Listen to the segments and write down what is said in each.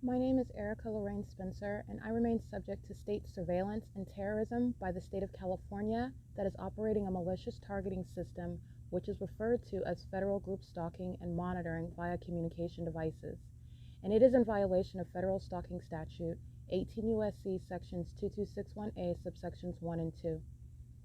My name is Erica Lorraine Spencer, and I remain subject to state surveillance and terrorism by the state of California that is operating a malicious targeting system, which is referred to as federal group stalking and monitoring via communication devices. And it is in violation of federal stalking statute 18 U.S.C. sections 2261A subsections 1 and 2.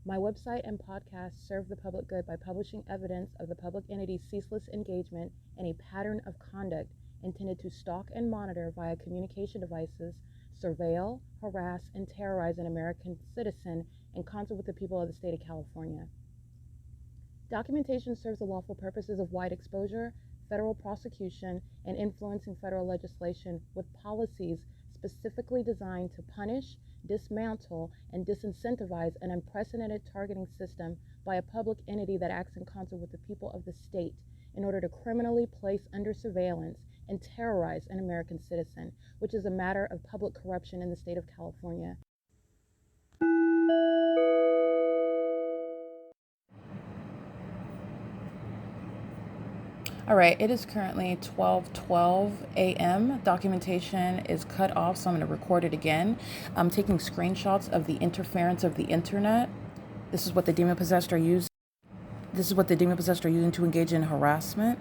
My website and podcast serve the public good by publishing evidence of the public entity's ceaseless engagement in a pattern of conduct intended to stalk and monitor via communication devices, surveil, harass, and terrorize an American citizen in concert with the people of the state of California. Documentation serves the lawful purposes of wide exposure, federal prosecution, and influencing federal legislation with policies specifically designed to punish, dismantle, and disincentivize an unprecedented targeting system by a public entity that acts in concert with the people of the state in order to criminally place under surveillance and terrorize an American citizen, which is a matter of public corruption in the state of California. All right, it is currently 12:12 a.m. Documentation is cut off, so I'm going to record it again. I'm taking screenshots of the interference of the internet. This is what the demon-possessed are using. This is what the demon-possessed are using to engage in harassment.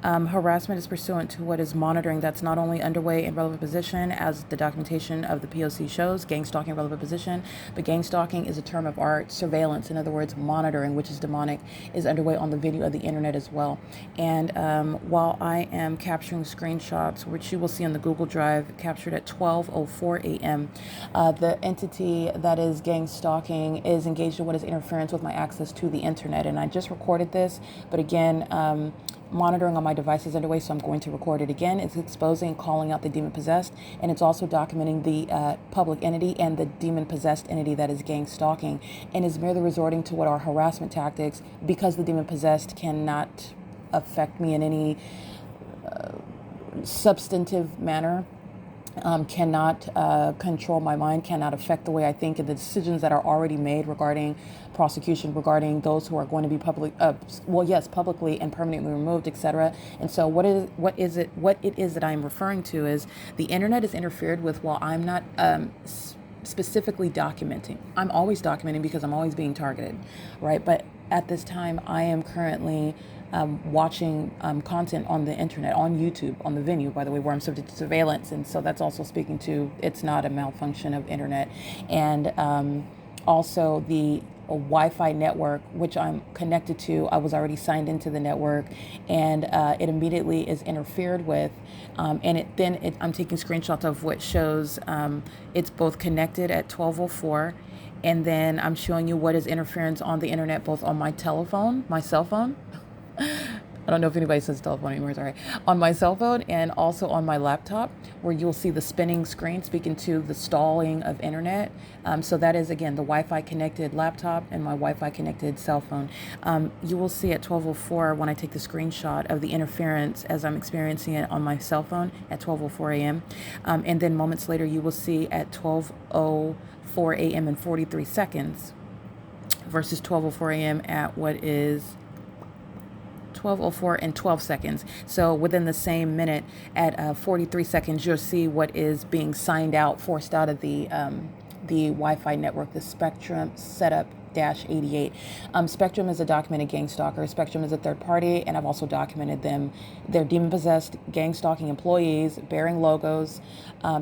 Harassment is pursuant to what is monitoring that's not only underway in relevant position, as the documentation of the P.O.C. shows, gang stalking relevant position, but gang stalking is a term of art. Surveillance, in other words, monitoring, which is demonic, is underway on the video of the internet as well. And while I am capturing screenshots, which you will see on the Google Drive, captured at 12:04 a.m., the entity that is gang stalking is engaged in what is interference with my access to the internet. And I just recorded this, but again, monitoring on my device is underway, so I'm going to record it again. It's exposing, calling out the demon-possessed, and it's also documenting the public entity and the demon-possessed entity that is gang stalking, and is merely resorting to what are harassment tactics because the demon-possessed cannot affect me in any substantive manner. Cannot control my mind, cannot affect the way I think, and the decisions that are already made regarding prosecution, regarding those who are going to be publicly and permanently removed, etc. And so what it is that I'm referring to is the internet is interfered with while I'm not specifically documenting. I'm always documenting because I'm always being targeted, right? But at this time, I am currently watching content on the internet, on YouTube, on the venue, by the way, where I'm subject to surveillance. And so that's also speaking to, it's not a malfunction of internet. And also the Wi-Fi network, which I'm connected to, I was already signed into the network, and it immediately is interfered with. I'm taking screenshots of what shows it's both connected at 12:04, and then I'm showing you what is interference on the internet, both on my telephone, my cell phone. I don't know if anybody says telephone anymore, sorry. On my cell phone and also on my laptop, where you'll see the spinning screen speaking to the stalling of internet. So that is, again, the Wi-Fi connected laptop and my Wi-Fi connected cell phone. You will see at 12:04 when I take the screenshot of the interference as I'm experiencing it on my cell phone at 12:04 a.m. And then moments later, you will see at 12:04 a.m. and 43 seconds versus 12:04 a.m. at what is 12:04 and 12 seconds. So within the same minute at 43 seconds, you'll see what is being signed out, forced out of the Wi-Fi network, the Spectrum setup -88. Spectrum is a documented gang stalker. Spectrum is a third party, and I've also documented them. They're demon-possessed gang stalking employees bearing logos,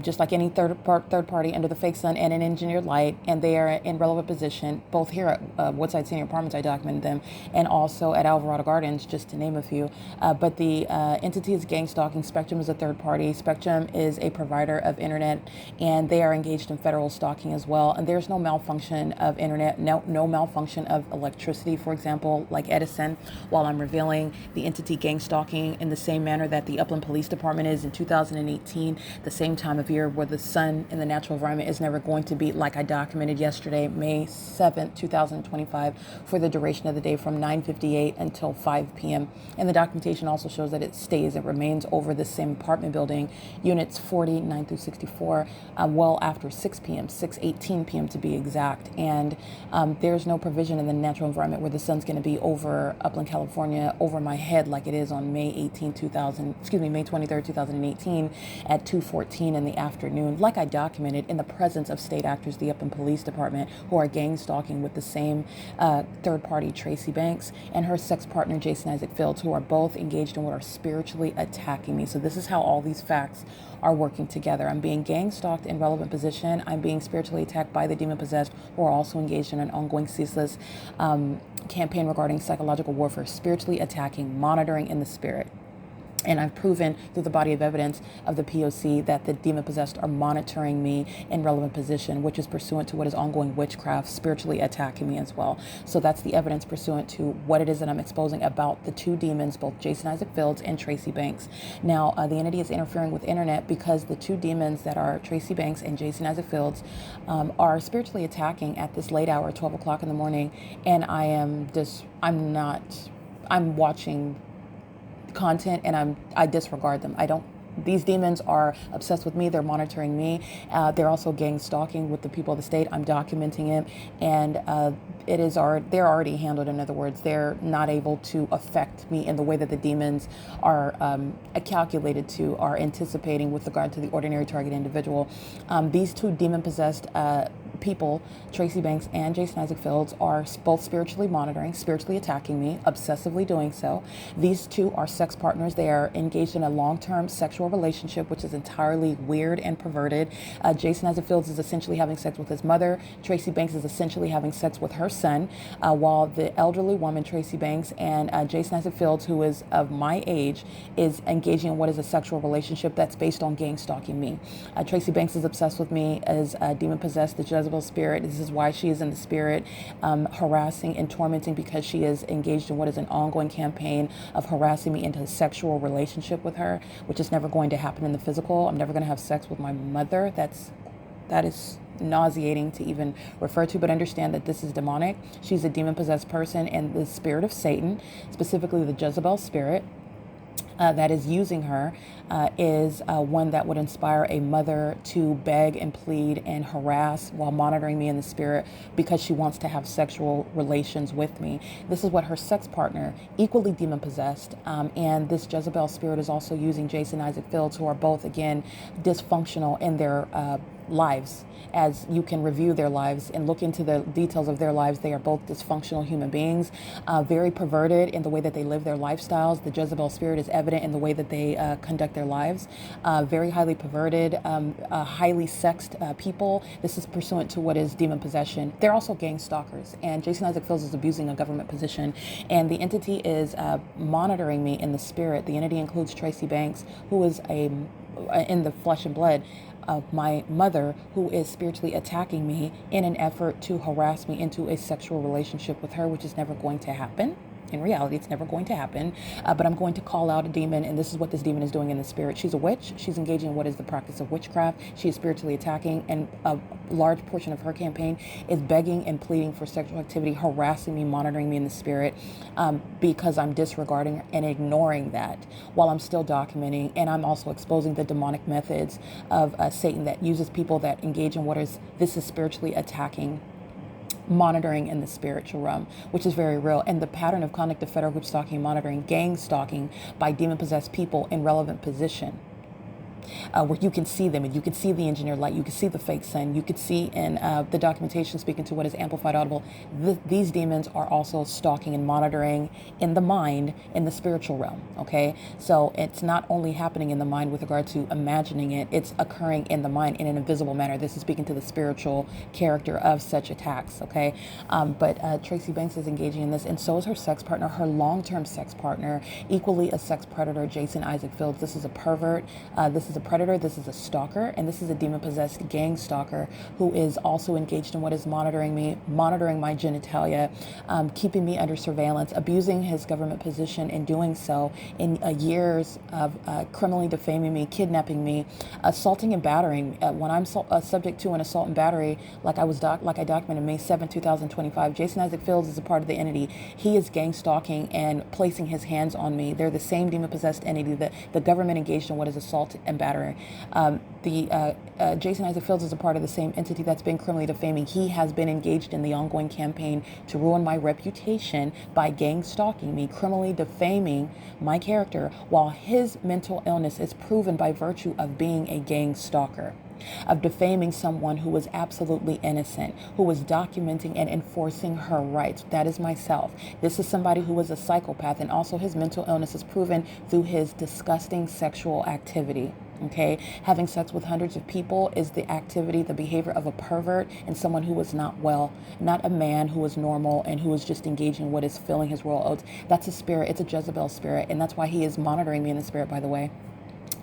just like any third party under the fake sun and an engineered light, and they are in relevant position, both here at Woodside Senior Apartments, I documented them, and also at Alvarado Gardens, just to name a few. But the entity is gang stalking. Spectrum is a third party. Spectrum is a provider of internet, and they are engaged in federal stalking as well. And there's no malfunction of internet, no malfunction of electricity, for example, like Edison, while I'm revealing the entity gang stalking in the same manner that the Upland Police Department is in 2018, the same time of year where the sun in the natural environment is never going to be, like I documented yesterday, May 7th, 2025, for the duration of the day from 9:58 until 5 p.m. And the documentation also shows that it remains over the same apartment building, units 49 through 64, well after 6 p.m., 6:18 p.m. to be exact. And there's no provision in the natural environment where the sun's going to be over Upland, California, over my head like it is on May 23rd, 2018 at 2:14 in the afternoon, like I documented in the presence of state actors, the Upland Police Department, who are gang stalking with the same third party, Tracy Banks, and her sex partner, Jason Isaac Fields, who are both engaged in what are spiritually attacking me. So this is how all these facts are working together. I'm being gang stalked in relevant position. I'm being spiritually attacked by the demon possessed, who are also engaged in an ongoing ceaseless campaign regarding psychological warfare, spiritually attacking, monitoring in the spirit. And I've proven through the body of evidence of the P.O.C. that the demon-possessed are monitoring me in relevant position, which is pursuant to what is ongoing witchcraft, spiritually attacking me as well. So that's the evidence pursuant to what it is that I'm exposing about the two demons, both Jason Isaac Fields and Tracy Banks. Now, the entity is interfering with internet because the two demons that are Tracy Banks and Jason Isaac Fields are spiritually attacking at this late hour, 12 o'clock in the morning. And I'm watching content and I disregard them. These demons are obsessed with me. They're monitoring me. They're also gang stalking with the people of the state. I'm documenting it, and they're already handled. In other words, they're not able to affect me in the way that the demons are are anticipating with regard to the ordinary target individual. These two demon-possessed people, Tracy Banks and Jason Isaac Fields, are both spiritually monitoring, spiritually attacking me, obsessively doing so. These two are sex partners. They are engaged in a long-term sexual relationship, which is entirely weird and perverted. Jason Isaac Fields is essentially having sex with his mother. Tracy Banks is essentially having sex with her son, while the elderly woman, Tracy Banks, and Jason Isaac Fields, who is of my age, is engaging in what is a sexual relationship that's based on gang stalking me. Tracy Banks is obsessed with me as demon-possessed, the Jezebel spirit. This is why she is in the spirit, harassing and tormenting, because she is engaged in what is an ongoing campaign of harassing me into a sexual relationship with her, which is never going to happen in the physical. I'm never going to have sex with my mother. That is nauseating to even refer to, but understand that this is demonic. She's a demon-possessed person, and the spirit of Satan, specifically the Jezebel spirit, that is using her is one that would inspire a mother to beg and plead and harass while monitoring me in the spirit because she wants to have sexual relations with me. This is what her sex partner, equally demon-possessed, and this Jezebel spirit is also using Jason Isaac Fields, who are both, again, dysfunctional in their lives. As you can review their lives and look into the details of their lives, they are both dysfunctional human beings, very perverted in the way that they live their lifestyles. The Jezebel spirit is evident in the way that they conduct their lives. Very highly perverted, highly sexed people. This is pursuant to what is demon possession. They're also gang stalkers, and Jason Isaac Fields is abusing a government position, and the entity is monitoring me in the spirit. The entity includes Tracy Banks, who is in the flesh and blood of my mother, who is spiritually attacking me in an effort to harass me into a sexual relationship with her, which is never going to happen. In reality, it's never going to happen, but I'm going to call out a demon, and this is what this demon is doing in the spirit. She's a witch. She's engaging in what is the practice of witchcraft. She is spiritually attacking, and a large portion of her campaign is begging and pleading for sexual activity, harassing me, monitoring me in the spirit, because I'm disregarding and ignoring that while I'm still documenting, and I'm also exposing the demonic methods of Satan that uses people that engage in this is spiritually attacking, monitoring in the spiritual realm, which is very real. And the pattern of conduct of federal group stalking, monitoring, gang stalking by demon-possessed people in relevant position, where you can see them, and you can see the engineered light, you can see the fake sun, you could see in the documentation speaking to what is amplified audible. These demons are also stalking and monitoring in the mind, in the spiritual realm, okay? So it's not only happening in the mind with regard to imagining it, it's occurring in the mind in an invisible manner. This is speaking to the spiritual character of such attacks, okay? But Tracy Banks is engaging in this, and so is her sex partner, her long-term sex partner, equally a sex predator, Jason Isaac Fields. This is a pervert, this is a predator, this is a stalker, and this is a demon-possessed gang stalker who is also engaged in what is monitoring me, monitoring my genitalia, keeping me under surveillance, abusing his government position, and doing so in years of criminally defaming me, kidnapping me, assaulting and battering. When I'm subject to an assault and battery, like I documented May 7, 2025, Jason Isaac Fields is a part of the entity. He is gang stalking and placing his hands on me. They're the same demon-possessed entity that the government engaged in what is assault and and battery. Jason Isaac Fields is a part of the same entity that's been criminally defaming. He has been engaged in the ongoing campaign to ruin my reputation by gang stalking me, criminally defaming my character, while his mental illness is proven by virtue of being a gang stalker, of defaming someone who was absolutely innocent, who was documenting and enforcing her rights. That is myself. This is somebody who was a psychopath, and also his mental illness is proven through his disgusting sexual activity. Okay, having sex with hundreds of people is the activity, the behavior of a pervert and someone who was not well, not a man who was normal and who was just engaging in what is filling his royal oats. That's a spirit. It's a Jezebel spirit, and that's why he is monitoring me in the spirit, by the way.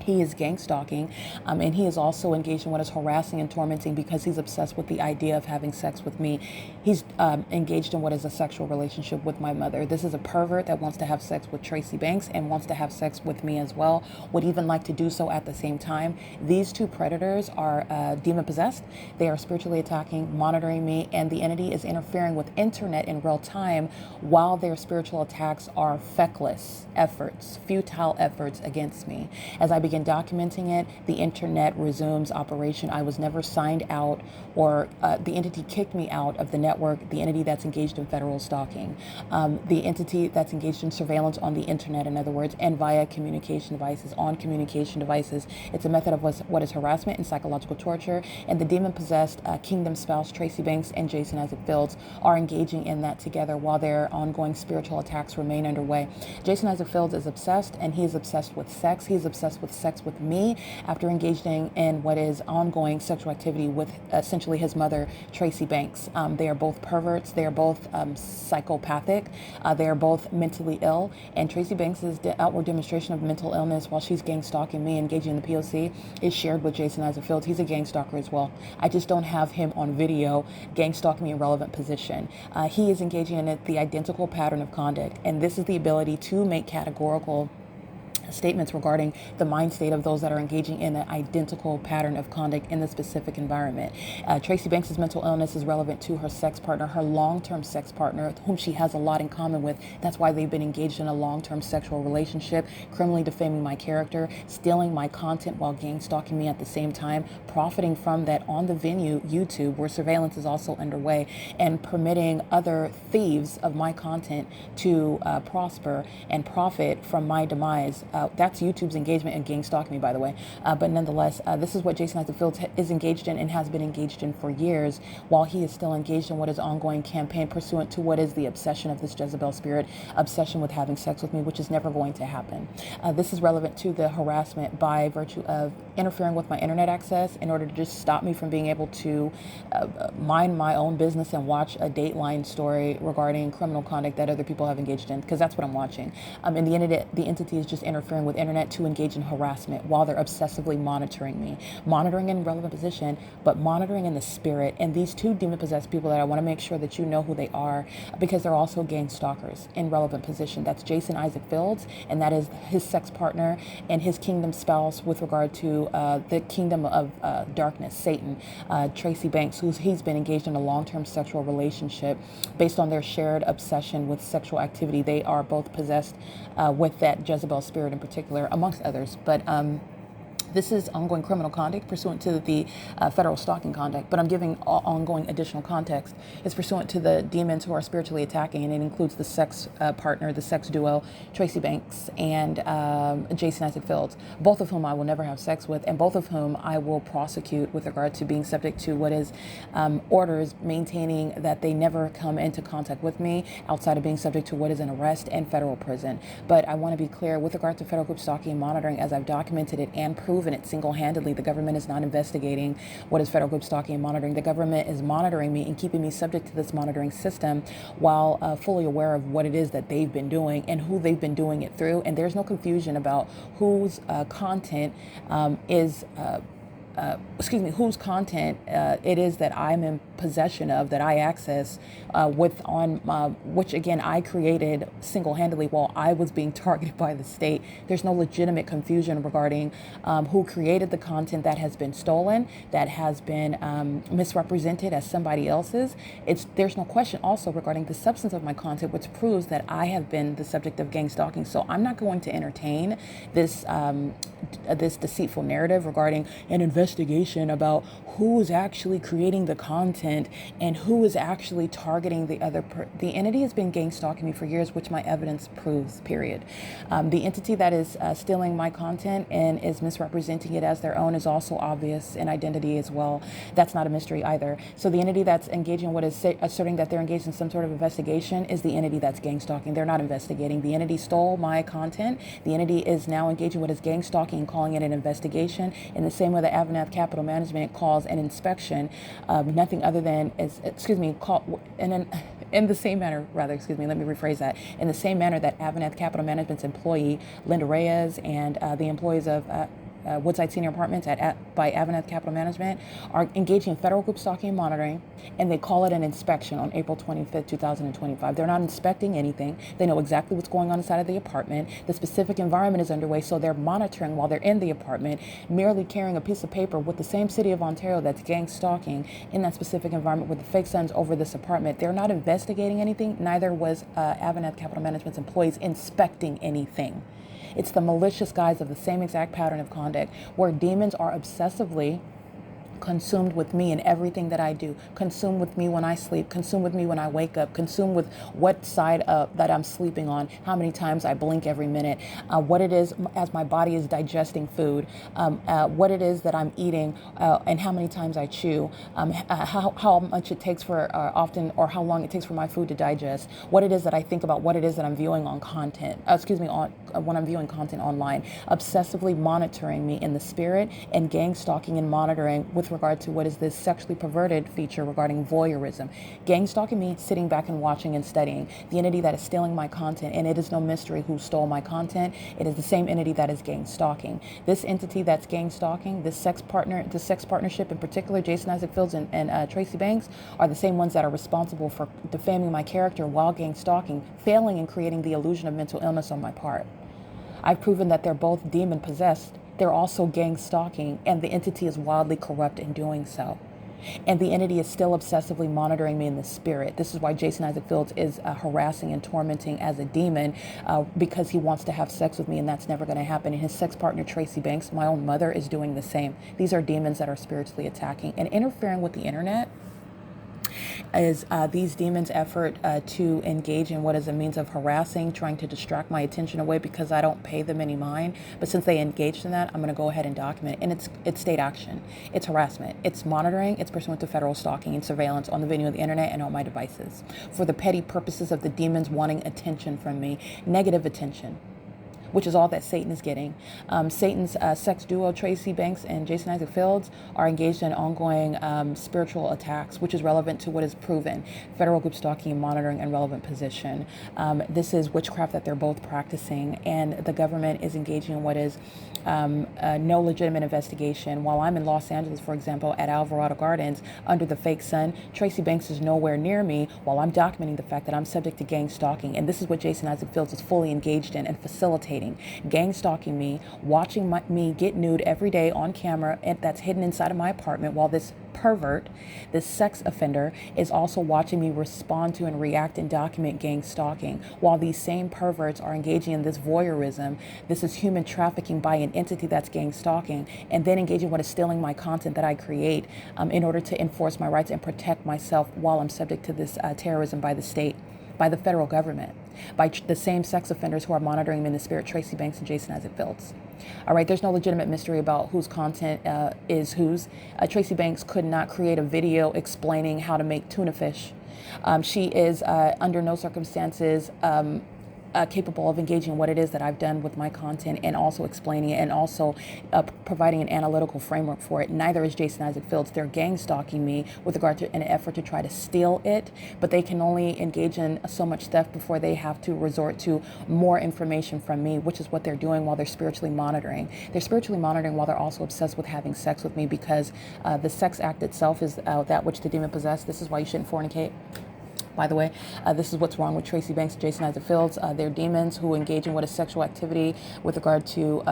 He is gang stalking, and he is also engaged in what is harassing and tormenting because he's obsessed with the idea of having sex with me. He's engaged in what is a sexual relationship with my mother. This is a pervert that wants to have sex with Tracy Banks and wants to have sex with me as well, would even like to do so at the same time. These two predators are demon possessed. They are spiritually attacking, monitoring me, and the entity is interfering with internet in real time while their spiritual attacks are feckless efforts, futile efforts against me. As I begin documenting it, the internet resumes operation. I was never signed out, or the entity kicked me out of the network, the entity that's engaged in federal stalking, the entity that's engaged in surveillance on the internet, in other words, and via communication devices, on communication devices. It's a method of what is harassment and psychological torture, and the demon-possessed kingdom spouse Tracy Banks and Jason Isaac Fields are engaging in that together while their ongoing spiritual attacks remain underway. Jason Isaac Fields is obsessed, and he is obsessed with sex. He is obsessed with sex with me after engaging in what is ongoing sexual activity with essentially his mother, Tracy Banks. They are both perverts. They are both psychopathic. They are both mentally ill. And Tracy Banks' outward demonstration of mental illness while she's gang stalking me, engaging in the P.O.C, is shared with Jason Isaac Fields. He's a gang stalker as well. I just don't have him on video gang stalking me in relevant position. He is engaging in the identical pattern of conduct. And this is the ability to make categorical statements regarding the mind state of those that are engaging in an identical pattern of conduct in the specific environment. Tracy Banks' mental illness is relevant to her sex partner, her long-term sex partner, whom she has a lot in common with. That's why they've been engaged in a long-term sexual relationship, criminally defaming my character, stealing my content while gang stalking me at the same time, profiting from that on the venue, YouTube, where surveillance is also underway, and permitting other thieves of my content to prosper and profit from my demise. That's YouTube's engagement in gang stalking me, by the way. But nonetheless, this is what Jason Isaac Fields is engaged in and has been engaged in for years, while he is still engaged in what is ongoing campaign pursuant to what is the obsession of this Jezebel spirit, obsession with having sex with me, which is never going to happen. This is relevant to the harassment by virtue of interfering with my internet access in order to just stop me from being able to mind my own business and watch a Dateline story regarding criminal conduct that other people have engaged in, because that's what I'm watching. And the entity is just interfering with internet to engage in harassment while they're obsessively monitoring me, monitoring in relevant position, but monitoring in the spirit. And these two demon-possessed people that I want to make sure that you know who they are, because they're also gang stalkers in relevant position. That's Jason Isaac Fields, and that is his sex partner and his kingdom spouse with regard to the kingdom of darkness, Satan, Tracy Banks, he's been engaged in a long-term sexual relationship based on their shared obsession with sexual activity. They are both possessed with that Jezebel spirit in particular, amongst others. But this is ongoing criminal conduct pursuant to the federal stalking conduct, but I'm giving ongoing additional context. It's pursuant to the demons who are spiritually attacking, and it includes the sex partner, the sex duo, Tracy Banks and Jason Isaac Fields, both of whom I will never have sex with, and both of whom I will prosecute with regard to being subject to what is orders maintaining that they never come into contact with me outside of being subject to what is an arrest and federal prison. But I want to be clear with regard to federal group stalking and monitoring, as I've documented it and proven it single-handedly. The government is not investigating what is federal group stalking and monitoring. The government is monitoring me and keeping me subject to this monitoring system while fully aware of what it is that they've been doing and who they've been doing it through. And there's no confusion about whose content is whose content it is that I'm in possession of, that I access which again I created single-handedly while I was being targeted by the state. There's no legitimate confusion regarding who created the content that has been stolen, that has been misrepresented as somebody else's. There's no question also regarding the substance of my content, which proves that I have been the subject of gang stalking. So I'm not going to entertain this this deceitful narrative regarding an investigation about who is actually creating the content and who is actually targeting the entity has been gang stalking me for years, which my evidence proves, period. The entity that is stealing my content and is misrepresenting it as their own is also obvious in identity as well. That's not a mystery either. So the entity that's engaging in what is asserting that they're engaged in some sort of investigation is the entity that's gang stalking. They're not investigating. The entity stole my content. The entity is now engaging what is gang stalking and calling it an investigation in the same way that AVANATH Capital Management calls an inspection nothing other than in the same manner, let me rephrase that. In the same manner that AVANATH Capital Management's employee, Linda Reyes, and the employees of Woodside Senior Apartments by AVANATH Capital Management are engaging in federal group stalking and monitoring, and they call it an inspection on April 25th, 2025. They're not inspecting anything. They know exactly what's going on inside of the apartment. The specific environment is underway, so they're monitoring while they're in the apartment, merely carrying a piece of paper with the same city of Ontario that's gang stalking in that specific environment with the fake signs over this apartment. They're not investigating anything. Neither was AVANATH Capital Management's employees inspecting anything. It's the malicious guise of the same exact pattern of conduct where demons are obsessively consumed with me in everything that I do, consumed with me when I sleep, consumed with me when I wake up, consumed with what side that I'm sleeping on, how many times I blink every minute, what it is as my body is digesting food, what it is that I'm eating, and how many times I chew, how much it takes for often or how long it takes for my food to digest, what it is that I think about, what it is that I'm viewing on content, when I'm viewing content online, obsessively monitoring me in the spirit and gang stalking and monitoring with regard to what is this sexually perverted feature regarding voyeurism. Gang stalking me, sitting back and watching and studying. The entity that is stealing my content, and it is no mystery who stole my content. It is the same entity that is gang stalking. This entity that's gang stalking, this sex partnership in particular, Jason Isaac Fields and Tracy Banks, are the same ones that are responsible for defaming my character while gang stalking, failing in creating the illusion of mental illness on my part. I've proven that they're both demon possessed. They're also gang stalking, and the entity is wildly corrupt in doing so. And the entity is still obsessively monitoring me in the spirit. This is why Jason Isaac Fields is harassing and tormenting as a demon because he wants to have sex with me, and that's never going to happen. And his sex partner, Tracy Banks, my own mother, is doing the same. These are demons that are spiritually attacking and interfering with the internet. Is these demons' effort to engage in what is a means of harassing, trying to distract my attention away because I don't pay them any mind. But since they engaged in that, I'm going to go ahead and document it. And it's state action. It's harassment. It's monitoring. It's pursuant to federal stalking and surveillance on the venue of the internet and on my devices for the petty purposes of the demons wanting attention from me, negative attention, which is all that Satan is getting. Satan's sex duo, Tracy Banks and Jason Isaac Fields, are engaged in ongoing spiritual attacks, which is relevant to what is proven. Federal group stalking and monitoring and relevant position. This is witchcraft that they're both practicing, and the government is engaging in what is no legitimate investigation. While I'm in Los Angeles, for example, at Alvarado Gardens, under the fake sun, Tracy Banks is nowhere near me while I'm documenting the fact that I'm subject to gang stalking. And this is what Jason Isaac Fields is fully engaged in and facilitating. Gang stalking me, watching me get nude every day on camera, and that's hidden inside of my apartment, while this pervert, this sex offender, is also watching me respond to and react and document gang stalking, while these same perverts are engaging in this voyeurism. This is human trafficking by an entity that's gang stalking, and then engaging what is stealing my content that I create in order to enforce my rights and protect myself while I'm subject to this terrorism by the state, by the federal government, by the same sex offenders who are monitoring me in the spirit, Tracy Banks and Jason Isaac Fields. All right, there's no legitimate mystery about whose content is whose. Tracy Banks could not create a video explaining how to make tuna fish. She is under no circumstances capable of engaging in what it is that I've done with my content, and also explaining it, and also providing an analytical framework for it. Neither is Jason Isaac Fields. They're gang stalking me with regard to an effort to try to steal it, but they can only engage in so much theft before they have to resort to more information from me, which is what they're doing while they're spiritually monitoring. They're spiritually monitoring while they're also obsessed with having sex with me, because the sex act itself is that which the demon possessed. This is why you shouldn't fornicate. By the way, this is what's wrong with Tracy Banks and Jason Isaac Fields. They're demons who engage in what is sexual activity with regard to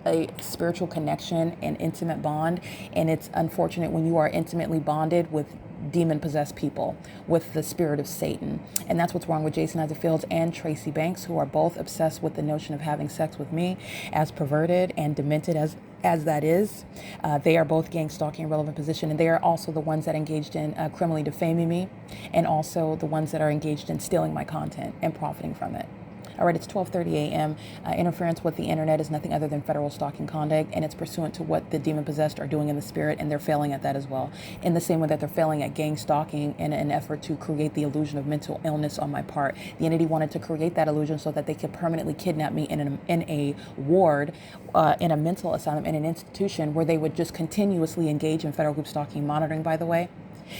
a spiritual connection and intimate bond. And it's unfortunate when you are intimately bonded with demon-possessed people, with the spirit of Satan. And that's what's wrong with Jason Isaac Fields and Tracy Banks, who are both obsessed with the notion of having sex with me, as perverted and demented as that is. They are both gang stalking in relevant position, and they are also the ones that engaged in criminally defaming me, and also the ones that are engaged in stealing my content and profiting from it. All right, it's 12:30 a.m. Interference with the internet is nothing other than federal stalking conduct, and it's pursuant to what the demon-possessed are doing in the spirit, and they're failing at that as well. In the same way that they're failing at gang stalking in an effort to create the illusion of mental illness on my part. The entity wanted to create that illusion so that they could permanently kidnap me in a ward, in a mental asylum, in an institution where they would just continuously engage in federal group stalking monitoring, by the way,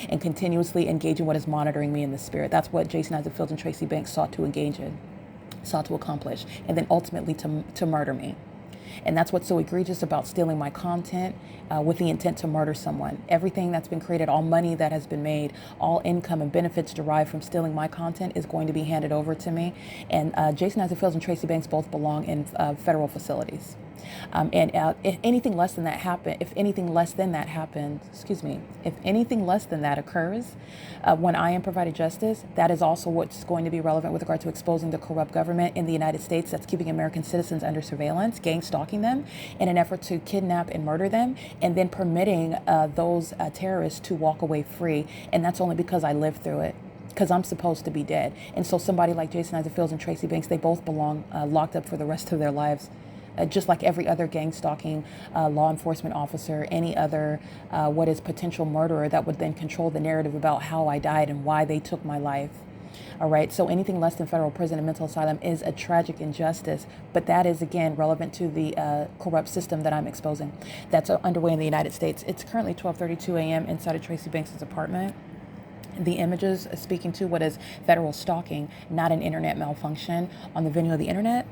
and continuously engage in what is monitoring me in the spirit. That's what Jason Isaac Fields and Tracy Banks sought to engage in, sought to accomplish, and then ultimately to murder me. And that's what's so egregious about stealing my content with the intent to murder someone. Everything that's been created, all money that has been made, all income and benefits derived from stealing my content is going to be handed over to me. And Jason Isaac Fields and Tracy Banks both belong in federal facilities. If anything less than that occurs, when I am provided justice, that is also what's going to be relevant with regard to exposing the corrupt government in the United States that's keeping American citizens under surveillance, gang stalking them in an effort to kidnap and murder them, and then permitting those terrorists to walk away free. And that's only because I lived through it, because I'm supposed to be dead. And so somebody like Jason Isaac Fields and Tracy Banks, they both belong locked up for the rest of their lives. Just like every other gang stalking law enforcement officer, any other what is potential murderer that would then control the narrative about how I died and why they took my life. All right, so anything less than federal prison and mental asylum is a tragic injustice, but that is, again, relevant to the corrupt system that I'm exposing that's underway in the United States. It's currently 12:32 a.m. inside of Tracy Banks' apartment. The images speaking to what is federal stalking, not an internet malfunction on the venue of the internet,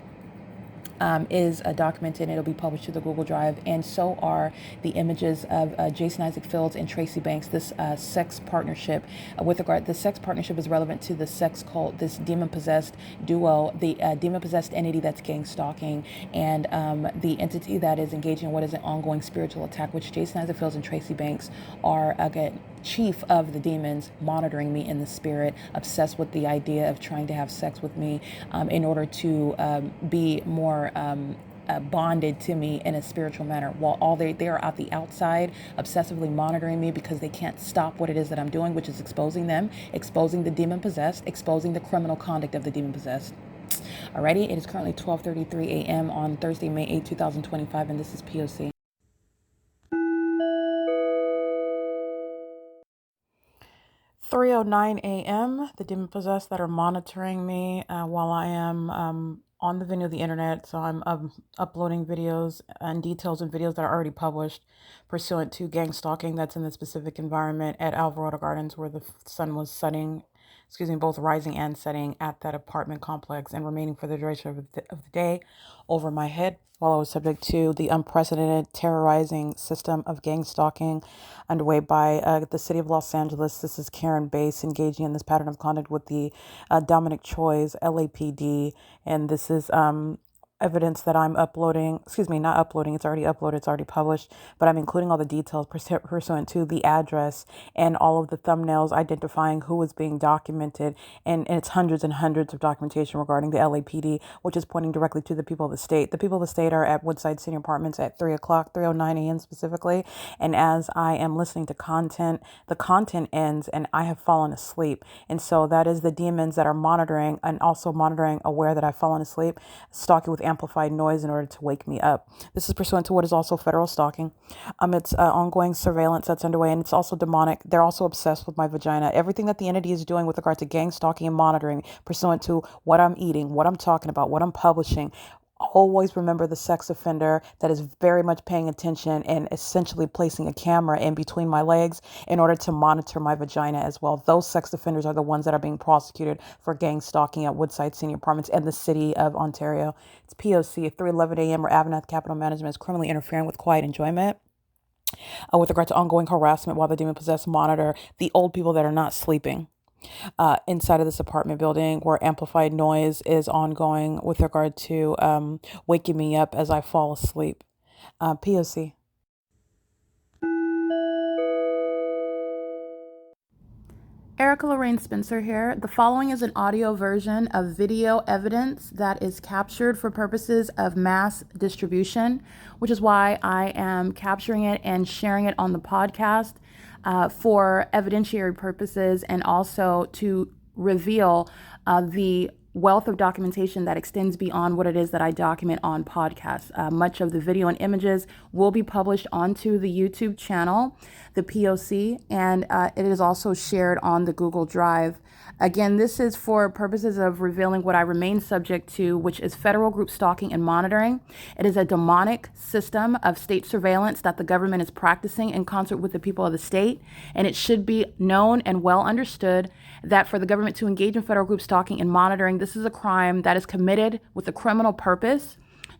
is documented, and it'll be published to the Google Drive, and so are the images of Jason Isaac Fields and Tracy Banks, this sex partnership. The sex partnership is relevant to the sex cult, this demon-possessed duo, the demon-possessed entity that's gang stalking, and the entity that is engaging in what is an ongoing spiritual attack, which Jason Isaac Fields and Tracy Banks are, again, chief of the demons monitoring me in the spirit, obsessed with the idea of trying to have sex with me in order to be more bonded to me in a spiritual manner, while they are at the outside obsessively monitoring me because they can't stop what it is that I'm doing, which is exposing them, exposing the demon possessed, exposing the criminal conduct of the demon possessed. Alrighty, it is currently 12:33 a.m. on Thursday, May 8, 2025, and this is P.O.C. 3:09 a.m. The demon possessed that are monitoring me while I am on the venue of the internet. So I'm uploading videos and details and videos that are already published pursuant to gang stalking that's in the specific environment at Alvarado Gardens, where the sun was setting, both rising and setting at that apartment complex, and remaining for the duration of the day over my head, while I was subject to the unprecedented terrorizing system of gang stalking underway by the city of Los Angeles. This is Karen Bass engaging in this pattern of conduct with the Dominic Choi's LAPD, and this is evidence that I'm uploading, not uploading, it's already uploaded, it's already published, but I'm including all the details pursuant to the address and all of the thumbnails identifying who is being documented, and it's hundreds and hundreds of documentation regarding the LAPD, which is pointing directly to the people of the state. The people of the state are at Woodside Senior Apartments at 3:09 a.m. specifically, and as I am listening to content, the content ends and I have fallen asleep, and so that is the demons that are monitoring, and also monitoring, aware that I've fallen asleep, stalking with amplified noise in order to wake me up. This is pursuant to what is also federal stalking. It's ongoing surveillance that's underway, and it's also demonic. They're also obsessed with my vagina. Everything that the entity is doing with regard to gang stalking and monitoring, pursuant to what I'm eating, what I'm talking about, what I'm publishing. Always remember the sex offender that is very much paying attention and essentially placing a camera in between my legs in order to monitor my vagina as well. Those sex offenders are the ones that are being prosecuted for gang stalking at Woodside Senior Apartments and the city of Ontario. It's P.O.C. at 3:11 a.m. where AVANATH Capital Management is criminally interfering with quiet enjoyment. With regard to ongoing harassment while the demon-possessed monitor the old people that are not sleeping inside of this apartment building, where amplified noise is ongoing with regard to waking me up as I fall asleep. POC. Erica Lorraine Spencer here. The following is an audio version of video evidence that is captured for purposes of mass distribution, which is why I am capturing it and sharing it on the podcast for evidentiary purposes, and also to reveal the wealth of documentation that extends beyond what it is that I document on podcasts. Much of the video and images will be published onto the YouTube channel, the P.O.C., and it is also shared on the Google Drive. Again, this is for purposes of revealing what I remain subject to, which is federal group stalking and monitoring. It is a demonic system of state surveillance that the government is practicing in concert with the people of the state. And it should be known and well understood that for the government to engage in federal group stalking and monitoring, this is a crime that is committed with a criminal purpose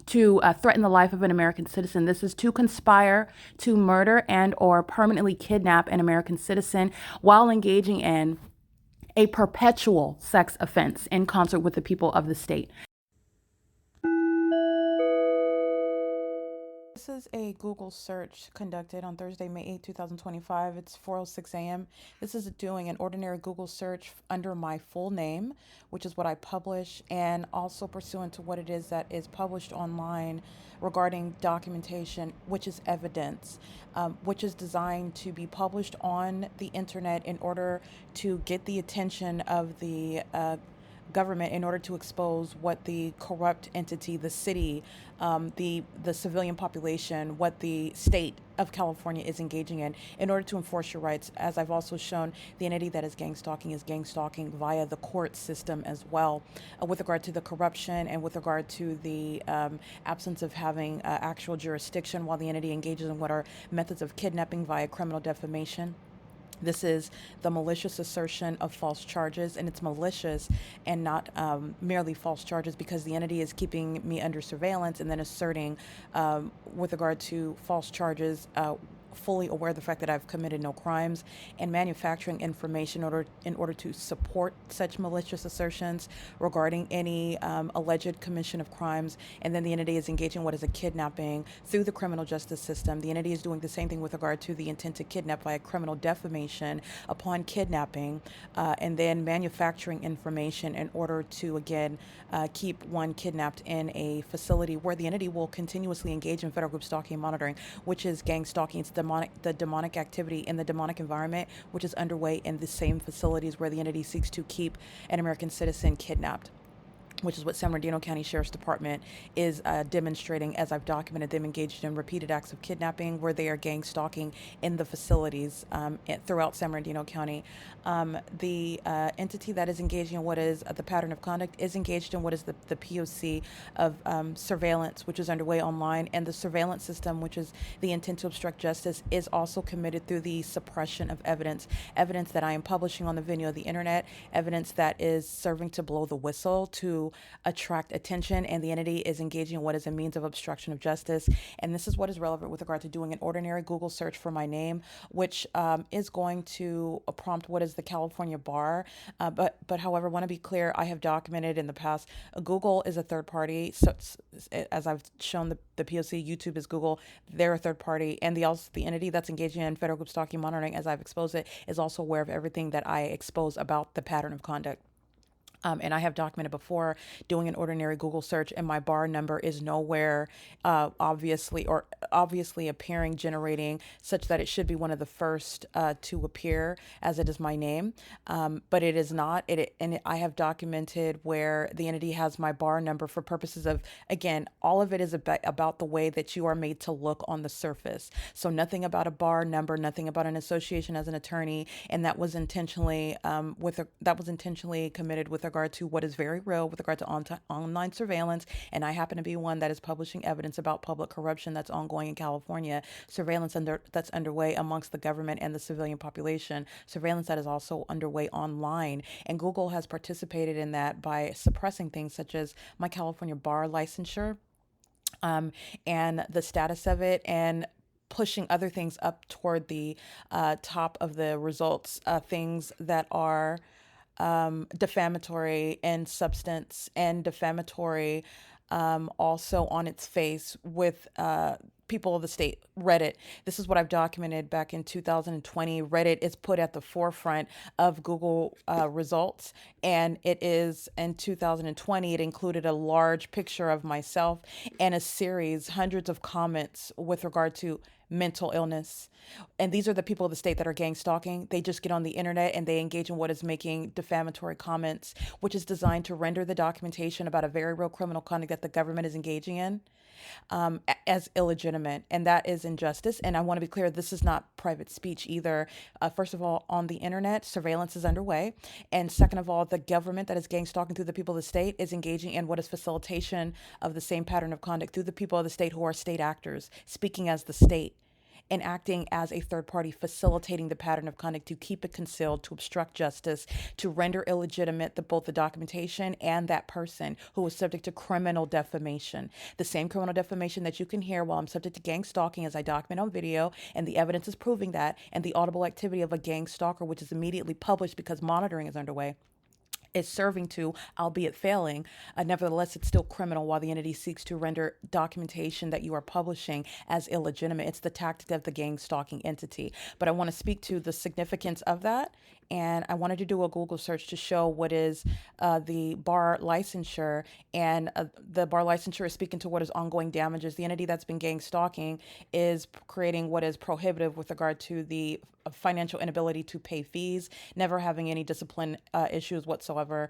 to threaten the life of an American citizen. This is to conspire to murder and or permanently kidnap an American citizen while engaging in a perpetual sex offense in concert with the people of the state. This is a Google search conducted on Thursday, May 8, 2025. It's 4:06 a.m. This is doing an ordinary Google search under my full name, which is what I publish, and also pursuant to what it is that is published online regarding documentation, which is evidence, which is designed to be published on the internet in order to get the attention of the government in order to expose what the corrupt entity, the city, the civilian population, what the state of California is engaging in order to enforce your rights. As I've also shown, the entity that is gang stalking via the court system as well, with regard to the corruption and with regard to the absence of having actual jurisdiction, while the entity engages in what are methods of kidnapping via criminal defamation. This is the malicious assertion of false charges, and it's malicious and not merely false charges, because the entity is keeping me under surveillance and then asserting with regard to false charges, fully aware of the fact that I've committed no crimes, and manufacturing information in order to support such malicious assertions regarding any alleged commission of crimes. And then the entity is engaging in what is a kidnapping through the criminal justice system. The entity is doing the same thing with regard to the intent to kidnap via criminal defamation upon kidnapping, and then manufacturing information in order to, again, keep one kidnapped in a facility where the entity will continuously engage in federal group stalking and monitoring, which is gang stalking. It's the demonic activity in the demonic environment, which is underway in the same facilities where the entity seeks to keep an American citizen kidnapped, which is what San Bernardino County Sheriff's Department is demonstrating, as I've documented them engaged in repeated acts of kidnapping where they are gang stalking in the facilities throughout San Bernardino County. The entity that is engaging in what is the pattern of conduct is engaged in what is the P.O.C. of surveillance, which is underway online, and the surveillance system, which is the intent to obstruct justice, is also committed through the suppression of evidence that I am publishing on the video of the internet, evidence that is serving to blow the whistle to attract attention, and the entity is engaging in what is a means of obstruction of justice. And this is what is relevant with regard to doing an ordinary Google search for my name, which is going to prompt what is the California bar. But however, I want to be clear, I have documented in the past, Google is a third party. So as I've shown the POC, YouTube is Google, they're a third party, and the entity that's engaging in federal group stalking monitoring, as I've exposed it, is also aware of everything that I expose about the pattern of conduct. And I have documented before doing an ordinary Google search, and my bar number is nowhere obviously appearing, generating, such that it should be one of the first to appear, as it is my name. But it is not. I have documented where the entity has my bar number for purposes of, again, all of it is about the way that you are made to look on the surface. So nothing about a bar number, nothing about an association as an attorney, and that was intentionally committed with regard to what is very real with regard to online surveillance. And I happen to be one that is publishing evidence about public corruption that's ongoing in California, surveillance that's underway amongst the government and the civilian population, surveillance that is also underway online. And Google has participated in that by suppressing things such as my California bar licensure, and the status of it, and pushing other things up toward the top of the results, things that are defamatory in substance and defamatory also on its face with people of the state. Reddit. This is what I've documented back in 2020. Reddit is put at the forefront of Google results. And it is in 2020, it included a large picture of myself and a series, hundreds of comments with regard to mental illness. And these are the people of the state that are gang stalking. They just get on the internet and they engage in what is making defamatory comments, which is designed to render the documentation about a very real criminal conduct that the government is engaging in as illegitimate. And that is injustice. And I want to be clear, this is not private speech either. First of all, on the internet, surveillance is underway. And second of all, the government that is gang stalking through the people of the state is engaging in what is facilitation of the same pattern of conduct through the people of the state who are state actors, speaking as the state and acting as a third party, facilitating the pattern of conduct to keep it concealed, to obstruct justice, to render illegitimate both the documentation and that person who is subject to criminal defamation. The same criminal defamation that you can hear while I'm subject to gang stalking, as I document on video, and the evidence is proving that, and the audible activity of a gang stalker, which is immediately published because monitoring is underway, is serving to, albeit failing. Nevertheless, it's still criminal while the entity seeks to render documentation that you are publishing as illegitimate. It's the tactic of the gang stalking entity. But I want to speak to the significance of that. And I wanted to do a Google search to show what is the bar licensure. And the bar licensure is speaking to what is ongoing damages. The entity that's been gang stalking is creating what is prohibitive with regard to the financial inability to pay fees, never having any discipline issues whatsoever,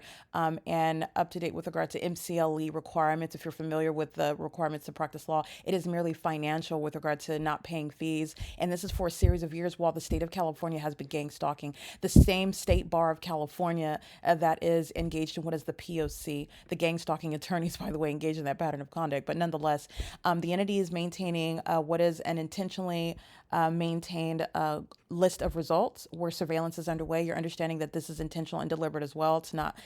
and up to date with regard to MCLE requirements. If you're familiar with the requirements to practice law, it is merely financial with regard to not paying fees. And this is for a series of years while the state of California has been gang stalking. The same state bar of California that is engaged in what is the P.O.C. The gang stalking attorneys, by the way, engaged in that pattern of conduct. But nonetheless, the entity is maintaining what is an intentionally maintained list of results where surveillance is underway. You're understanding that this is intentional and deliberate as well. It's not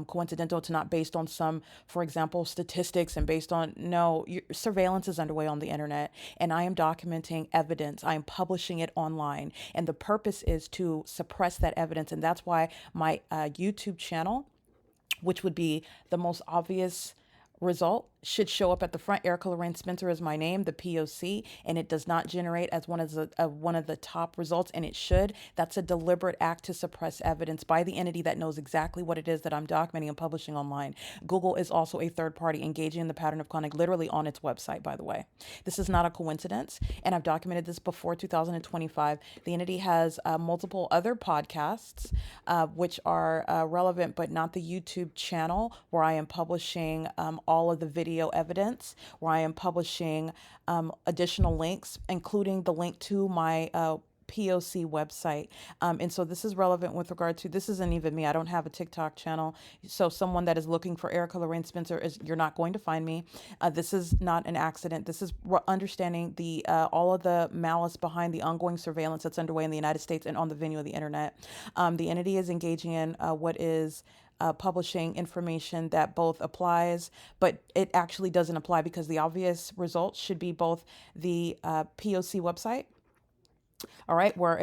coincidental. It's not based on some, for example, statistics and based on, no, surveillance is underway on the internet, and I am documenting evidence. I am publishing it online, and the purpose is to suppress that evidence. And that's why my YouTube channel, which would be the most obvious result, should show up at the front. Erica Lorraine Spencer is my name, the P.O.C, and it does not generate as one of the top results, and it should. That's a deliberate act to suppress evidence by the entity that knows exactly what it is that I'm documenting and publishing online. Google is also a third party engaging in the pattern of conduct literally on its website, by the way. This is not a coincidence, and I've documented this before 2025. The entity has multiple other podcasts which are relevant, but not the YouTube channel, where I am publishing all of the video evidence, where I am publishing additional links, including the link to my P.O.C website. And so this is relevant with regard to, this isn't even me. I don't have a TikTok channel. So someone that is looking for Erica Lorraine Spencer, you're not going to find me. This is not an accident. This is understanding the all of the malice behind the ongoing surveillance that's underway in the United States and on the venue of the internet. The entity is engaging in what is publishing information that both applies, but it actually doesn't apply, because the obvious results should be both the P.O.C website, all right, where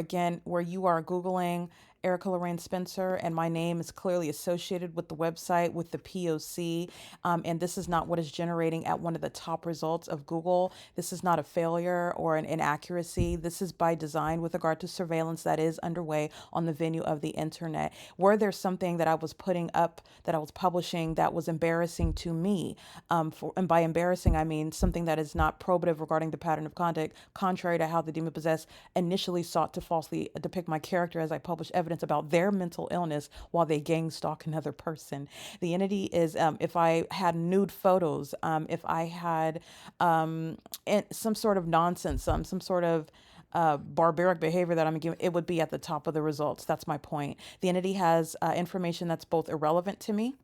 you are Googling Erica Lorraine Spencer, and my name is clearly associated with the website, with the P.O.C. And this is not what is generating at one of the top results of Google. This is not a failure or an inaccuracy. This is by design with regard to surveillance that is underway on the venue of the internet. Were there something that I was putting up, that I was publishing, that was embarrassing to me? And by embarrassing, I mean something that is not probative regarding the pattern of conduct, contrary to how the demon possessed initially sought to falsely depict my character as I published evidence about their mental illness while they gang stalk another person. The entity is, if I had nude photos, if I had some sort of nonsense, some sort of barbaric behavior that I'm giving, it would be at the top of the results. That's my point. The entity has information that's both irrelevant to me,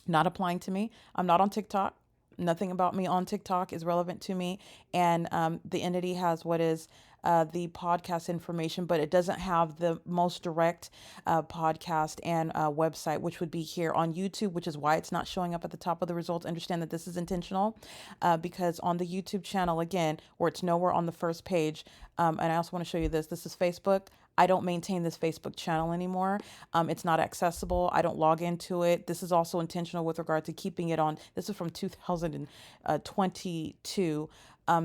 not applying to me. I'm not on TikTok. Nothing about me on TikTok is relevant to me. And the entity has what is the podcast information, but it doesn't have the most direct podcast and website, which would be here on YouTube, which is why it's not showing up at the top of the results. Understand that this is intentional because on the YouTube channel, again, where it's nowhere on the first page, and I also want to show you this. This is Facebook. I don't maintain this Facebook channel anymore. It's not accessible. I don't log into it. This is also intentional with regard to keeping it on. This is from 2022.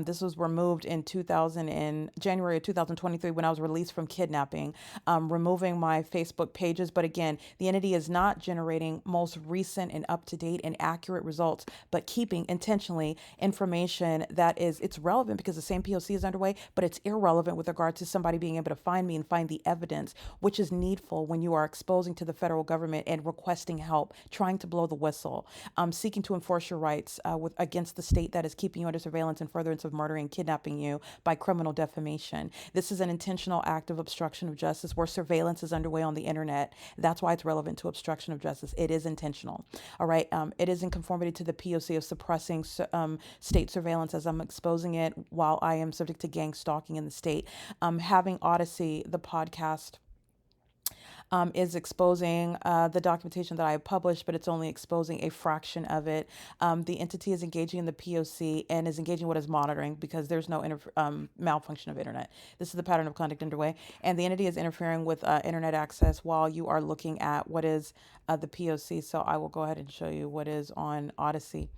This was removed in January of 2023 when I was released from kidnapping, removing my Facebook pages. But again, the entity is not generating most recent and up-to-date and accurate results, but keeping intentionally information that it's relevant because the same POC is underway, but it's irrelevant with regard to somebody being able to find me and find the evidence, which is needful when you are exposing to the federal government and requesting help, trying to blow the whistle, seeking to enforce your rights against the state that is keeping you under surveillance and furtherance of murdering and kidnapping you by criminal defamation. This is an intentional act of obstruction of justice where surveillance is underway on the internet. That's why it's relevant to obstruction of justice. It is intentional. All right. It is in conformity to the POC of suppressing state surveillance as I'm exposing it while I am subject to gang stalking in the state. Having Odyssey, the podcast, is exposing the documentation that I have published, but it's only exposing a fraction of it. The entity is engaging in the POC and is engaging what is monitoring because there's no malfunction of internet. This is the pattern of conduct underway. And the entity is interfering with internet access while you are looking at what is the POC. So I will go ahead and show you what is on Odyssey.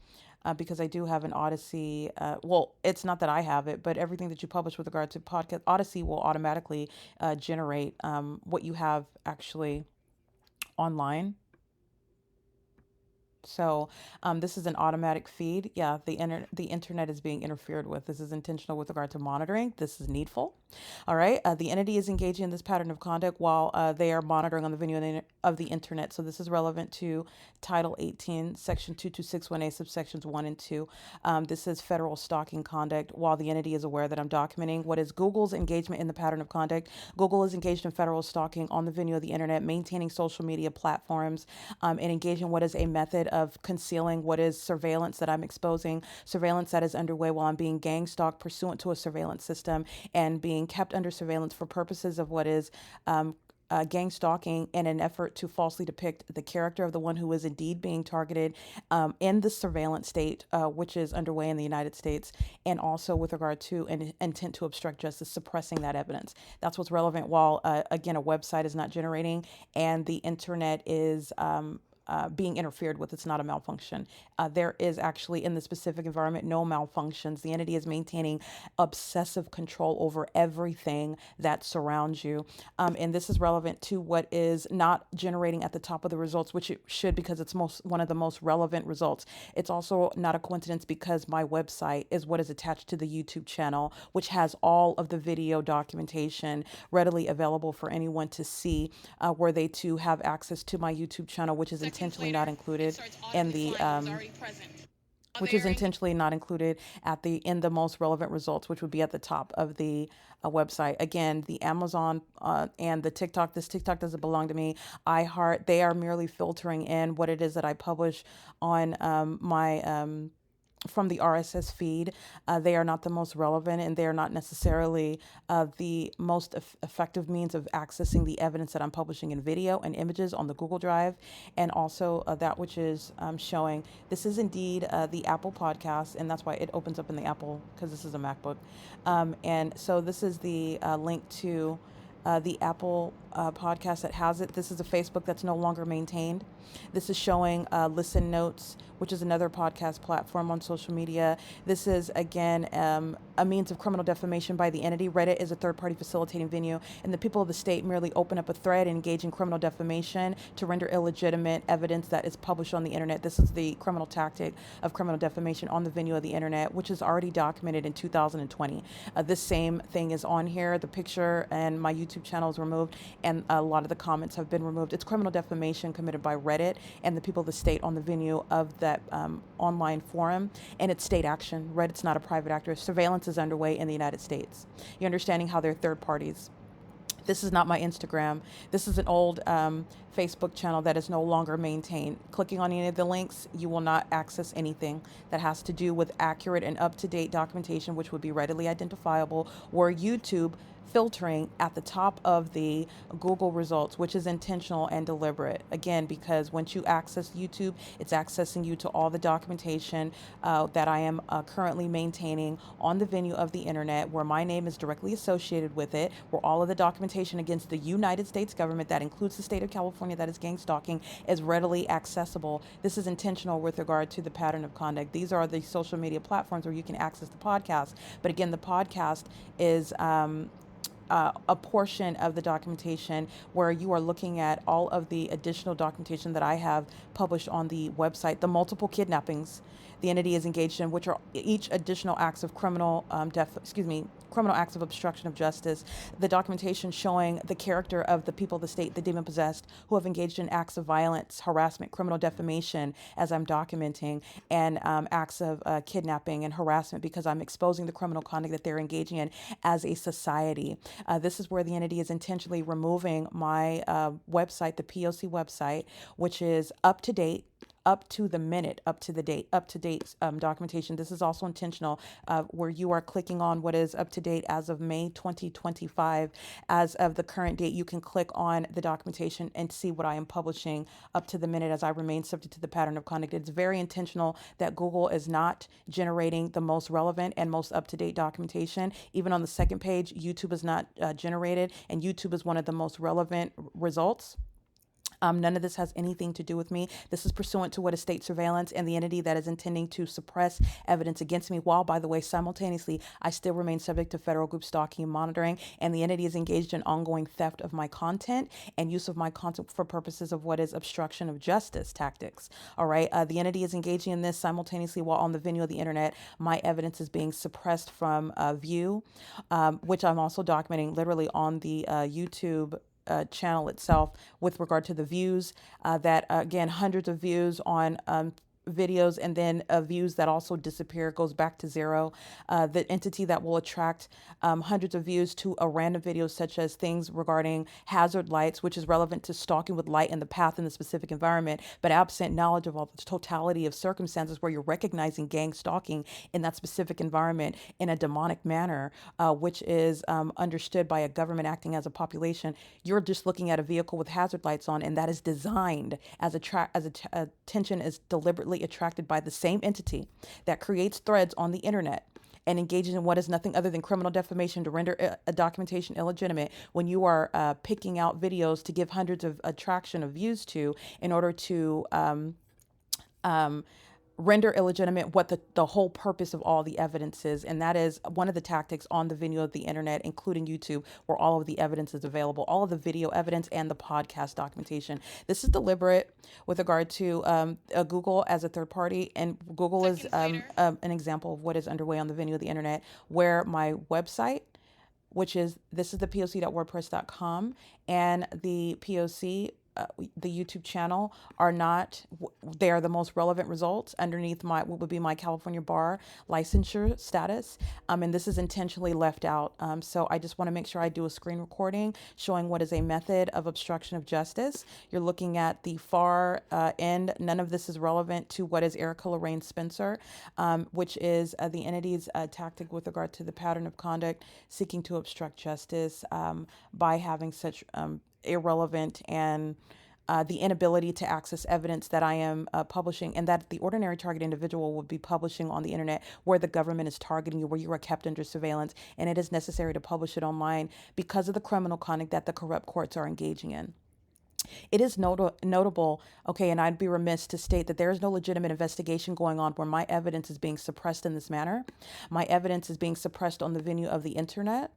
Because I do have an Odyssey. Well, it's not that I have it, but everything that you publish with regard to podcast, Odyssey will automatically generate what you have actually online. So this is an automatic feed. Yeah, the internet is being interfered with. This is intentional with regard to monitoring. This is needful. All right. The entity is engaging in this pattern of conduct while they are monitoring on the venue of the internet. So this is relevant to Title 18, Section 2261A, subsections 1 and 2. This is federal stalking conduct while the entity is aware that I'm documenting what is Google's engagement in the pattern of conduct. Google is engaged in federal stalking on the venue of the internet, maintaining social media platforms, and engaging what is a method of concealing what is surveillance that I'm exposing, surveillance that is underway while I'm being gang stalked pursuant to a surveillance system and being kept under surveillance for purposes of what is gang stalking in an effort to falsely depict the character of the one who is indeed being targeted in the surveillance state, which is underway in the United States, and also with regard to an intent to obstruct justice, suppressing that evidence. That's what's relevant while, again, a website is not generating and the internet is being interfered with. It's not a malfunction. There is actually in the specific environment no malfunctions. The entity is maintaining obsessive control over everything that surrounds you. And this is relevant to what is not generating at the top of the results, which it should because it's one of the most relevant results. It's also not a coincidence because my website is what is attached to the YouTube channel, which has all of the video documentation readily available for anyone to see were they to have access to my YouTube channel, which is intentionally not included in the which is intentionally not included in the most relevant results, which would be at the top of the website. Again, the Amazon and the TikTok, this TikTok doesn't belong to me. iHeart, they are merely filtering in what it is that I publish on my from the RSS feed. They are not the most relevant and they are not necessarily the most effective means of accessing the evidence that I'm publishing in video and images on the Google Drive, and also that which is showing. This is indeed the Apple podcast, and that's why it opens up in the Apple, because this is a MacBook. And so this is the link to the Apple podcast that has it. This is a Facebook that's no longer maintained. This is showing Listen Notes, which is another podcast platform on social media. This is, again, a means of criminal defamation by the entity. Reddit is a third-party facilitating venue, and the people of the state merely open up a thread and engage in criminal defamation to render illegitimate evidence that is published on the internet. This is the criminal tactic of criminal defamation on the venue of the internet, which is already documented in 2020. This same thing is on here. The picture and my YouTube channel is removed, and a lot of the comments have been removed. It's criminal defamation committed by Reddit and the people of the state on the venue of that online forum, and it's state action. Reddit's not a private actor. Surveillance is underway in the United States. You're understanding how they're third parties. This is not my Instagram. This is an old Facebook channel that is no longer maintained. Clicking on any of the links, you will not access anything that has to do with accurate and up-to-date documentation, which would be readily identifiable, or YouTube filtering at the top of the Google results, which is intentional and deliberate. Again, because once you access YouTube, it's accessing you to all the documentation that I am currently maintaining on the venue of the internet, where my name is directly associated with it, where all of the documentation against the United States government, that includes the state of California, that is gang stalking, is readily accessible. This is intentional with regard to the pattern of conduct. These are the social media platforms where you can access the podcast. But again, the podcast is a portion of the documentation where you are looking at all of the additional documentation that I have published on the website, the multiple kidnappings the entity is engaged in, which are each additional acts of criminal criminal acts of obstruction of justice. The documentation showing the character of the people of the state, the demon possessed, who have engaged in acts of violence, harassment, criminal defamation, as I'm documenting, and acts of kidnapping and harassment, because I'm exposing the criminal conduct that they're engaging in as a society. This is where the entity is intentionally removing my website, the P.O.C. website, which is up to date, up to the minute, up to date documentation. This is also intentional, where you are clicking on what is up to date as of May 2025. As of the current date, you can click on the documentation and see what I am publishing up to the minute as I remain subject to the pattern of conduct. It's very intentional that Google is not generating the most relevant and most up-to-date documentation. Even on the second page, YouTube is not generated, and YouTube is one of the most relevant results. None of this has anything to do with me. This is pursuant to what is state surveillance and the entity that is intending to suppress evidence against me, while, by the way, simultaneously, I still remain subject to federal group stalking and monitoring, and the entity is engaged in ongoing theft of my content and use of my content for purposes of what is obstruction of justice tactics. All right. The entity is engaging in this simultaneously while on the venue of the internet. My evidence is being suppressed from view, which I'm also documenting literally on the YouTube channel itself with regard to the views, that again, hundreds of views on videos, and then views that also disappear, goes back to zero. The entity that will attract hundreds of views to a random video, such as things regarding hazard lights, which is relevant to stalking with light in the path in the specific environment, but absent knowledge of all the totality of circumstances where you're recognizing gang stalking in that specific environment in a demonic manner, which is understood by a government acting as a population. You're just looking at a vehicle with hazard lights on, and that is designed as attention is deliberately attracted by the same entity that creates threads on the internet and engages in what is nothing other than criminal defamation to render a documentation illegitimate. When you are picking out videos to give hundreds of attraction of views to, in order to render illegitimate what the whole purpose of all the evidence is. And that is one of the tactics on the venue of the internet, including YouTube, where all of the evidence is available, all of the video evidence and the podcast documentation. This is deliberate with regard to Google as a third party. And Google is an example of what is underway on the venue of the internet, where my website, which is, this is the POC.wordpress.com, and the POC, the YouTube channel, are not, they are the most relevant results underneath my, what would be my California bar licensure status. And this is intentionally left out. So I just want to make sure I do a screen recording showing what is a method of obstruction of justice. You're looking at the far end. None of this is relevant to what is Erica Lorraine Spencer, which is the entity's tactic with regard to the pattern of conduct seeking to obstruct justice by having such irrelevant and the inability to access evidence that I am publishing, and that the ordinary target individual would be publishing on the internet where the government is targeting you, where you are kept under surveillance, and it is necessary to publish it online because of the criminal conduct that the corrupt courts are engaging in. It is notable, okay, and I'd be remiss to state that there is no legitimate investigation going on where my evidence is being suppressed in this manner. My evidence is being suppressed on the venue of the internet,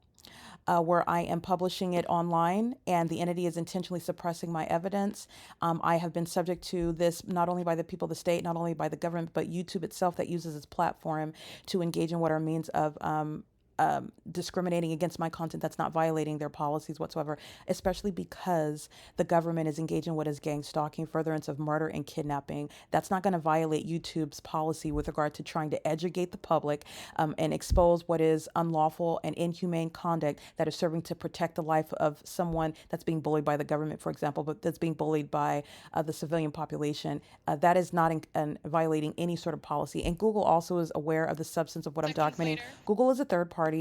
where I am publishing it online, and the entity is intentionally suppressing my evidence. I have been subject to this not only by the people of the state, not only by the government, but YouTube itself that uses its platform to engage in what are means of discriminating against my content that's not violating their policies whatsoever, especially because the government is engaging in what is gang stalking, furtherance of murder and kidnapping. That's not going to violate YouTube's policy with regard to trying to educate the public and expose what is unlawful and inhumane conduct that is serving to protect the life of someone that's being bullied by the government, for example, but that's being bullied by the civilian population. That is not violating any sort of policy. And Google also is aware of the substance of what I'm documenting. Google is a third party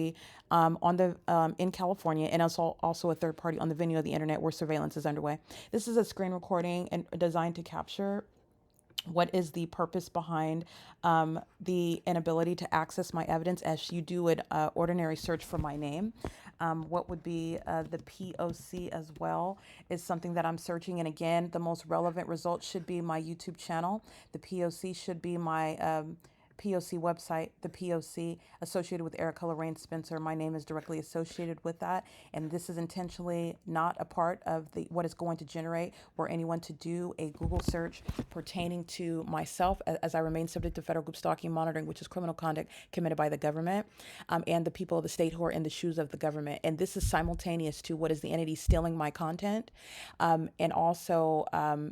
on the in California, and also a third party on the venue of the internet where surveillance is underway. This is a screen recording and designed to capture what is the purpose behind the inability to access my evidence as you do an ordinary search for my name. What would be the P.O.C as well is something that I'm searching. And again, the most relevant result should be my YouTube channel. The P.O.C should be my P.O.C website, the P.O.C associated with Erica Lorraine Spencer. My name is directly associated with that, and this is intentionally not a part of what is going to generate were anyone to do a Google search pertaining to myself, as I remain subject to federal group stalking monitoring, which is criminal conduct committed by the government and the people of the state who are in the shoes of the government. And this is simultaneous to what is the entity stealing my content and also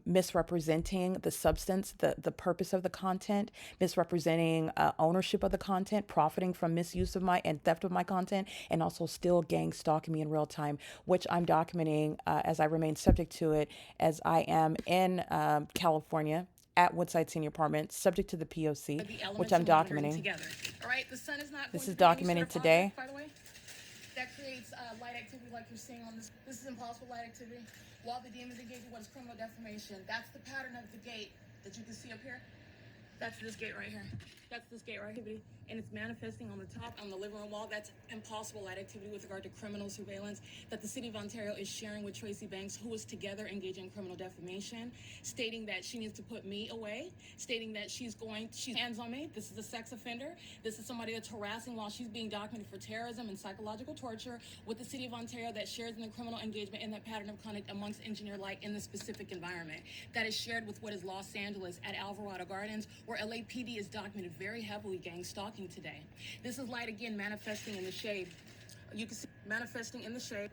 misrepresenting the substance, the purpose of the content, misrepresenting ownership of the content, profiting from misuse of my and theft of my content, and also still gang stalking me in real time, which I'm documenting as I remain subject to it, as I am in California at Woodside Senior Apartment, subject to the P.O.C, which I'm documenting. Together. All right, the sun is not this going is to be any documented sort of today. object, by the way. That creates light activity like you're seeing on this. This is impossible light activity. While the demons engage in what is criminal defamation, that's the pattern of the gate that you can see up here. That's this gate right here. That's this gate right here. And it's manifesting on the top, on the living room wall. That's impossible light activity with regard to criminal surveillance that the city of Ontario is sharing with Tracy Banks, who is together engaging in criminal defamation, stating that she needs to put me away, stating that she's hands on me. This is a sex offender. This is somebody that's harassing while she's being documented for terrorism and psychological torture with the city of Ontario that shares in the criminal engagement in that pattern of conduct amongst engineer light in the specific environment that is shared with what is Los Angeles at Alvarado Gardens, where LAPD is documented very heavily gang stalking today. This is light again manifesting in the shade. You can see manifesting in the shade.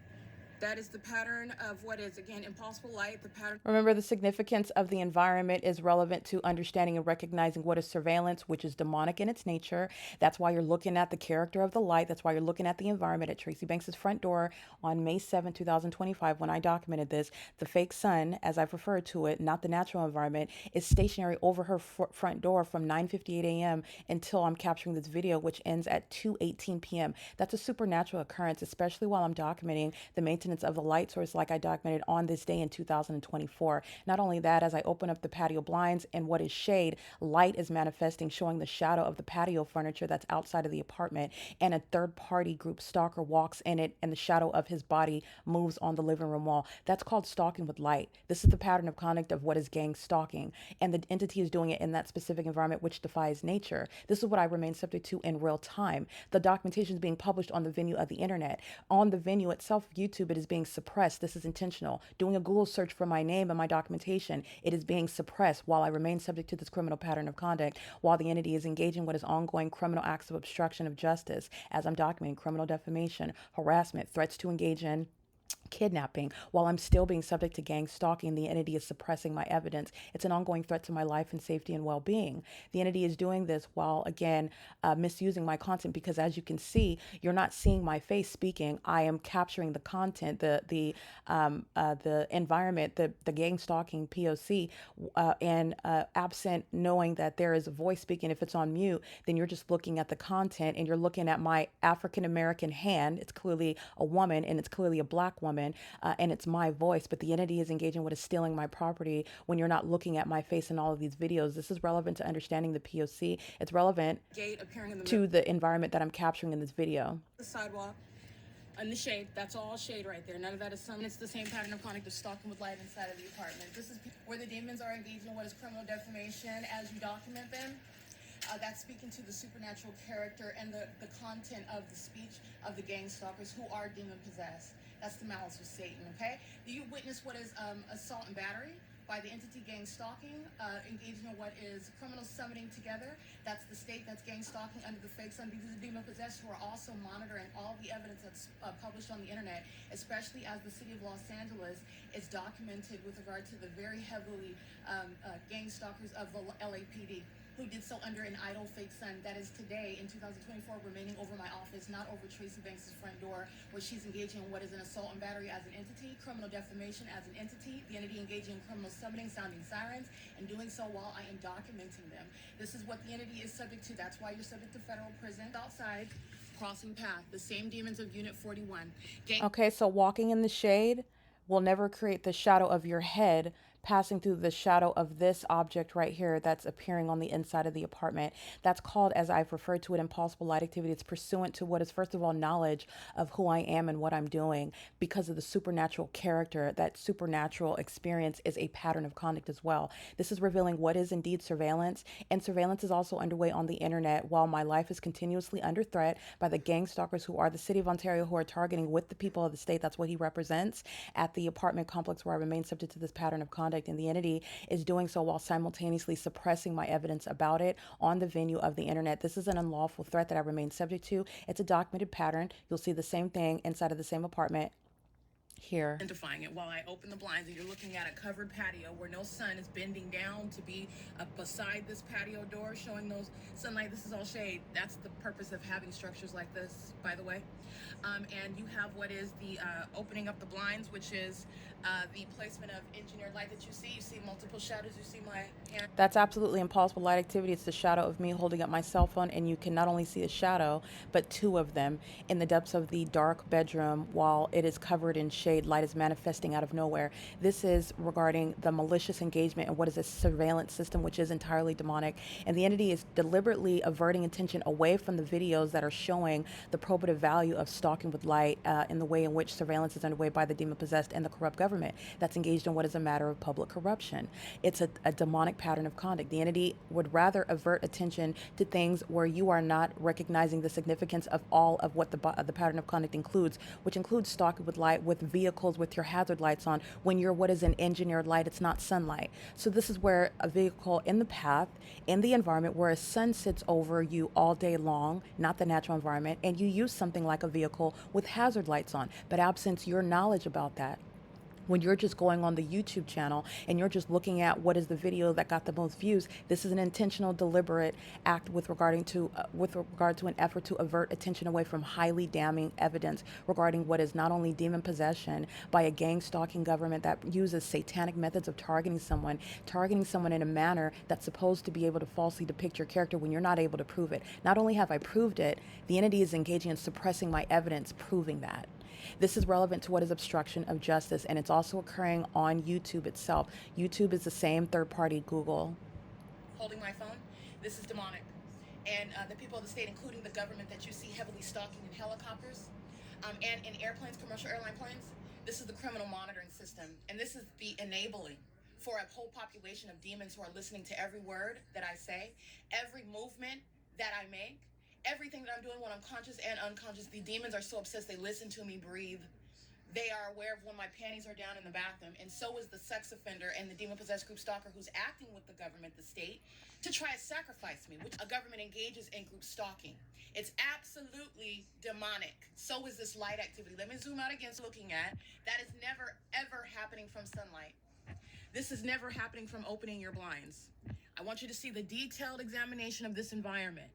That is the pattern of what is, again, impossible light, the pattern. Remember, the significance of the environment is relevant to understanding and recognizing what is surveillance, which is demonic in its nature. That's why you're looking at the character of the light. That's why you're looking at the environment at Tracy Banks's front door on May 7, 2025, when I documented this. The fake sun, as I've referred to it, not the natural environment, is stationary over her front door from 9:58 a.m. until I'm capturing this video, which ends at 2:18 p.m. That's a supernatural occurrence, especially while I'm documenting the maintenance of the light source like I documented on this day in 2024. Not only that, as I open up the patio blinds and what is shade, light is manifesting, showing the shadow of the patio furniture that's outside of the apartment, and a third-party group stalker walks in it and the shadow of his body moves on the living room wall. That's called stalking with light. This is the pattern of conduct of what is gang stalking, and the entity is doing it in that specific environment which defies nature. This is what I remain subject to in real time. The documentation is being published on the venue of the internet. On the venue itself, YouTube, it is being suppressed. This is intentional. Doing a Google search for my name and my documentation, it is being suppressed while I remain subject to this criminal pattern of conduct, while the entity is engaging what is ongoing criminal acts of obstruction of justice, as I'm documenting criminal defamation, harassment, threats to engage in kidnapping, while I'm still being subject to gang stalking. The entity is suppressing my evidence. It's an ongoing threat to my life and safety and well-being. The entity is doing this while, again, misusing my content, because as you can see, you're not seeing my face speaking. I am capturing the content, the environment, the gang stalking P.O.C. And absent knowing that there is a voice speaking. If it's on mute, then you're just looking at the content and you're looking at my African American hand. It's clearly a woman and it's clearly a black woman. woman, and it's my voice, but the entity is engaging what is stealing my property when you're not looking at my face in all of these videos. This is relevant to understanding the P.O.C. It's relevant to the environment that I'm capturing in this video. The sidewalk. In the shade, that's all shade right there. None of that is sun. It's the same pattern of conduct of stalking with light inside of the apartment. This is where the demons are engaged in what is criminal defamation as you document them. That's speaking to the supernatural character and the content of the speech of the gang stalkers who are demon possessed. That's the malice of Satan, okay? Do you witness what is assault and battery by the entity gang stalking, engaging in what is criminal summoning together? That's the state that's gang stalking under the fake sun. These are the demon possessed who are also monitoring all the evidence that's published on the internet, especially as the city of Los Angeles is documented with regard to the very heavily gang stalkers of the LAPD, who did so under an idle fake sun that is today in 2024 remaining over my office, not over Tracy Banks' front door, where she's engaging in what is an assault and battery as an entity, criminal defamation as an entity, the entity engaging in criminal summoning, sounding sirens, and doing so while I am documenting them. This is what the entity is subject to. That's why you're subject to federal prison. Outside, crossing path, the same demons of Unit 41. Okay, so walking in the shade will never create the shadow of your head passing through the shadow of this object right here that's appearing on the inside of the apartment. That's called, as I've referred to it, impossible light activity. It's pursuant to what is, first of all, knowledge of who I am and what I'm doing because of the supernatural character. That supernatural experience is a pattern of conduct as well. This is revealing what is indeed surveillance, and surveillance is also underway on the internet while my life is continuously under threat by the gang stalkers who are the city of Ontario, who are targeting with the people of the state. That's what he represents at the apartment complex where I remain subject to this pattern of conduct. And the entity is doing so while simultaneously suppressing my evidence about it on the venue of the internet. This is an unlawful threat that I remain subject to. It's a documented pattern. You'll see the same thing inside of the same apartment here. Identifying it while I open the blinds, and you're looking at a covered patio where no sun is bending down to be beside this patio door, showing those sunlight. This is all shade. That's the purpose of having structures like this, by the way. And you have what is the opening up the blinds, which is the placement of engineered light that you see. You see multiple shadows. You see my hand. That's absolutely impossible light activity. It's the shadow of me holding up my cell phone, and you can not only see a shadow, but two of them in the depths of the dark bedroom while it is covered in shade. Light is manifesting out of nowhere. This is regarding the malicious engagement and what is a surveillance system, which is entirely demonic. And the entity is deliberately averting attention away from the videos that are showing the probative value of stalking with light in the way in which surveillance is underway by the demon-possessed and the corrupt government that's engaged in what is a matter of public corruption. It's a demonic pattern of conduct. The entity would rather avert attention to things where you are not recognizing the significance of all of what the pattern of conduct includes, which includes stalking with light, with vehicles, with your hazard lights on. When you're what is an engineered light, it's not sunlight. So this is where a vehicle in the path, in the environment where a sun sits over you all day long, not the natural environment, and you use something like a vehicle with hazard lights on. But absent your knowledge about that, when you're just going on the YouTube channel and you're just looking at what is the video that got the most views, this is an intentional, deliberate act with regard to an effort to avert attention away from highly damning evidence regarding what is not only demon possession by a gang stalking government that uses satanic methods of targeting someone in a manner that's supposed to be able to falsely depict your character when you're not able to prove it. Not only have I proved it, the entity is engaging in suppressing my evidence, proving that. This is relevant to what is obstruction of justice, and it's also occurring on YouTube itself. YouTube is the same third-party Google. Holding my phone, this is demonic. And the people of the state, including the government that you see heavily stalking in helicopters and in airplanes, commercial airline planes, this is the criminal monitoring system. And this is the enabling for a whole population of demons who are listening to every word that I say, every movement that I make. Everything that I'm doing when I'm conscious and unconscious. The demons are so obsessed, they listen to me breathe. They are aware of when my panties are down in the bathroom. And so is the sex offender and the demon-possessed group stalker who's acting with the government, the state, to try to sacrifice me, which a government engages in group stalking. It's absolutely demonic. So is this light activity. Let me zoom out again, looking at. That is never, ever happening from sunlight. This is never happening from opening your blinds. I want you to see the detailed examination of this environment.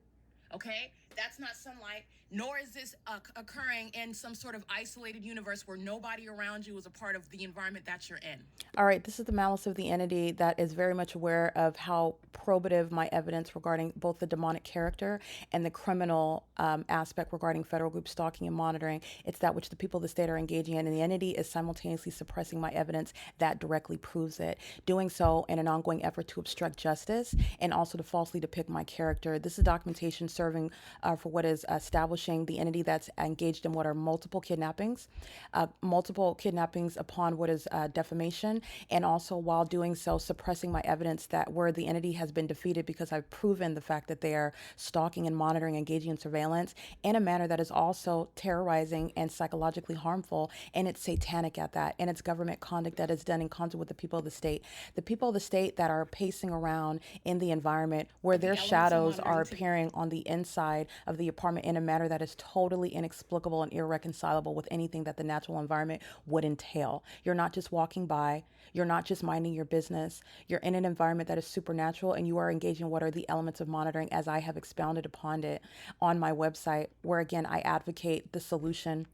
Okay? That's not sunlight, nor is this occurring in some sort of isolated universe where nobody around you is a part of the environment that you're in. All right, this is the malice of the entity that is very much aware of how probative my evidence regarding both the demonic character and the criminal aspect regarding federal group stalking and monitoring. It's that which the people of the state are engaging in, and the entity is simultaneously suppressing my evidence that directly proves it. Doing so in an ongoing effort to obstruct justice and also to falsely depict my character. This is documentation serving for what is establishing the entity that's engaged in what are multiple kidnappings upon what is defamation, and also while doing so suppressing my evidence that where the entity has been defeated because I've proven the fact that they are stalking and monitoring, engaging in surveillance in a manner that is also terrorizing and psychologically harmful, and it's satanic at that, and it's government conduct that is done in concert with the people of the state. The people of the state that are pacing around in the environment where their shadows are appearing on the inside of the apartment in a manner that is totally inexplicable and irreconcilable with anything that the natural environment would entail. You're not just walking by, you're not just minding your business, you're in an environment that is supernatural, and you are engaging what are the elements of monitoring as I have expounded upon it on my website, where again I advocate the solution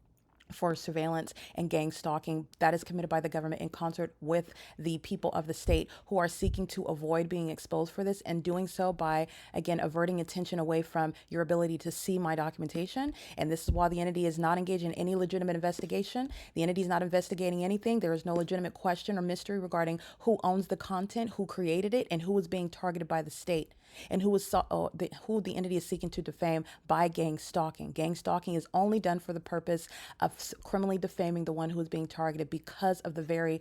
for surveillance and gang stalking that is committed by the government in concert with the people of the state who are seeking to avoid being exposed for this, and doing so by, again, averting attention away from your ability to see my documentation. And this is why the entity is not engaged in any legitimate investigation. The entity is not investigating anything. There is no legitimate question or mystery regarding who owns the content, who created it, and who is being targeted by the state, and who the entity is seeking to defame by gang stalking. Gang stalking is only done for the purpose of criminally defaming the one who is being targeted because of the very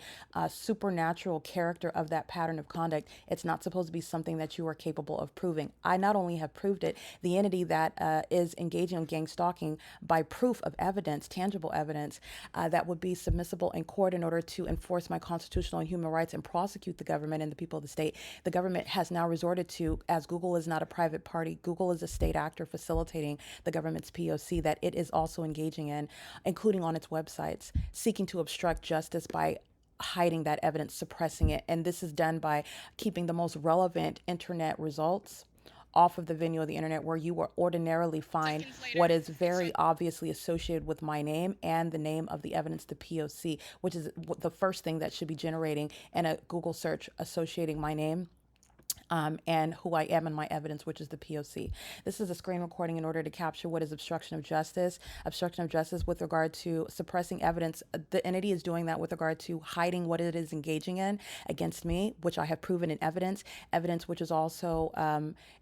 supernatural character of that pattern of conduct. It's not supposed to be something that you are capable of proving. I not only have proved it, the entity that is engaging in gang stalking by proof of evidence, tangible evidence, that would be submissible in court in order to enforce my constitutional and human rights and prosecute the government and the people of the state. The government has now resorted to, as Google is not a private party, Google is a state actor facilitating the government's P.O.C. that it is also engaging in, including on its websites, seeking to obstruct justice by hiding that evidence, suppressing it. And this is done by keeping the most relevant internet results off of the venue of the internet, where you will ordinarily find what is very obviously associated with my name and the name of the evidence, the P.O.C., which is the first thing that should be generating in a Google search associating my name and who I am and my evidence, which is the P.O.C. This is a screen recording in order to capture what is obstruction of justice. Obstruction of justice with regard to suppressing evidence. The entity is doing that with regard to hiding what it is engaging in against me, which I have proven in evidence. Evidence which is also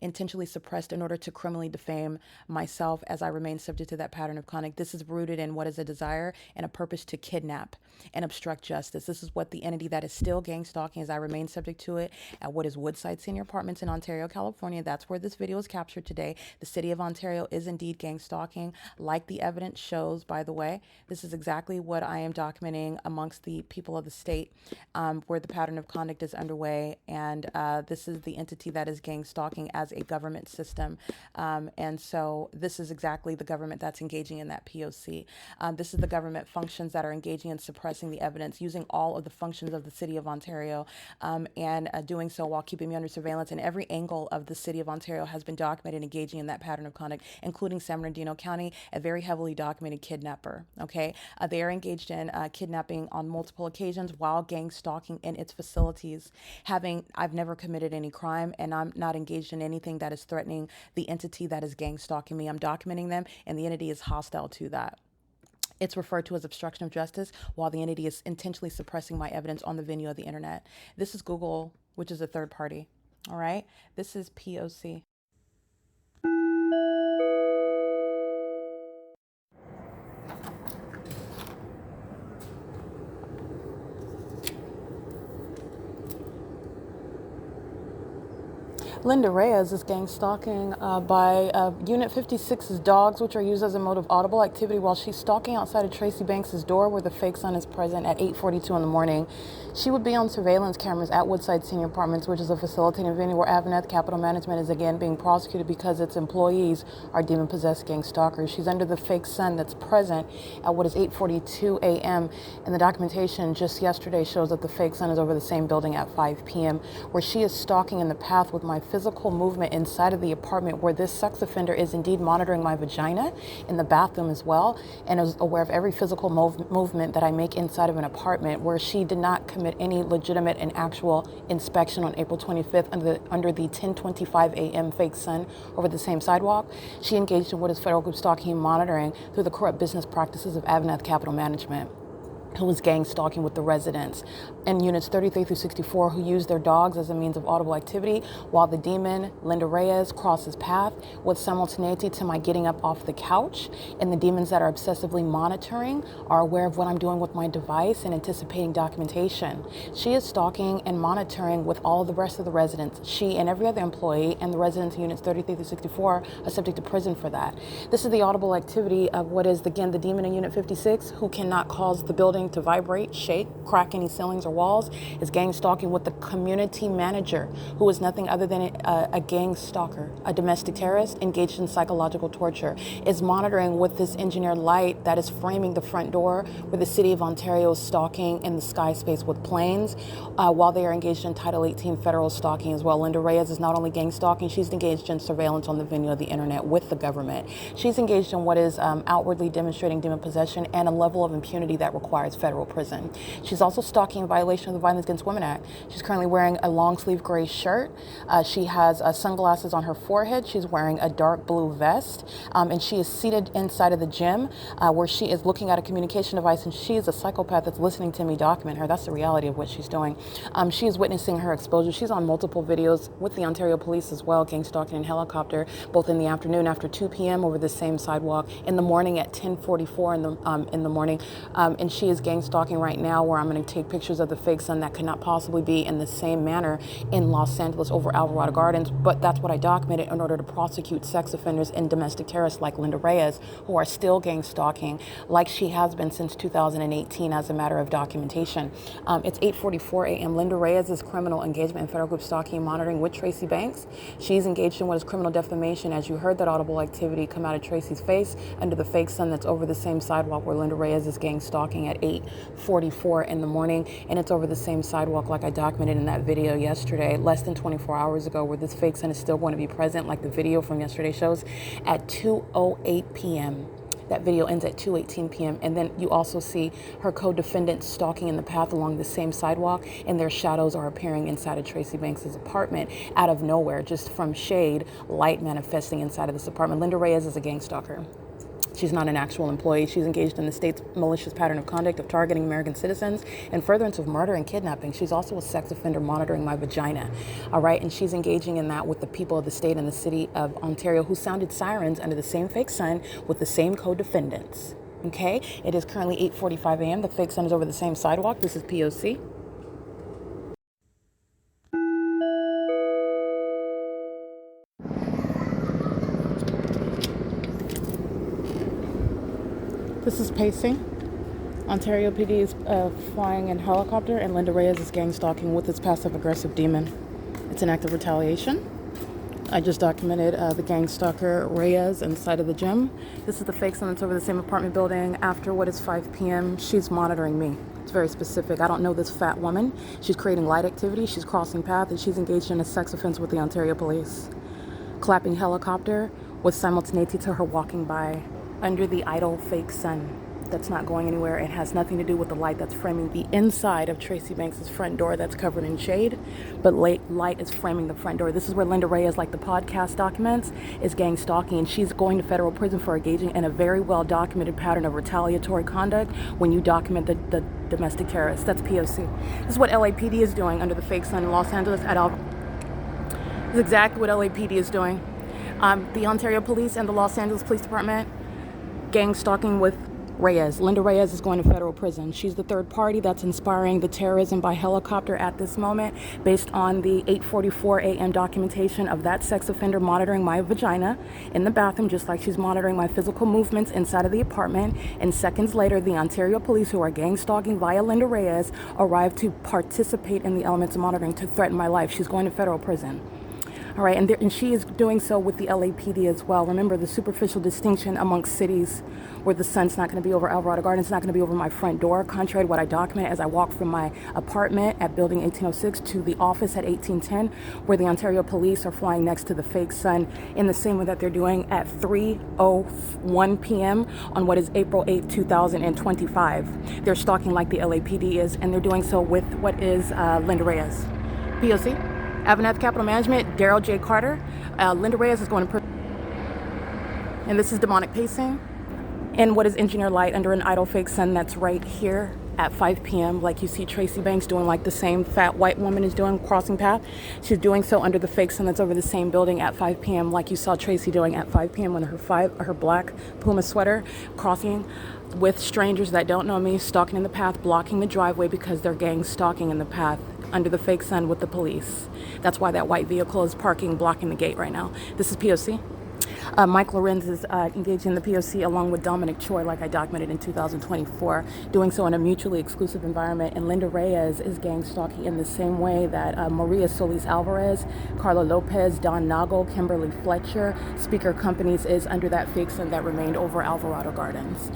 intentionally suppressed in order to criminally defame myself as I remain subject to that pattern of conduct. This is rooted in what is a desire and a purpose to kidnap and obstruct justice. This is what the entity that is still gang stalking as I remain subject to it at what is Woodside Senior Apartments in Ontario, California. That's where this video is captured today. The city of Ontario is indeed gang stalking, like the evidence shows, by the way. This is exactly what I am documenting amongst the people of the state, where the pattern of conduct is underway. And this is the entity that is gang stalking as a government system. And so this is exactly the government that's engaging in that P.O.C. This is the government functions that are engaging in suppressing the evidence, using all of the functions of the city of Ontario, and doing so while keeping me under surveillance. And every angle of the city of Ontario has been documented engaging in that pattern of conduct, including San Bernardino County, a very heavily documented kidnapper. Okay, they are engaged in kidnapping on multiple occasions while gang stalking in its facilities. I've never committed any crime, and I'm not engaged in anything that is threatening the entity that is gang stalking me. I'm documenting them, and the entity is hostile to that. It's referred to as obstruction of justice, while the entity is intentionally suppressing my evidence on the venue of the internet. This is Google, which is a third party. All right. This is P.O.C. Linda Reyes is gang stalking by Unit 56's dogs, which are used as a mode of audible activity while she's stalking outside of Tracy Banks's door where the fake son is present at 8:42 in the morning. She would be on surveillance cameras at Woodside Senior Apartments, which is a facilitating venue where AVANATH Capital Management is again being prosecuted because its employees are demon-possessed gang stalkers. She's under the fake son that's present at what is 8:42 a.m. And the documentation just yesterday shows that the fake son is over the same building at 5 p.m. where she is stalking in the path with my physical movement inside of the apartment where this sex offender is indeed monitoring my vagina in the bathroom as well, and is aware of every physical movement that I make inside of an apartment, where she did not commit any legitimate and actual inspection on April 25th under the 10:25 a.m. fake sun over the same sidewalk. She engaged in what is federal group stalking and monitoring through the corrupt business practices of AVANATH Capital Management, who was gang stalking with the residents in units 33 through 64 who used their dogs as a means of audible activity, while the demon, Linda Reyes, crosses path with simultaneity to my getting up off the couch. And the demons that are obsessively monitoring are aware of what I'm doing with my device and anticipating documentation. She is stalking and monitoring with all of the rest of the residents. She and every other employee and the residents in units 33 through 64 are subject to prison for that. This is the audible activity of what is, again, the demon in unit 56, who cannot cause the building to vibrate, shake, crack any ceilings or walls, is gang stalking with the community manager, who is nothing other than a gang stalker, a domestic terrorist engaged in psychological torture, is monitoring with this engineered light that is framing the front door where the city of Ontario is stalking in the sky space with planes, while they are engaged in Title 18 federal stalking as well. Linda Reyes is not only gang stalking, she's engaged in surveillance on the venue of the internet with the government. She's engaged in what is outwardly demonstrating demon possession and a level of impunity that requires federal prison. She's also stalking in violation of the Violence Against Women Act. She's currently wearing a long sleeve gray shirt. She has sunglasses on her forehead. She's wearing a dark blue vest, and she is seated inside of the gym where she is looking at a communication device, and she is a psychopath that's listening to me document her. That's the reality of what she's doing. She is witnessing her exposure. She's on multiple videos with the Ontario police as well, gang stalking in helicopter, both in the afternoon after 2 p.m. over the same sidewalk, in the morning at 10:44 in the morning, and she is gang stalking right now, where I'm going to take pictures of the fake sun that could not possibly be in the same manner in Los Angeles over Alvarado Gardens, but that's what I documented in order to prosecute sex offenders and domestic terrorists like Linda Reyes, who are still gang stalking like she has been since 2018 as a matter of documentation. It's 8:44 a.m. Linda Reyes' criminal engagement in federal group stalking and monitoring with Tracy Banks. She's engaged in what is criminal defamation, as you heard that audible activity come out of Tracy's face under the fake sun that's over the same sidewalk where Linda Reyes is gang stalking at 8:44 in the morning, and it's over the same sidewalk like I documented in that video yesterday, less than 24 hours ago, where this fake sun is still going to be present, like the video from yesterday shows, at 2:08 p.m. That video ends at 2:18 p.m. And then you also see her co-defendants stalking in the path along the same sidewalk, and their shadows are appearing inside of Tracy Banks' apartment out of nowhere, just from shade, light manifesting inside of this apartment. Linda Reyes is a gang stalker. She's not an actual employee. She's engaged in the state's malicious pattern of conduct of targeting American citizens and furtherance of murder and kidnapping. She's also a sex offender monitoring my vagina, all right? And she's engaging in that with the people of the state and the city of Ontario, who sounded sirens under the same fake sun with the same co-defendants, okay? It is currently 8:45 a.m. The fake sun is over the same sidewalk. This is P.O.C. This is pacing. Ontario PD is flying in helicopter, and Linda Reyes is gang stalking with its passive-aggressive demon. It's an act of retaliation. I just documented the gang stalker Reyes inside of the gym. This is the fake sun that's over the same apartment building after what is 5 p.m. She's monitoring me. It's very specific. I don't know this fat woman. She's creating light activity. She's crossing path, and she's engaged in a sex offense with the Ontario police. Clapping helicopter with simultaneity to her walking by under the idle fake sun that's not going anywhere. It has nothing to do with the light that's framing the inside of Tracy Banks' front door that's covered in shade, but light is framing the front door. This is where Linda Reyes, like the podcast documents, is gang stalking, and she's going to federal prison for engaging in a very well documented pattern of retaliatory conduct when you document the domestic terrorists. That's POC. This is what LAPD is doing under the fake sun in Los Angeles at This is exactly what LAPD is doing. The Ontario Police and the Los Angeles Police Department gang stalking with Reyes. Linda Reyes is going to federal prison. She's the third party that's inspiring the terrorism by helicopter at this moment, based on the 8:44 a.m. documentation of that sex offender monitoring my vagina in the bathroom, just like she's monitoring my physical movements inside of the apartment. And seconds later, the Ontario police, who are gang stalking via Linda Reyes, arrive to participate in the elements of monitoring to threaten my life. She's going to federal prison. All right, and she is doing so with the LAPD as well. Remember the superficial distinction amongst cities where the sun's not going to be over Alvarado Gardens, it's not going to be over my front door, contrary to what I document as I walk from my apartment at building 1806 to the office at 1810, where the Ontario police are flying next to the fake sun in the same way that they're doing at 3:01 p.m. on what is April 8, 2025. They're stalking like the LAPD is, and they're doing so with what is Linda Reyes. P.O.C. AVANATH Capital Management, Daryl J. Carter. Linda Reyes is going to and this is demonic pacing in what is engineer light under an idle fake sun that's right here at 5 p.m. like you see Tracy Banks doing, like the same fat white woman is doing, crossing path. She's doing so under the fake sun that's over the same building at 5 p.m. like you saw Tracy doing at 5 p.m. under her black Puma sweater, crossing with strangers that don't know me, stalking in the path, blocking the driveway because they're gang stalking in the path under the fake sun with the police. That's why that white vehicle is parking, blocking the gate right now. This is P.O.C. Mike Lorenz is engaged in the P.O.C. along with Dominic Choi, like I documented in 2024, doing so in a mutually exclusive environment. And Linda Reyes is gang stalking in the same way that Maria Solis Alvarez, Carla Lopez, Don Nagel, Kimberly Fletcher, Speaker Companies is under that fake sun that remained over Alvarado Gardens.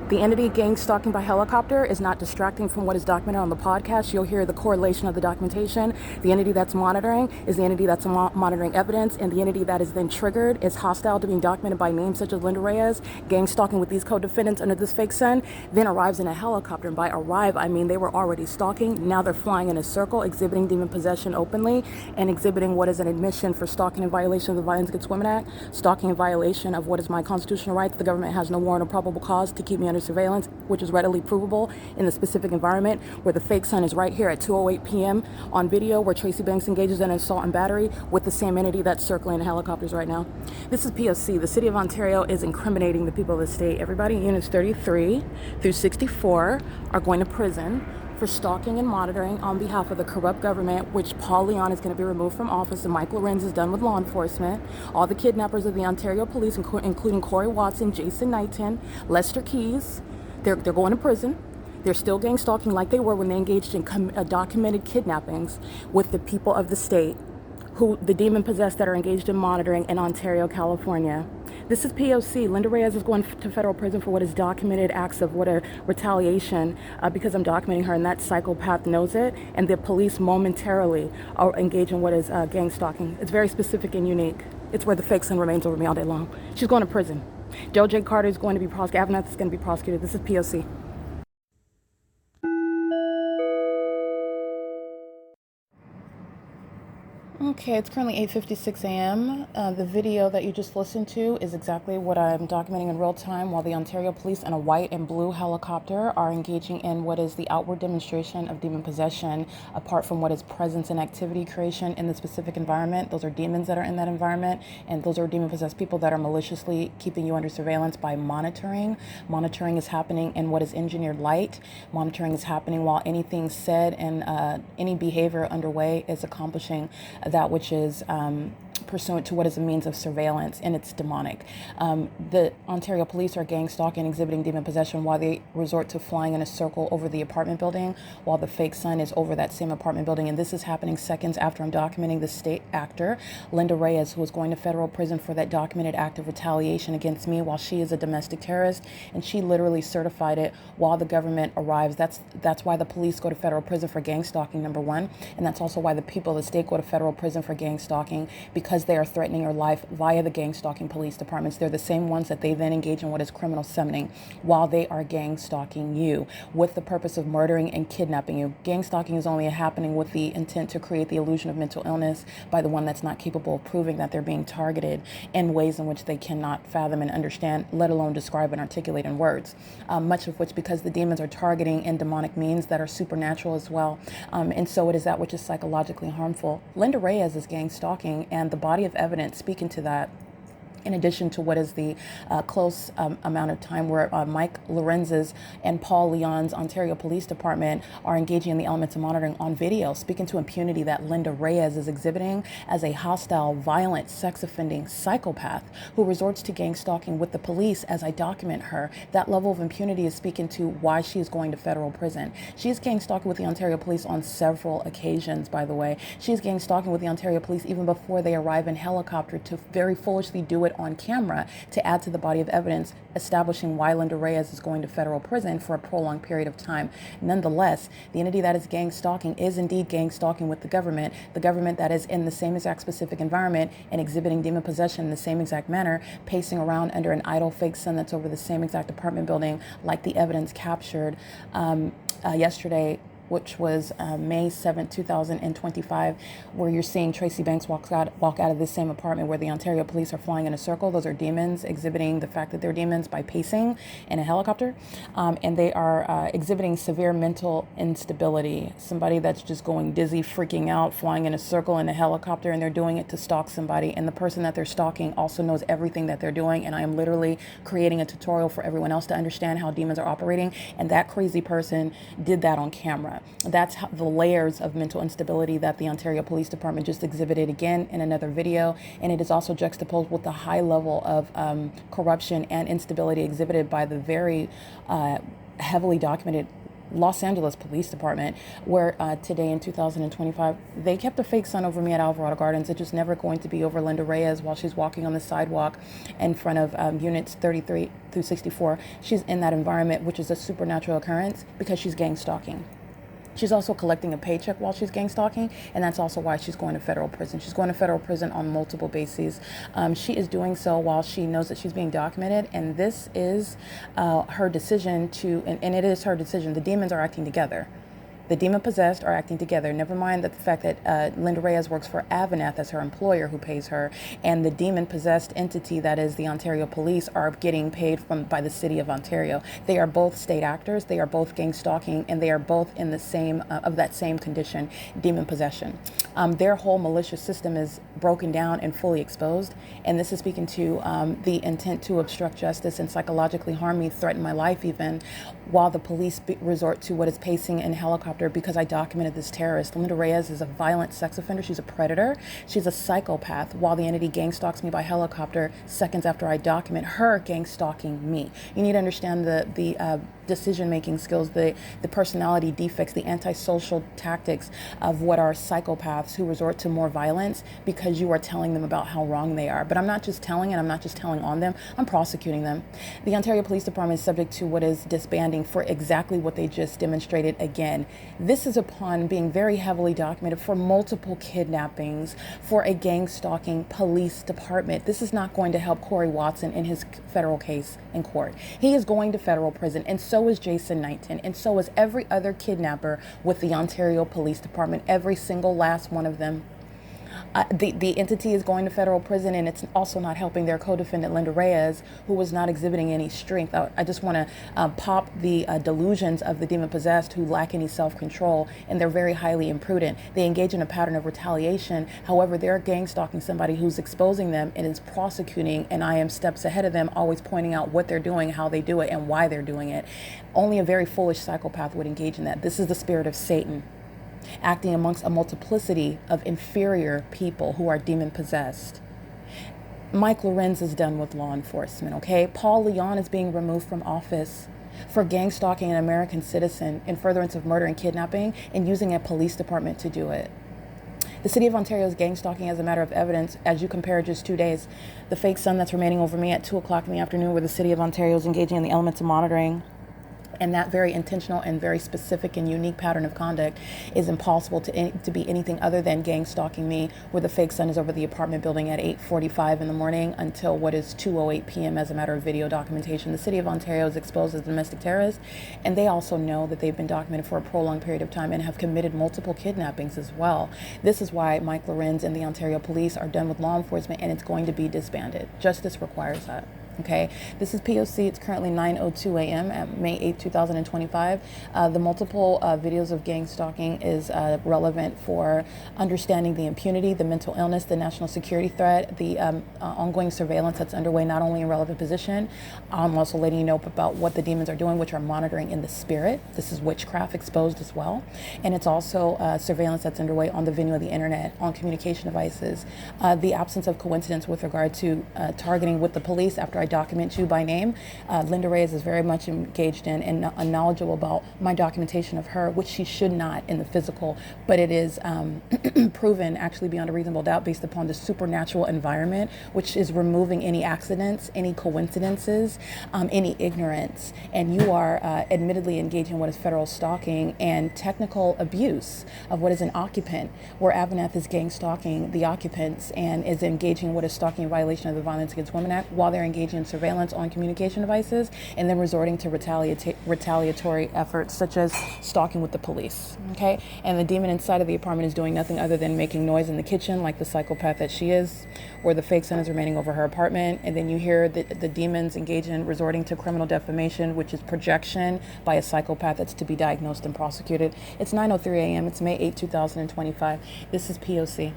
The entity gang stalking by helicopter is not distracting from what is documented on the podcast. You'll hear the correlation of the documentation. The entity that's monitoring is the entity that's monitoring evidence, and the entity that is then triggered is hostile to being documented by names such as Linda Reyes, gang stalking with these co-defendants under this fake sun, then arrives in a helicopter. And by arrive, I mean they were already stalking. Now they're flying in a circle, exhibiting demon possession openly, and exhibiting what is an admission for stalking in violation of the Violence Against Women Act, stalking in violation of what is my constitutional rights. The government has no warrant or probable cause to keep me under surveillance, which is readily provable in the specific environment where the fake sun is right here at 2:08 p.m. on video, where Tracy Banks engages in assault and battery with the same entity that's circling the helicopters right now. This is P.O.C. The City of Ontario is incriminating the people of the state. Everybody in units 33 through 64 are going to prison for stalking and monitoring on behalf of the corrupt government, which Paul Leon is going to be removed from office and Mike Lorenz is done with law enforcement. All the kidnappers of the Ontario police, including Corey Watson, Jason Knighton, Lester Keys, they're going to prison. They're still gang stalking like they were when they engaged in documented kidnappings with the people of the state, who the demon possessed that are engaged in monitoring in Ontario, California. This is P.O.C. Linda Reyes is going to federal prison for what is documented acts of what a retaliation because I'm documenting her, and that psychopath knows it, and the police momentarily are engaged in what is gang stalking. It's very specific and unique. It's where the fake sun remains over me all day long. She's going to prison. Daryl J. Carter is going to be prosecuted. AVANATH is going to be prosecuted. This is P.O.C. Okay, it's currently 8:56 a.m. The video that you just listened to is exactly what I'm documenting in real time while the Ontario police and a white and blue helicopter are engaging in what is the outward demonstration of demon possession, apart from what is presence and activity creation in the specific environment. Those are demons that are in that environment, and those are demon-possessed people that are maliciously keeping you under surveillance by monitoring. Monitoring is happening in what is engineered light. Monitoring is happening while anything said and any behavior underway is accomplishing that which is pursuant to what is a means of surveillance, and it's demonic. The Ontario police are gang stalking, exhibiting demon possession while they resort to flying in a circle over the apartment building while the fake sun is over that same apartment building. And this is happening seconds after I'm documenting the state actor, Linda Reyes, who is going to federal prison for that documented act of retaliation against me while she is a domestic terrorist. And she literally certified it while the government arrives. That's why the police go to federal prison for gang stalking, number one. And that's also why the people of the state go to federal prison for gang stalking, because they are threatening your life via the gang stalking police departments. They're the same ones that they then engage in what is criminal summoning while they are gang stalking you with the purpose of murdering and kidnapping you. Gang stalking is only happening with the intent to create the illusion of mental illness by the one that's not capable of proving that they're being targeted in ways in which they cannot fathom and understand, let alone describe and articulate in words. Much of which because the demons are targeting in demonic means that are supernatural as well. And so it is that which is psychologically harmful. Linda Reyes is gang stalking, and the body of evidence speaking to that in addition to what is the close amount of time where Mike Lorenz's and Paul Leon's Ontario Police Department are engaging in the elements of monitoring on video, speaking to impunity that Linda Reyes is exhibiting as a hostile, violent, sex-offending psychopath who resorts to gang stalking with the police as I document her. That level of impunity is speaking to why she is going to federal prison. She is gang stalking with the Ontario Police on several occasions, by the way. She is gang stalking with the Ontario Police even before they arrive in helicopter to very foolishly do it on camera to add to the body of evidence establishing why Linda Reyes is going to federal prison for a prolonged period of time. Nonetheless, the entity that is gang stalking is indeed gang stalking with the government that is in the same exact specific environment and exhibiting demon possession in the same exact manner, pacing around under an idle fake sun that's over the same exact apartment building like the evidence captured yesterday, which was May 7th, 2025, where you're seeing Tracy Banks walk out of this same apartment where the Ontario Police are flying in a circle. Those are demons exhibiting the fact that they're demons by pacing in a helicopter. And they are exhibiting severe mental instability. Somebody that's just going dizzy, freaking out, flying in a circle in a helicopter, and they're doing it to stalk somebody. And the person that they're stalking also knows everything that they're doing. And I am literally creating a tutorial for everyone else to understand how demons are operating. And that crazy person did that on camera. That's how the layers of mental instability that the Ontario Police Department just exhibited again in another video. And it is also juxtaposed with the high level of corruption and instability exhibited by the very heavily documented Los Angeles Police Department, where today in 2025, they kept a fake sun over me at Alvarado Gardens. It's just never going to be over Linda Reyes while she's walking on the sidewalk in front of units 33 through 64. She's in that environment, which is a supernatural occurrence because she's gang stalking. She's also collecting a paycheck while she's gang stalking, and that's also why she's going to federal prison. She's going to federal prison on multiple bases. She is doing so while she knows that she's being documented, and this is her decision to, and it is her decision. The demons are acting together. The demon-possessed are acting together. Never mind that the fact that Linda Reyes works for AVANATH as her employer who pays her, and the demon-possessed entity that is the Ontario Police are getting paid by the City of Ontario. They are both state actors. They are both gang stalking, and they are both in the same of that same condition, demon possession. Their whole malicious system is broken down and fully exposed, and this is speaking to the intent to obstruct justice and psychologically harm me, threaten my life even, while the police resort to what is pacing in helicopter because I documented this terrorist. Linda Reyes is a violent sex offender. She's a predator. She's a psychopath, while the entity gang stalks me by helicopter seconds after I document her gang stalking me. You need to understand the decision-making skills, the personality defects, the antisocial tactics of what are psychopaths who resort to more violence because you are telling them about how wrong they are. But I'm not just telling, and I'm not just telling on them, I'm prosecuting them. The Ontario Police Department is subject to what is disbanding for exactly what they just demonstrated again. This is upon being very heavily documented for multiple kidnappings for a gang stalking police department. This is not going to help Corey Watson in his federal case in court. He is going to federal prison, and so is Jason Knighton, and so is every other kidnapper with the Ontario Police Department, every single last one of them. The entity is going to federal prison, and it's also not helping their co-defendant Linda Reyes, who was not exhibiting any strength. I just want to pop the delusions of the demon-possessed who lack any self-control, and they're very highly imprudent. They engage in a pattern of retaliation. However, they're gang stalking somebody who's exposing them and is prosecuting, and I am steps ahead of them, always pointing out what they're doing, how they do it, and why they're doing it. Only a very foolish psychopath would engage in that. This is the spirit of Satan, acting amongst a multiplicity of inferior people who are demon-possessed. Mike Lorenz is done with law enforcement, okay? Paul Leon is being removed from office for gang stalking an American citizen in furtherance of murder and kidnapping and using a police department to do it. The City of Ontario is gang stalking as a matter of evidence as you compare just 2 days. The fake sun that's remaining over me at 2 o'clock in the afternoon where the City of Ontario is engaging in the elements of monitoring. And that very intentional and very specific and unique pattern of conduct is impossible to be anything other than gang stalking me, where the fake sun is over the apartment building at 8:45 in the morning until what is 2:08 p.m. as a matter of video documentation. The City of Ontario is exposed as domestic terrorists, and they also know that they've been documented for a prolonged period of time and have committed multiple kidnappings as well. This is why Mike Lorenz and the Ontario Police are done with law enforcement, and it's going to be disbanded. Justice requires that. Okay, this is P.O.C. It's currently 9:02 a.m. at May 8, 2025. The multiple videos of gang stalking is relevant for understanding the impunity, the mental illness, the national security threat, the ongoing surveillance that's underway, not only in relevant position. I'm also letting you know about what the demons are doing, which are monitoring in the spirit. This is witchcraft exposed as well. And it's also surveillance that's underway on the venue of the internet, on communication devices. The absence of coincidence with regard to targeting with the police after I document you by name. Linda Reyes is very much engaged in and knowledgeable about my documentation of her, which she should not in the physical, but it is proven actually beyond a reasonable doubt based upon the supernatural environment, which is removing any accidents, any coincidences, any ignorance. And you are admittedly engaged in what is federal stalking and technical abuse of what is an occupant, where AVANATH is gang stalking the occupants and is engaging in what is stalking in violation of the Violence Against Women Act while they're engaging in surveillance on communication devices and then resorting to retaliatory efforts such as stalking with the police. Okay, and the demon inside of the apartment is doing nothing other than making noise in the kitchen like the psychopath that she is, where the fake sun is remaining over her apartment. And then you hear the demons engage in resorting to criminal defamation, which is projection by a psychopath that's to be diagnosed and prosecuted. It's 9:03 a.m. It's May 8, 2025. This is P.O.C.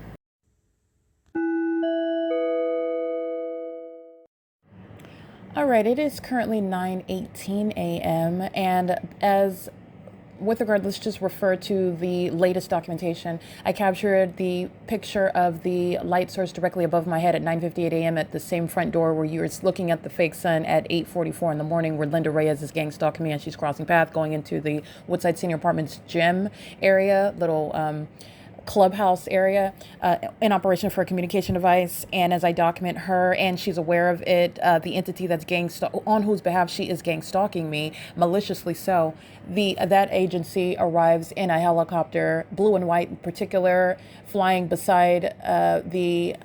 All right, it is currently 9:18 a.m. and as with regard, let's just refer to the latest documentation. I captured the picture of the light source directly above my head at 9:58 a.m. at the same front door where you were looking at the fake sun at 8:44 in the morning, where Linda Reyes is gang stalking me and she's crossing path going into the Woodside Senior Apartments gym area, little clubhouse area in operation for a communication device. And as I document her and she's aware of it, the entity that's on whose behalf she is gang stalking me, maliciously so, that agency arrives in a helicopter, blue and white in particular, flying beside the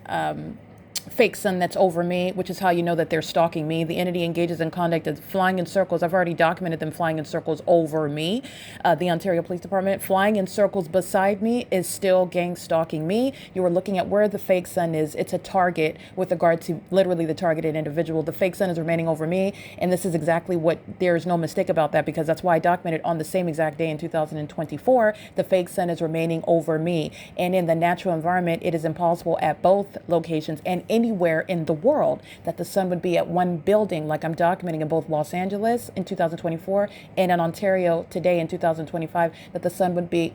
fake sun that's over me, which is how you know that they're stalking me. The entity engages in conduct of flying in circles. I've already documented them flying in circles over me. The Ontario Police Department flying in circles beside me is still gang stalking me. You are looking at where the fake sun is. It's a target with regard to literally the targeted individual. The fake sun is remaining over me, and this is exactly what, there's no mistake about that, because that's why I documented on the same exact day in 2024, the fake sun is remaining over me. And in the natural environment, it is impossible at both locations and anywhere in the world that the sun would be at one building, like I'm documenting in both Los Angeles in 2024 and in Ontario today in 2025, that the sun would be,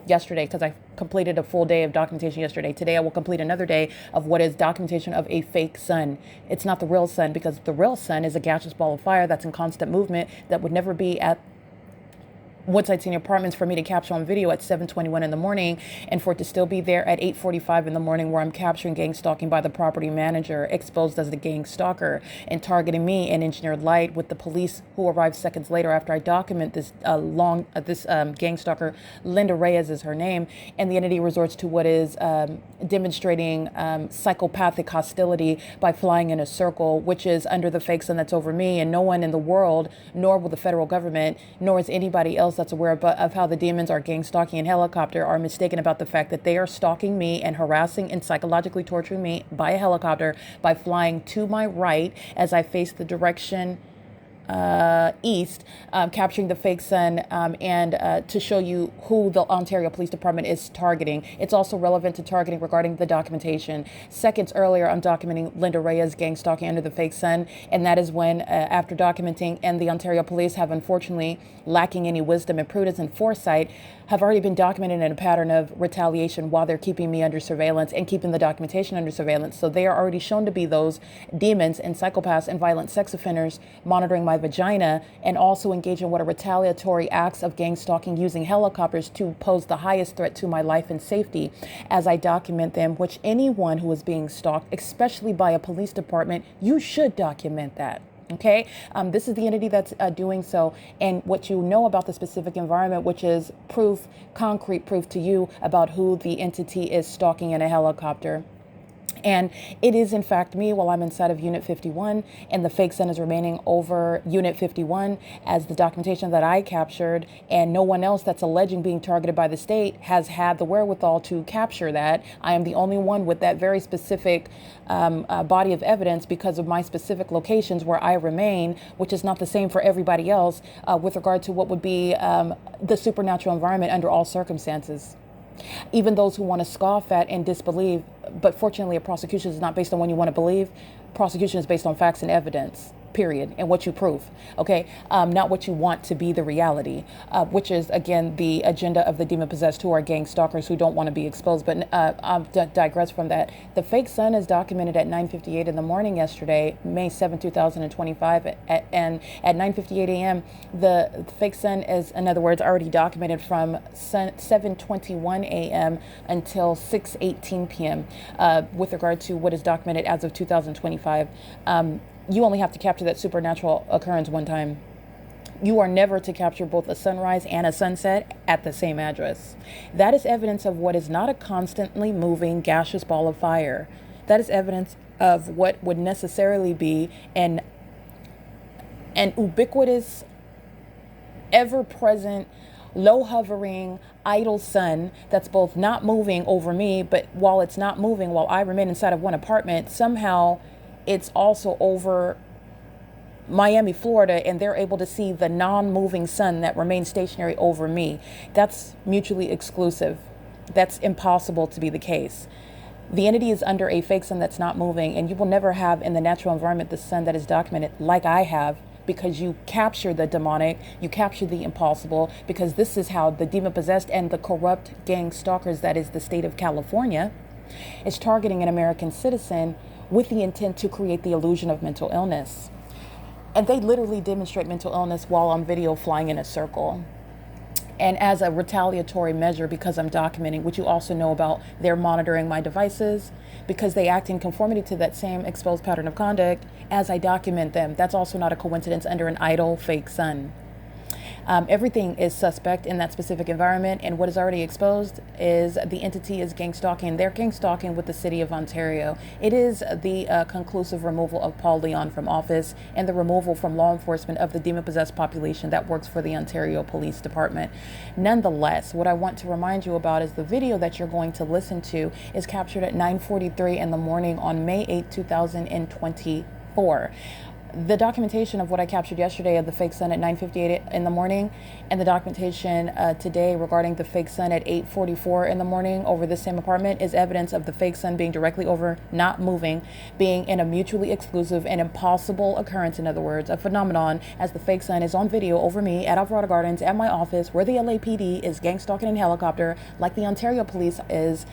yesterday, because I completed a full day of documentation yesterday. Today I will complete another day of what is documentation of a fake sun. It's not the real sun, because the real sun is a gaseous ball of fire that's in constant movement that would never be at Woodside Senior Apartments for me to capture on video at 7:21 in the morning, and for it to still be there at 8:45 in the morning, where I'm capturing gang stalking by the property manager, exposed as the gang stalker, and targeting me in engineered light with the police who arrived seconds later after I document this gang stalker. Linda Reyes is her name, and the entity resorts to what is demonstrating psychopathic hostility by flying in a circle, which is under the fake sun that's over me, and no one in the world, nor will the federal government, nor is anybody else that's aware of how the demons are gang stalking in helicopter, are mistaken about the fact that they are stalking me and harassing and psychologically torturing me by a helicopter by flying to my right as I face the direction east, capturing the fake sun, and to show you who the Ontario Police Department is targeting. It's also relevant to targeting regarding the documentation. Seconds earlier, I'm documenting Linda Reyes gang stalking under the fake sun, and that is when, after documenting, and the Ontario Police have unfortunately, lacking any wisdom and prudence and foresight, have already been documented in a pattern of retaliation while they're keeping me under surveillance and keeping the documentation under surveillance. So they are already shown to be those demons and psychopaths and violent sex offenders monitoring my vagina, and also engage in what are retaliatory acts of gang stalking using helicopters to pose the highest threat to my life and safety as I document them, which anyone who is being stalked, especially by a police department, you should document that. Okay, this is the entity that's doing so, and what you know about the specific environment, which is proof, concrete proof to you about who the entity is stalking in a helicopter. And it is, in fact, me while I'm inside of Unit 51, and the fake sun is remaining over Unit 51 as the documentation that I captured, and no one else that's alleging being targeted by the state has had the wherewithal to capture that. I am the only one with that very specific body of evidence because of my specific locations where I remain, which is not the same for everybody else with regard to what would be the supernatural environment under all circumstances. Even those who want to scoff at and disbelieve, but fortunately a prosecution is not based on when you want to believe. Prosecution is based on facts and evidence, period, and what you prove, okay? Not what you want to be the reality, which is, again, the agenda of the demon-possessed who are gang stalkers who don't want to be exposed. But I'll digress from that. The fake sun is documented at 9:58 in the morning yesterday, May 7, 2025, and at 9:58 a.m., the fake sun is, in other words, already documented from 7:21 a.m. until 6:18 p.m. With regard to what is documented as of 2025. You only have to capture that supernatural occurrence one time. You are never to capture both a sunrise and a sunset at the same address. That is evidence of what is not a constantly moving gaseous ball of fire. That is evidence of what would necessarily be an ubiquitous, ever-present, low-hovering, idle sun that's both not moving over me, but while it's not moving, while I remain inside of one apartment, somehow it's also over Miami, Florida, and they're able to see the non-moving sun that remains stationary over me. That's mutually exclusive. That's impossible to be the case. The entity is under a fake sun that's not moving, and you will never have in the natural environment the sun that is documented like I have, because you capture the demonic, you capture the impossible, because this is how the demon-possessed and the corrupt gang stalkers, that is the state of California, is targeting an American citizen with the intent to create the illusion of mental illness. And they literally demonstrate mental illness while on video flying in a circle. And as a retaliatory measure, because I'm documenting, which you also know about, they're monitoring my devices because they act in conformity to that same exposed pattern of conduct as I document them. That's also not a coincidence under an idle fake sun. Everything is suspect in that specific environment, and what is already exposed is the entity is gang stalking. They're gang stalking with the city of Ontario. It is the conclusive removal of Paul Leon from office and the removal from law enforcement of the demon-possessed population that works for the Ontario Police Department. Nonetheless, what I want to remind you about is the video that you're going to listen to is captured at 9:43 in the morning on May 8, 2024. The documentation of what I captured yesterday of the fake sun at 9:58 in the morning, and the documentation today regarding the fake sun at 8:44 in the morning over this same apartment is evidence of the fake sun being directly over, not moving, being in a mutually exclusive and impossible occurrence. In other words, a phenomenon, as the fake sun is on video over me at Alvarado Gardens at my office, where the LAPD is gang stalking in helicopter, like the Ontario Police is,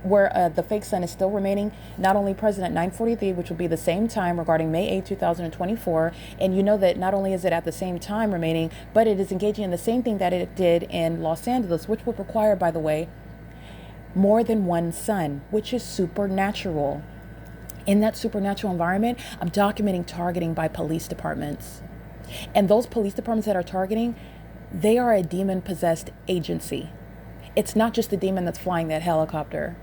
where the fake sun is still remaining not only present at 9:43, which will be the same time regarding May 8, 2024, and you know that not only is it at the same time remaining, but it is engaging in the same thing that it did in Los Angeles, which would require, by the way, more than one sun, which is supernatural. In that supernatural environment, I'm documenting targeting by police departments. And those police departments that are targeting, they are a demon-possessed agency. It's not just the demon that's flying that helicopter.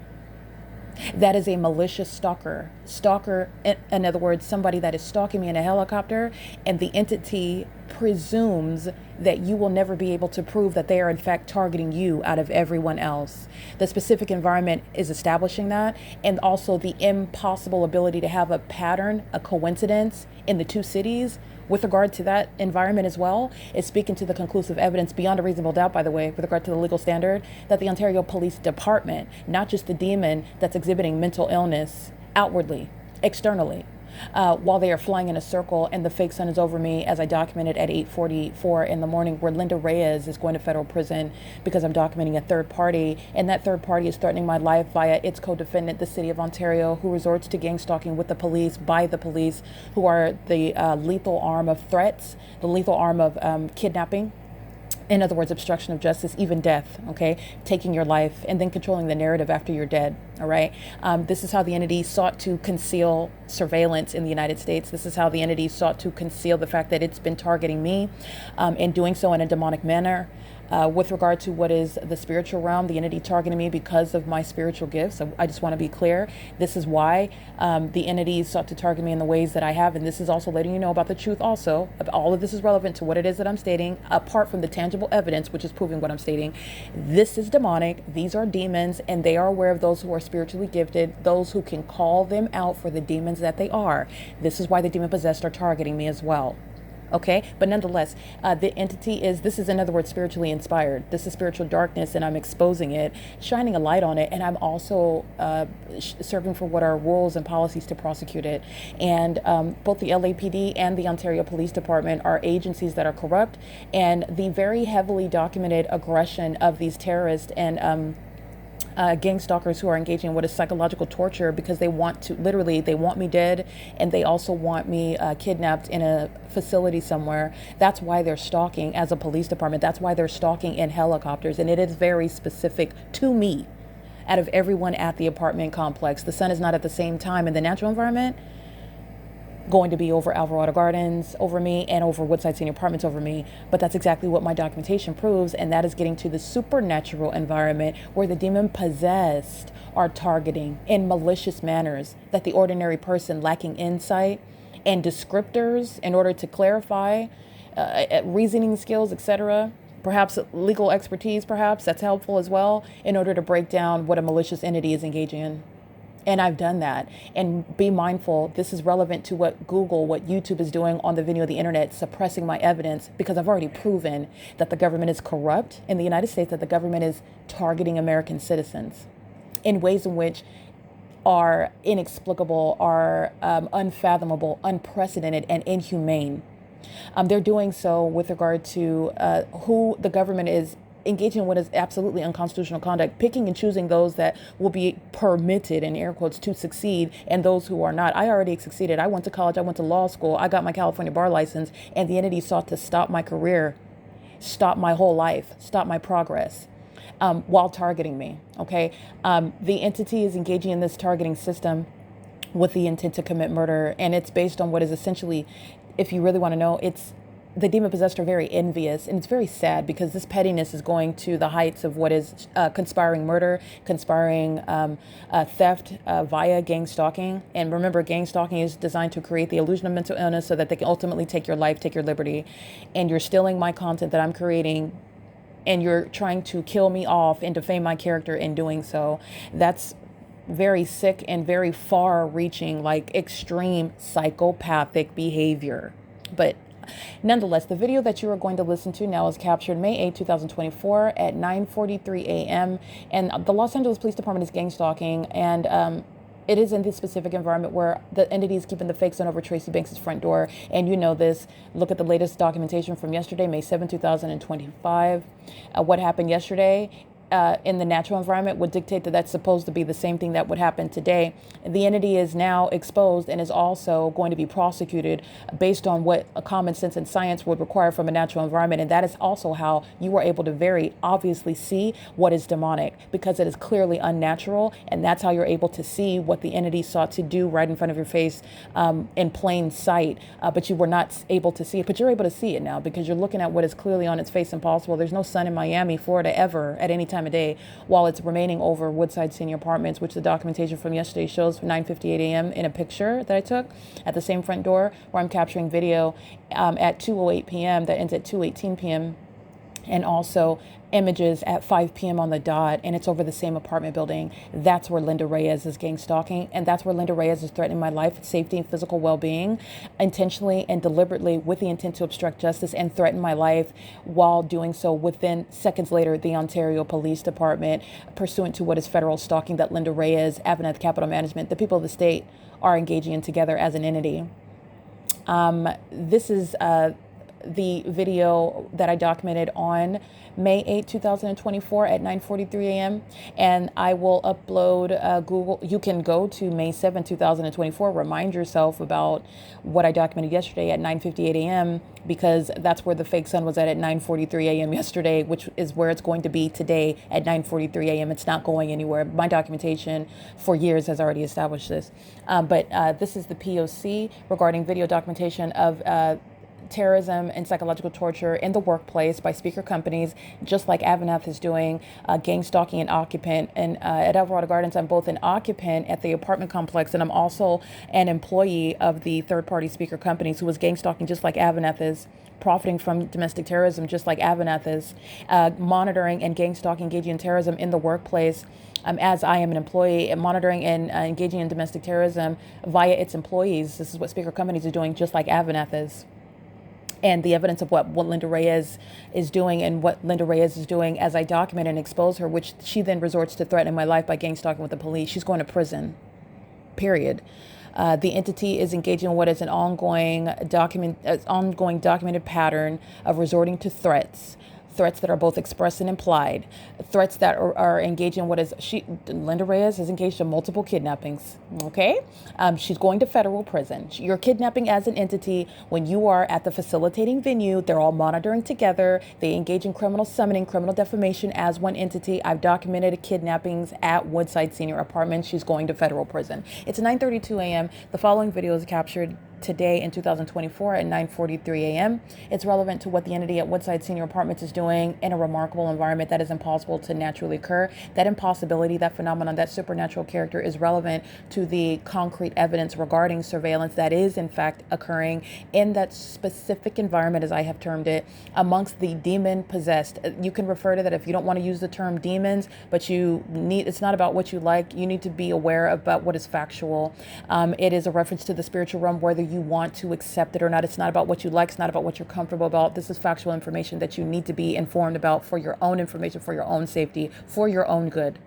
That is a malicious stalker. Stalker, in other words, somebody that is stalking me in a helicopter, and the entity presumes that you will never be able to prove that they are in fact targeting you out of everyone else. The specific environment is establishing that, and also the impossible ability to have a pattern, a coincidence in the two cities with regard to that environment as well is speaking to the conclusive evidence beyond a reasonable doubt, by the way, with regard to the legal standard, that the Ontario Police Department, not just the demon that's exhibiting mental illness outwardly, externally, while they are flying in a circle and the fake sun is over me, as I documented at 8:44 in the morning, where Linda Reyes is going to federal prison because I'm documenting a third party, and that third party is threatening my life via its co-defendant, the city of Ontario, who resorts to gang stalking with the police, by the police, who are the lethal arm of threats, the lethal arm of kidnapping. In other words, obstruction of justice, even death, okay? Taking your life and then controlling the narrative after you're dead. All right. This is how the entity sought to conceal surveillance in the United States. This is how the entity sought to conceal the fact that it's been targeting me, and doing so in a demonic manner. With regard to what is the spiritual realm, the entity targeting me because of my spiritual gifts. So I just want to be clear. This is why the entity sought to target me in the ways that I have. And this is also letting you know about the truth also. All of this is relevant to what it is that I'm stating, apart from the tangible evidence, which is proving what I'm stating. This is demonic. These are demons, and they are aware of those who are spiritually gifted, those who can call them out for the demons that they are. This is why the demon possessed are targeting me as well. Okay, but nonetheless, the entity this is in other words, spiritually inspired. This is spiritual darkness, and I'm exposing it, shining a light on it, and I'm also serving for what are rules and policies to prosecute it. And both the LAPD and the Ontario Police Department are agencies that are corrupt, and the very heavily documented aggression of these terrorists and gang stalkers who are engaging in what is psychological torture because they want me dead, and they also want me kidnapped in a facility somewhere. That's why they're stalking as a police department. That's why they're stalking in helicopters, and it is very specific to me. Out of everyone at the apartment complex, the sun is not at the same time in the natural environment going to be over Alvarado Gardens over me and over Woodside Senior Apartments over me. But that's exactly what my documentation proves, and that is getting to the supernatural environment where the demon possessed are targeting in malicious manners that the ordinary person lacking insight and descriptors in order to clarify reasoning skills, etc., perhaps legal expertise, perhaps that's helpful as well, in order to break down what a malicious entity is engaging in. And I've done that. And be mindful, this is relevant to what Google, what YouTube is doing on the video of the internet, suppressing my evidence, because I've already proven that the government is corrupt in the United States, that the government is targeting American citizens in ways in which are inexplicable, are unfathomable, unprecedented, and inhumane. They're doing so with regard to who the government is engaging in what is absolutely unconstitutional conduct, picking and choosing those that will be permitted, in air quotes, to succeed, and those who are not. I already succeeded. I went to college. I went to law school. I got my California bar license, and the entity sought to stop my career, stop my whole life, stop my progress, while targeting me. Okay. The entity is engaging in this targeting system with the intent to commit murder, and it's based on what is essentially, if you really want to know, the demon possessed are very envious, and it's very sad because this pettiness is going to the heights of what is conspiring murder, conspiring theft via gang stalking. And remember, gang stalking is designed to create the illusion of mental illness so that they can ultimately take your life, take your liberty. And you're stealing my content that I'm creating, and you're trying to kill me off and defame my character in doing so. That's very sick and very far-reaching, like extreme psychopathic behavior. But nonetheless, the video that you are going to listen to now is captured May 8, 2024 at 9:43 a.m. And the Los Angeles Police Department is gang stalking, and it is in this specific environment where the entity is keeping the fake sun over Tracy Banks' front door. And you know this. Look at the latest documentation from yesterday, May 7, 2025. What happened yesterday in the natural environment would dictate that that's supposed to be the same thing that would happen today. The entity is now exposed and is also going to be prosecuted based on what a common sense and science would require from a natural environment. And that is also how you were able to very obviously see what is demonic, because it is clearly unnatural. And that's how you're able to see what the entity sought to do right in front of your face in plain sight. But you were not able to see it. But you're able to see it now because you're looking at what is clearly on its face impossible. There's no sun in Miami, Florida ever at any time of day while it's remaining over Woodside Senior Apartments, which the documentation from yesterday shows 9:58 a.m. in a picture that I took at the same front door where I'm capturing video at 2:08 p.m. that ends at 2:18 p.m. and also images at 5 p.m. on the dot, and it's over the same apartment building. That's where Linda Reyes is gang stalking, and that's where Linda Reyes is threatening my life, safety, and physical well-being, intentionally and deliberately with the intent to obstruct justice and threaten my life, while doing so within seconds later, the Ontario Police Department, pursuant to what is federal stalking that Linda Reyes, AVANATH Capital Management, the people of the state are engaging in together as an entity. This is the video that I documented on May 8, 2024 at 9:43 a.m. And I will upload Google. You can go to May 7, 2024. Remind yourself about what I documented yesterday at 9:58 a.m. because that's where the fake sun was at 9:43 a.m. yesterday, which is where it's going to be today at 9:43 a.m. It's not going anywhere. My documentation for years has already established this. But this is the P.O.C. regarding video documentation of terrorism and psychological torture in the workplace by speaker companies, just like AVANATH is doing, gang stalking an occupant. And at Alvarado Gardens, I'm both an occupant at the apartment complex, and I'm also an employee of the third-party speaker companies who was gang stalking just like AVANATH is, profiting from domestic terrorism just like AVANATH is, monitoring and gang stalking, engaging in terrorism in the workplace. As I am an employee, and monitoring and engaging in domestic terrorism via its employees. This is what speaker companies are doing, just like AVANATH is. And the evidence of what Linda Reyes is doing, and what Linda Reyes is doing as I document and expose her, which she then resorts to threatening my life by gang stalking with the police. She's going to prison, period. The entity is engaging in what is an ongoing documented pattern of resorting to threats that are both expressed and implied, threats that are engaged in what is Linda Reyes is engaged in multiple kidnappings. Okay, she's going to federal prison. You're kidnapping as an entity. When you are at the facilitating venue, they're all monitoring together. They engage in criminal summoning, criminal defamation as one entity. I've documented kidnappings at Woodside Senior Apartments. She's going to federal prison. It's 9:32 a.m. The following video is captured today in 2024 at 9:43 a.m. It's relevant to what the entity at Woodside Senior Apartments is doing in a remarkable environment that is impossible to naturally occur. That impossibility, that phenomenon, that supernatural character is relevant to the concrete evidence regarding surveillance that is in fact occurring in that specific environment, as I have termed it, amongst the demon possessed. You can refer to that if you don't want to use the term demons, but it's not about what you like. You need to be aware about what is factual. It is a reference to the spiritual realm, whether you want to accept it or not. It's not about what you like. It's not about what you're comfortable about. This is factual information that you need to be informed about for your own information, for your own safety, for your own good.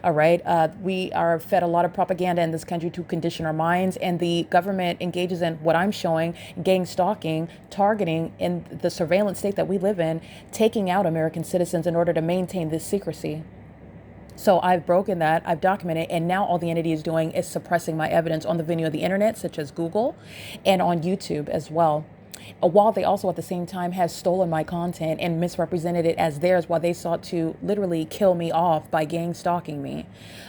All right. We are fed a lot of propaganda in this country to condition our minds, and the government engages in what I'm showing, gang stalking, targeting in the surveillance state that we live in, taking out American citizens in order to maintain this secrecy. So I've broken that, I've documented, and now all the entity is doing is suppressing my evidence on the venue of the internet, such as Google, and on YouTube as well. While they also at the same time have stolen my content and misrepresented it as theirs, while they sought to literally kill me off by gang stalking me.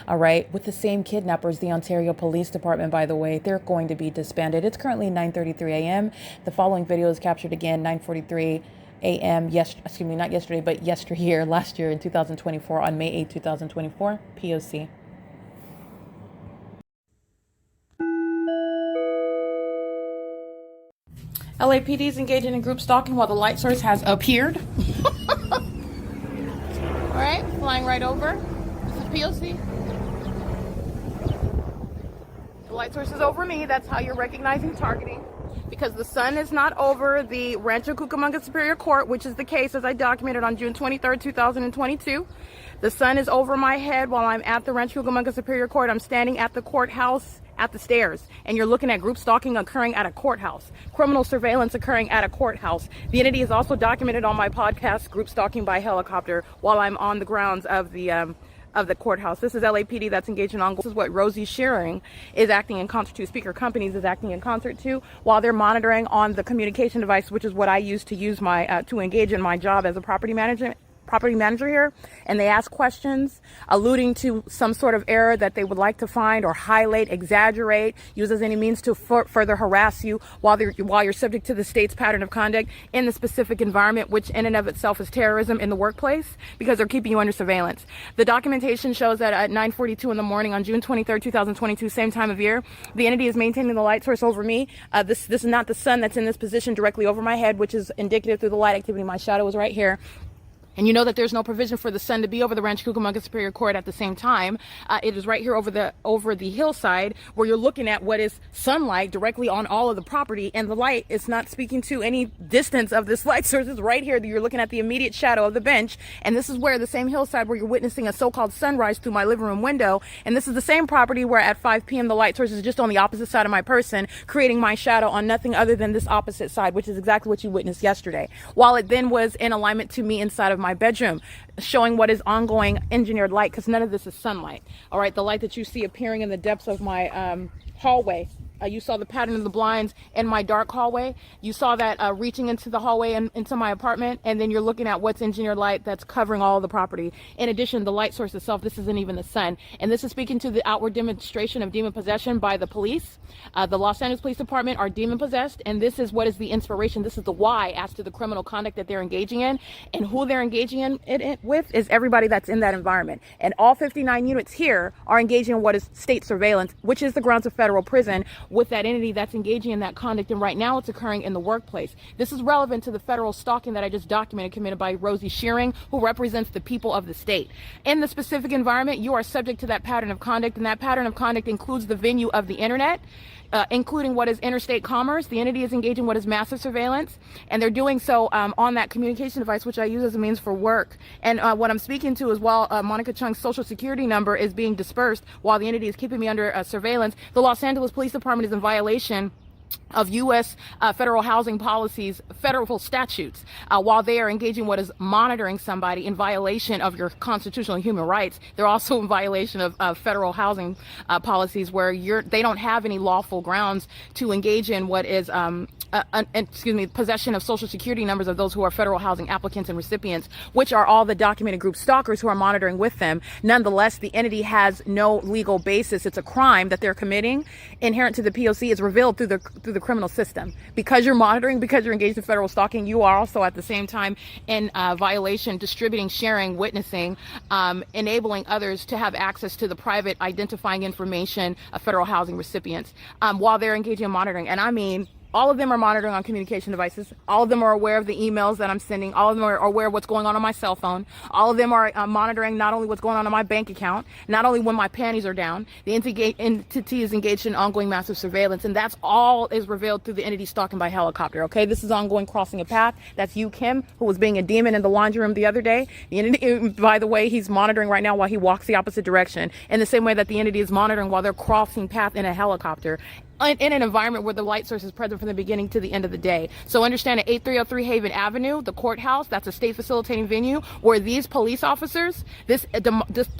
All right. With the same kidnappers, the Ontario Police Department, by the way, they're going to be disbanded. It's currently 9:33 a.m. The following video is captured again, 9:43 a.m. Not yesterday, but yesteryear, last year in 2024, on May 8, 2024, P.O.C. LAPD is engaging in group stalking while the light source has appeared. All right, flying right over. This is P.O.C. The light source is over me. That's how you're recognizing targeting. Because the sun is not over the Rancho Cucamonga Superior Court, which is the case as I documented on June 23rd, 2022. The sun is over my head while I'm at the Rancho Cucamonga Superior Court. I'm standing at the courthouse at the stairs, and you're looking at group stalking occurring at a courthouse, criminal surveillance occurring at a courthouse. The entity is also documented on my podcast, Group Stalking by Helicopter, while I'm on the grounds of the courthouse. This is LAPD that's engaged in ongoing. This is what Rosie Shearing is acting in concert to, speaker companies is acting in concert to, while they're monitoring on the communication device, which is what I use to use my to engage in my job as a property manager here, and they ask questions alluding to some sort of error that they would like to find or highlight, exaggerate, use as any means to further harass you while you're subject to the state's pattern of conduct in the specific environment, which in and of itself is terrorism in the workplace, because they're keeping you under surveillance. The documentation shows that at 9:42 in the morning on June 23rd, 2022, same time of year, the entity is maintaining the light source over me. This is not the sun that's in this position directly over my head, which is indicative through the light activity. My shadow is right here. And you know that there's no provision for the sun to be over the Rancho Cucamonga Superior Court at the same time. It is right here over the hillside where you're looking at what is sunlight directly on all of the property, and the light is not speaking to any distance of this light source. It's right here that you're looking at the immediate shadow of the bench, and this is where the same hillside where you're witnessing a so-called sunrise through my living room window, and this is the same property where at 5 p.m. the light source is just on the opposite side of my person, creating my shadow on nothing other than this opposite side, which is exactly what you witnessed yesterday. While it then was in alignment to me inside of my bedroom, showing what is ongoing engineered light, because none of this is sunlight. All right, the light that you see appearing in the depths of my hallway. You saw the pattern of the blinds in my dark hallway. You saw that reaching into the hallway and into my apartment, and then you're looking at what's engineered light that's covering all of the property. In addition, the light source itself, this isn't even the sun. And this is speaking to the outward demonstration of demon possession by the police. The Los Angeles Police Department are demon possessed, and this is what is the inspiration. This is the why as to the criminal conduct that they're engaging in, and who they're engaging in it with is everybody that's in that environment. And all 59 units here are engaging in what is state surveillance, which is the grounds of federal prison, with that entity that's engaging in that conduct, and right now it's occurring in the workplace. This is relevant to the federal stalking that I just documented committed by Rosie Shearing, who represents the people of the state. In the specific environment, you are subject to that pattern of conduct, and that pattern of conduct includes the venue of the internet, including what is interstate commerce. The entity is engaging what is massive surveillance, and they're doing so on that communication device, which I use as a means for work. And what I'm speaking to as well, Monica Chung's social security number is being dispersed while the entity is keeping me under surveillance. The Los Angeles Police Department is in violation of U.S. Federal housing policies, federal statutes, while they are engaging what is monitoring somebody in violation of your constitutional and human rights. They're also in violation of federal housing policies where they don't have any lawful grounds to engage in what is possession of social security numbers of those who are federal housing applicants and recipients, which are all the documented group stalkers who are monitoring with them. Nonetheless, the entity has no legal basis. It's a crime that they're committing. Inherent to the P.O.C. is revealed through the criminal system. Because you're monitoring, because you're engaged in federal stalking, you are also at the same time in violation, distributing, sharing, witnessing, enabling others to have access to the private identifying information of federal housing recipients while they're engaging in monitoring. And I mean, all of them are monitoring on communication devices. All of them are aware of the emails that I'm sending. All of them are aware of what's going on my cell phone. All of them are monitoring not only what's going on my bank account, not only when my panties are down. The entity is engaged in ongoing massive surveillance, and that's all is revealed through the entity stalking by helicopter. Okay, this is ongoing crossing a path. That's you, Kim, who was being a demon in the laundry room the other day. The entity, by the way, he's monitoring right now while he walks the opposite direction, in the same way that the entity is monitoring while they're crossing path in a helicopter, in an environment where the light source is present from the beginning to the end of the day. So understand at 8303 Haven Avenue, the courthouse, that's a state facilitating venue where these police officers, this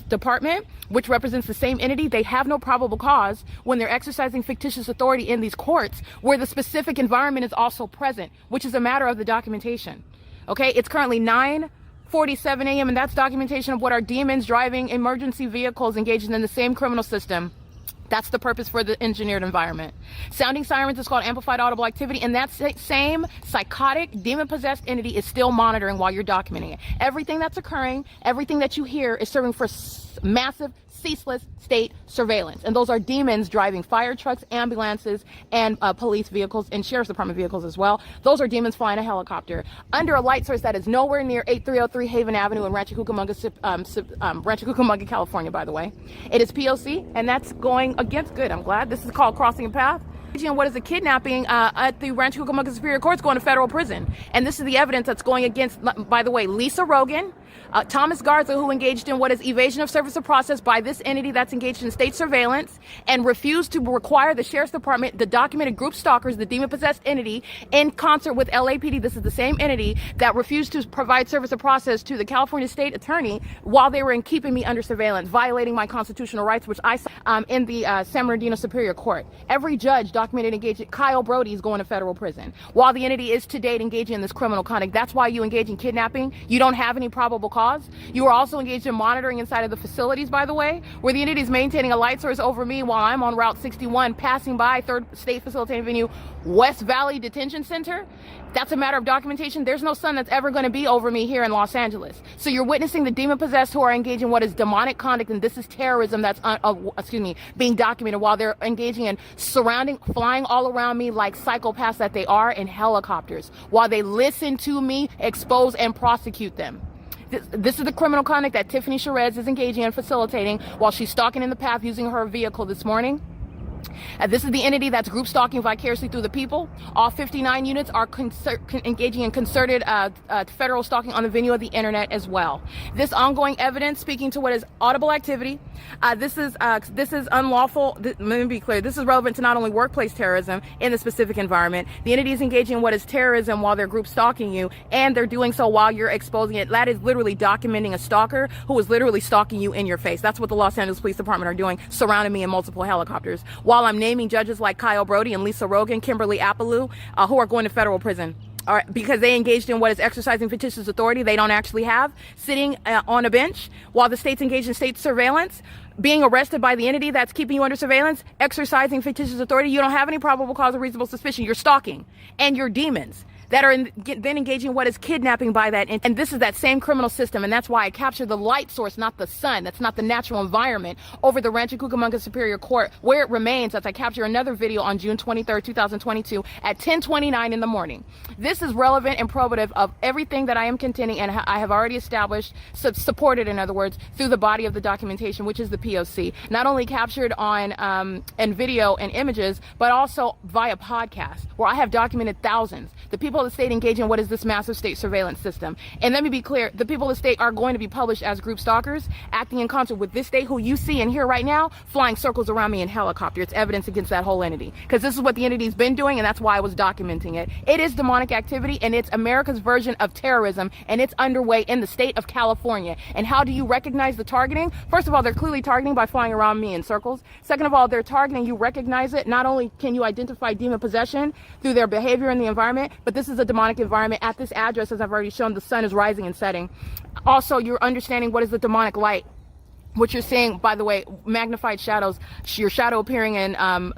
department, which represents the same entity, they have no probable cause when they're exercising fictitious authority in these courts where the specific environment is also present, which is a matter of the documentation. Okay, it's currently 9:47 a.m. and that's documentation of what our demons driving emergency vehicles engaged in the same criminal system. That's the purpose for the engineered environment. Sounding sirens is called amplified audible activity, and that same psychotic, demon-possessed entity is still monitoring while you're documenting it. Everything that's occurring, everything that you hear is serving for massive, ceaseless state surveillance. And those are demons driving fire trucks, ambulances, and police vehicles, and sheriff's department vehicles as well. Those are demons flying a helicopter under a light source that is nowhere near 8303 Haven Avenue in Rancho Cucamonga, California, by the way. It is P.O.C., and that's going against good. I'm glad. This is called crossing a path. What is a kidnapping at the Rancho Cucamonga Superior Court? Going to federal prison. And this is the evidence that's going against, by the way, Lisa Rogan, Thomas Garza, who engaged in what is evasion of service of process by this entity that's engaged in state surveillance and refused to require the sheriff's department, the documented group stalkers, the demon-possessed entity, in concert with LAPD. This is the same entity that refused to provide service of process to the California state attorney while they were in keeping me under surveillance, violating my constitutional rights, which I saw in the San Bernardino Superior Court. Every judge documented engaging. Kyle Brody is going to federal prison while the entity is to date engaging in this criminal conduct. That's why you engage in kidnapping. You don't have any probable cause. You are also engaged in monitoring inside of the facilities, by the way, where the entity is maintaining a light source over me while I'm on Route 61 passing by third state facilitating venue, West Valley Detention Center. That's a matter of documentation. There's no sun that's ever going to be over me here in Los Angeles. So you're witnessing the demon-possessed who are engaging in what is demonic conduct, and this is terrorism that's being documented while they're engaging in flying all around me like psychopaths that they are in helicopters while they listen to me expose and prosecute them. This is the criminal conduct that Tiffany Sherez is engaging in, facilitating while she's stalking in the path using her vehicle this morning. This is the entity that's group stalking vicariously through the people. All 59 units are engaging in concerted federal stalking on the venue of the internet as well. This ongoing evidence, speaking to what is audible activity, this is unlawful. Let me be clear. This is relevant to not only workplace terrorism in the specific environment. The entity is engaging in what is terrorism while they're group stalking you, and they're doing so while you're exposing it. That is literally documenting a stalker who is literally stalking you in your face. That's what the Los Angeles Police Department are doing, surrounding me in multiple helicopters, while I'm naming judges like Kyle Brody and Lisa Rogan, Kimberly Apaloo, who are going to federal prison. Because they engaged in what is exercising fictitious authority they don't actually have, sitting on a bench while the state's engaged in state surveillance, being arrested by the entity that's keeping you under surveillance, exercising fictitious authority. You don't have any probable cause or reasonable suspicion. You're stalking, and you're demons that are then engaging in what is kidnapping by that. And this is that same criminal system. And that's why I capture the light source, not the sun. That's not the natural environment over the Rancho Cucamonga Superior Court, where it remains as I capture another video on June 23rd, 2022 at 10:29 in the morning. This is relevant and probative of everything that I am contending and I have already established, supported, in other words, through the body of the documentation, which is the P.O.C. Not only captured on and video and images, but also via podcast, where I have documented thousands. The people of the state engage in what is this massive state surveillance system. And let me be clear, the people of the state are going to be published as group stalkers, acting in concert with this state, who you see and hear right now, flying circles around me in helicopter. It's evidence against that whole entity. Because this is what the entity's been doing, and that's why I was documenting it. It is demonic activity, and it's America's version of terrorism, and it's underway in the state of California. And how do you recognize the targeting? First of all, they're clearly targeting by flying around me in circles. Second of all, they're targeting, you recognize it. Not only can you identify demon possession through their behavior in the environment, but this is a demonic environment. At this address, as I've already shown, the sun is rising and setting. Also, you're understanding what is the demonic light. What you're seeing, by the way, magnified shadows, your shadow appearing in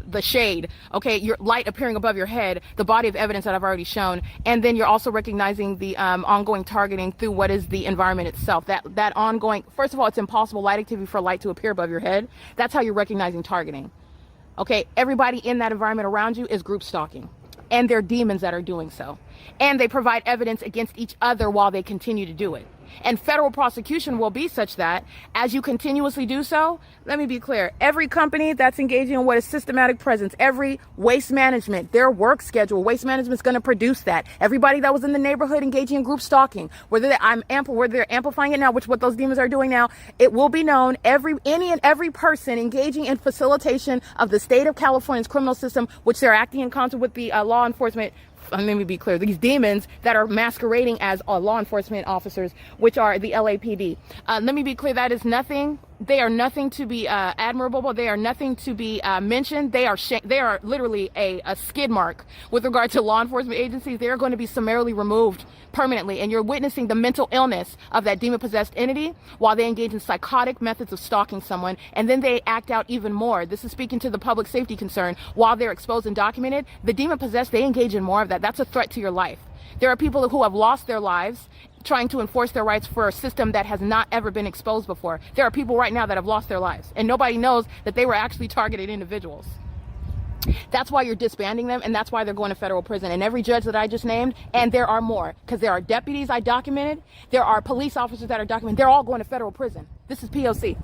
the shade, okay, your light appearing above your head, the body of evidence that I've already shown. And then you're also recognizing the ongoing targeting through what is the environment itself. That ongoing, first of all, it's impossible light activity for light to appear above your head. That's how you're recognizing targeting. Okay, everybody in that environment around you is group stalking. And they're demons that are doing so. And they provide evidence against each other while they continue to do it. And federal prosecution will be such that as you continuously do so, let me be clear, every company that's engaging in what is systematic presence, every waste management, their work schedule, waste management is going to produce that. Everybody that was in the neighborhood engaging in group stalking, whether they're amplifying it now, which what those demons are doing now, it will be known, any and every person engaging in facilitation of the state of California's criminal system, which they're acting in concert with the law enforcement. Let me be clear, these demons that are masquerading as law enforcement officers, which are the LAPD. Let me be clear, that is nothing. They are nothing to be admirable. They are nothing to be mentioned. They are literally a skid mark with regard to law enforcement agencies. They are going to be summarily removed permanently. And you're witnessing the mental illness of that demon-possessed entity while they engage in psychotic methods of stalking someone. And then they act out even more. This is speaking to the public safety concern. While they're exposed and documented, the demon-possessed, they engage in more of that. That's a threat to your life. There are people who have lost their lives trying to enforce their rights for a system that has not ever been exposed before. There are people right now that have lost their lives, and nobody knows that they were actually targeted individuals. That's why you're disbanding them, and that's why they're going to federal prison. And every judge that I just named, and there are more, because there are deputies I documented, there are police officers that are documented, they're all going to federal prison. This is P.O.C.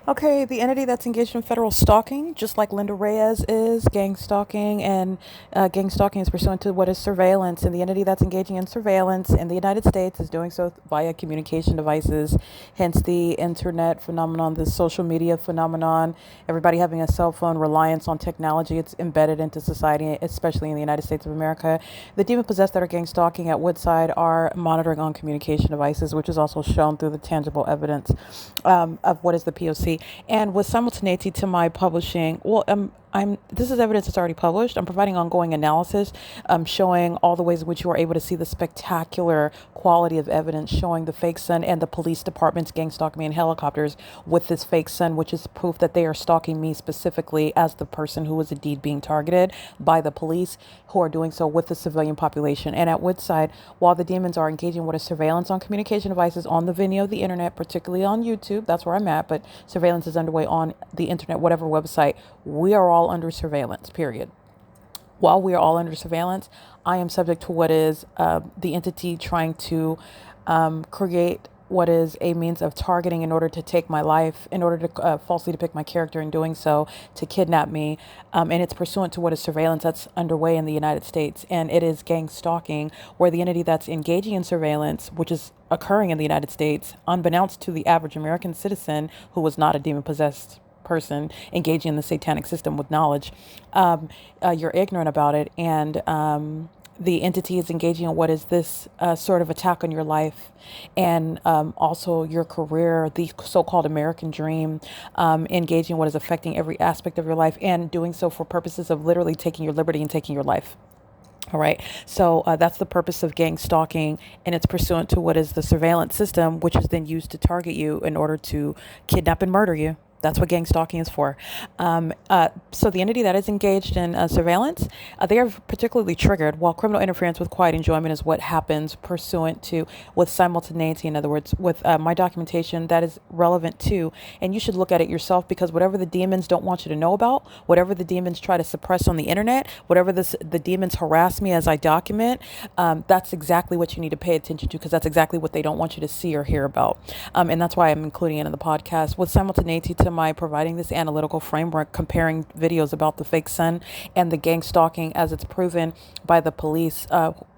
Okay, the entity that's engaged in federal stalking, just like Linda Reyes is, gang stalking, and gang stalking is pursuant to what is surveillance, and the entity that's engaging in surveillance in the United States is doing so via communication devices, hence the internet phenomenon, the social media phenomenon, everybody having a cell phone, reliance on technology. It's embedded into society, especially in the United States of America. The demon-possessed that are gang stalking at Woodside are monitoring on communication devices, which is also shown through the tangible evidence of what is the P.O.C. And with simultaneity to my publishing, this is evidence that's already published. I'm providing ongoing analysis, showing all the ways in which you are able to see the spectacular quality of evidence, showing the fake sun and the police department's gang stalking me in helicopters with this fake sun, which is proof that they are stalking me specifically as the person who is indeed being targeted by the police, who are doing so with the civilian population. And at Woodside, while the demons are engaging with a surveillance on communication devices on the venue of the internet, particularly on YouTube, that's where I'm at, but surveillance is underway on the internet, whatever website, we are all under surveillance, period. while we are all under surveillance, I am subject to what is the entity trying to create what is a means of targeting in order to take my life, in order to falsely depict my character, in doing so to kidnap me. And it's pursuant to what is surveillance that's underway in the United States. And it is gang stalking, where the entity that's engaging in surveillance, which is occurring in the United States, unbeknownst to the average American citizen who was not a demon possessed person engaging in the satanic system with knowledge, you're ignorant about it. And the entity is engaging in what is this sort of attack on your life and also your career, the so-called American dream, engaging in what is affecting every aspect of your life, and doing so for purposes of literally taking your liberty and taking your life. All right. So that's the purpose of gang stalking, and it's pursuant to what is the surveillance system, which is then used to target you in order to kidnap and murder you. That's what gang stalking is for. So the entity that is engaged in surveillance, they are particularly triggered, while criminal interference with quiet enjoyment is what happens pursuant to with simultaneity. In other words, with my documentation that is relevant to, and you should look at it yourself, because whatever the demons don't want you to know about, whatever the demons try to suppress on the internet, whatever the demons harass me as I document, that's exactly what you need to pay attention to, because that's exactly what they don't want you to see or hear about. And that's why I'm including it in the podcast with simultaneity to my providing this analytical framework, comparing videos about the fake sun and the gang stalking as it's proven by the police,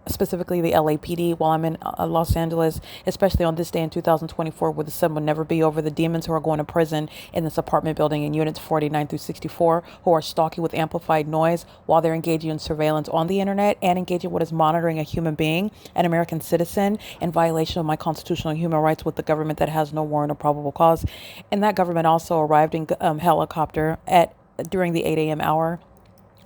specifically the LAPD, while I'm in Los Angeles, especially on this day in 2024, where the sun will never be over, the demons who are going to prison in this apartment building in units 49 through 64, who are stalking with amplified noise while they're engaging in surveillance on the internet and engaging what is monitoring a human being, an American citizen, in violation of my constitutional and human rights with the government that has no warrant or probable cause. And that government also arrived in helicopter during the 8 a.m. hour,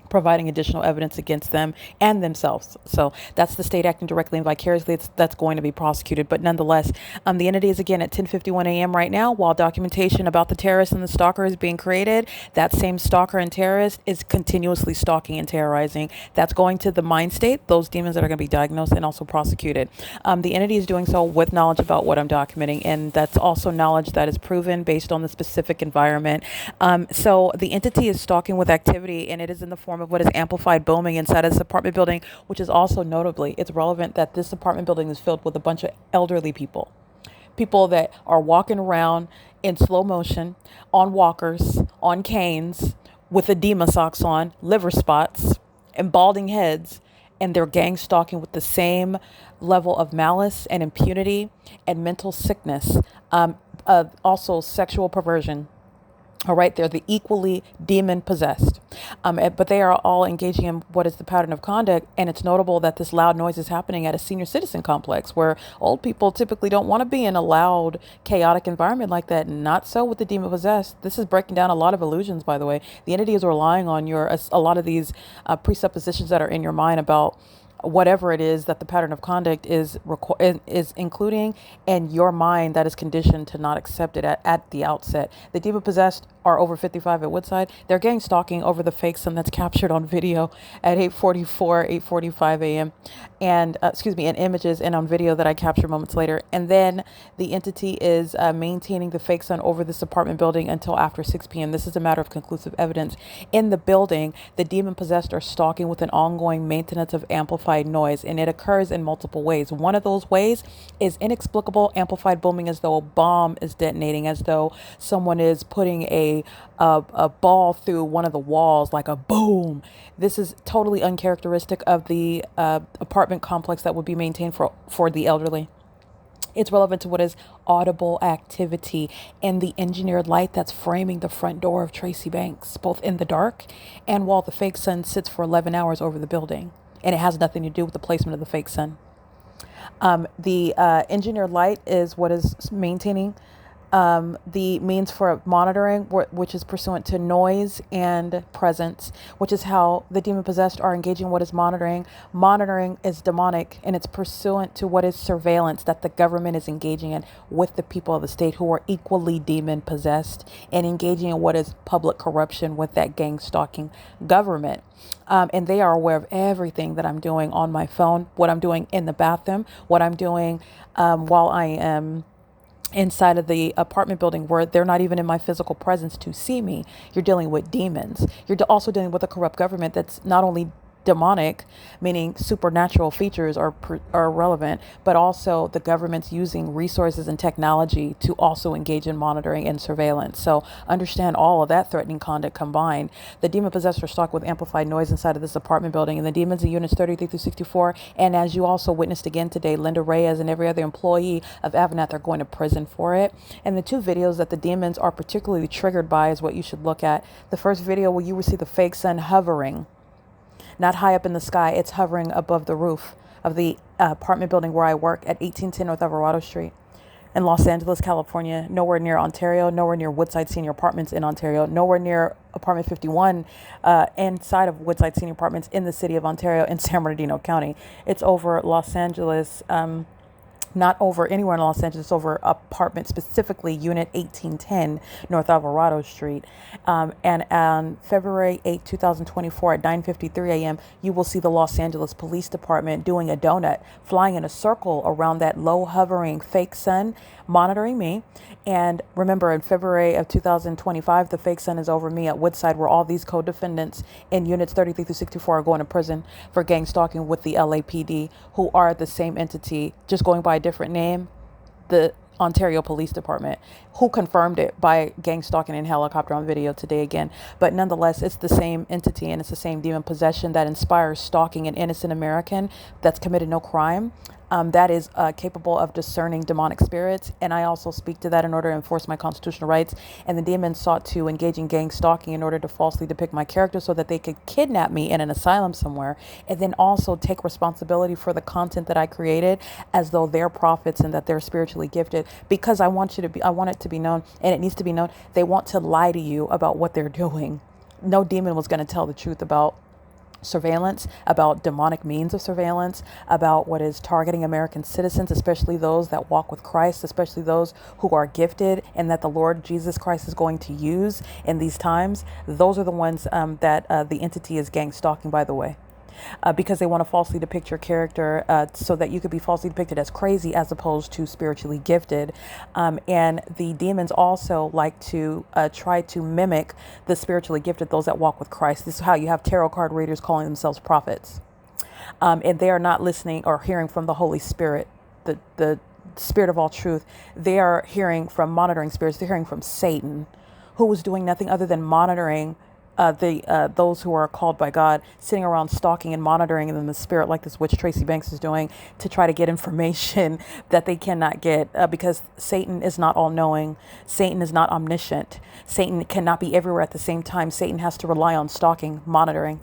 providing additional evidence against them and themselves. So that's the state acting directly and vicariously. That's going to be prosecuted. But nonetheless, the entity is again at 10:51 a.m. right now, while documentation about the terrorist and the stalker is being created. That same stalker and terrorist is continuously stalking and terrorizing. That's going to the mind state, those demons that are going to be diagnosed and also prosecuted. The entity is doing so with knowledge about what I'm documenting, and that's also knowledge that is proven based on the specific environment. So the entity is stalking with activity, and it is in the form of what is amplified booming inside of this apartment building, which is also notably, it's relevant that this apartment building is filled with a bunch of elderly people that are walking around in slow motion, on walkers, on canes, with edema socks on, liver spots, and balding heads, and they're gang stalking with the same level of malice and impunity and mental sickness, also sexual perversion. All right, they're the equally demon possessed, but they are all engaging in what is the pattern of conduct. And it's notable that this loud noise is happening at a senior citizen complex, where old people typically don't want to be in a loud, chaotic environment like that. Not so with the demon possessed. This is breaking down a lot of illusions, by the way. The entity is relying on a lot of these presuppositions that are in your mind about whatever it is that the pattern of conduct is including, and your mind that is conditioned to not accept it at the outset. The demon possessed are over 55 at Woodside. They're gang stalking over the fake sun that's captured on video at 8:45 a.m. and in images and on video that I capture moments later. And then the entity is maintaining the fake sun over this apartment building until after 6 p.m. This is a matter of conclusive evidence. In the building, the demon possessed are stalking with an ongoing maintenance of amplified noise, and it occurs in multiple ways. One of those ways is inexplicable amplified booming, as though a bomb is detonating, as though someone is putting a ball through one of the walls, like a boom. This is totally uncharacteristic of the apartment complex that would be maintained for the elderly. It's relevant to what is audible activity and the engineered light that's framing the front door of Tracy Banks, both in the dark and while the fake sun sits for 11 hours over the building. And it has nothing to do with the placement of the fake sun. The engineered light is what is maintaining the means for monitoring, which is pursuant to noise and presence, which is how the demon possessed are engaging what is monitoring. Monitoring is demonic, and it's pursuant to what is surveillance that the government is engaging in with the people of the state, who are equally demon possessed, and engaging in what is public corruption with that gang stalking government. And they are aware of everything that I'm doing on my phone, what I'm doing in the bathroom, what I'm doing while I am inside of the apartment building, where they're not even in my physical presence to see me. You're dealing with demons. You're also dealing with a corrupt government that's not only demonic, meaning supernatural features are relevant, but also the government's using resources and technology to also engage in monitoring and surveillance. So understand all of that threatening conduct combined. The demon possessed are stalked with amplified noise inside of this apartment building, and the demons in units 33 through 64, and as you also witnessed again today, Linda Reyes and every other employee of AVANATH are going to prison for it. And the two videos that the demons are particularly triggered by is what you should look at. The first video where you will see the fake sun hovering, not high up in the sky, it's hovering above the roof of the apartment building where I work at 1810 North Alvarado Street in Los Angeles, California, nowhere near Ontario, nowhere near Woodside Senior Apartments in Ontario, nowhere near Apartment 51 inside of Woodside Senior Apartments in the city of Ontario in San Bernardino County. It's over Los Angeles, not over anywhere in Los Angeles, over apartment, specifically unit 1810 North Alvarado Street. And on February 8, 2024 at 9:53 a.m., you will see the Los Angeles Police Department doing a donut, flying in a circle around that low hovering fake sun, monitoring me. And remember, in February of 2025, the fake sun is over me at Woodside, where all these co-defendants in units 33 through 64 are going to prison for gang stalking with the LAPD, who are the same entity, just going by a different name, the Ontario Police Department, who confirmed it by gang stalking in helicopter on video today again. But nonetheless, it's the same entity, and it's the same demon possession that inspires stalking an innocent American that's committed no crime. That is capable of discerning demonic spirits. And I also speak to that in order to enforce my constitutional rights. And the demons sought to engage in gang stalking in order to falsely depict my character so that they could kidnap me in an asylum somewhere, and then also take responsibility for the content that I created as though they're prophets and that they're spiritually gifted. Because I want it to be known, and it needs to be known, they want to lie to you about what they're doing. No demon was going to tell the truth about surveillance, about demonic means of surveillance, about what is targeting American citizens, especially those that walk with Christ, especially those who are gifted and that the Lord Jesus Christ is going to use in these times. Those are the ones that the entity is gang stalking, by the way. Because they want to falsely depict your character so that you could be falsely depicted as crazy as opposed to spiritually gifted. And the demons also like to try to mimic the spiritually gifted, those that walk with Christ. This is how you have tarot card readers calling themselves prophets. And they are not listening or hearing from the Holy Spirit, the Spirit of all truth. They are hearing from monitoring spirits. They're hearing from Satan, who was doing nothing other than monitoring those who are called by God, sitting around stalking and monitoring them in the spirit, like this witch Tracy Banks is doing, to try to get information that they cannot get because Satan is not all-knowing. Satan is not omniscient. Satan cannot be everywhere at the same time. Satan has to rely on stalking, monitoring.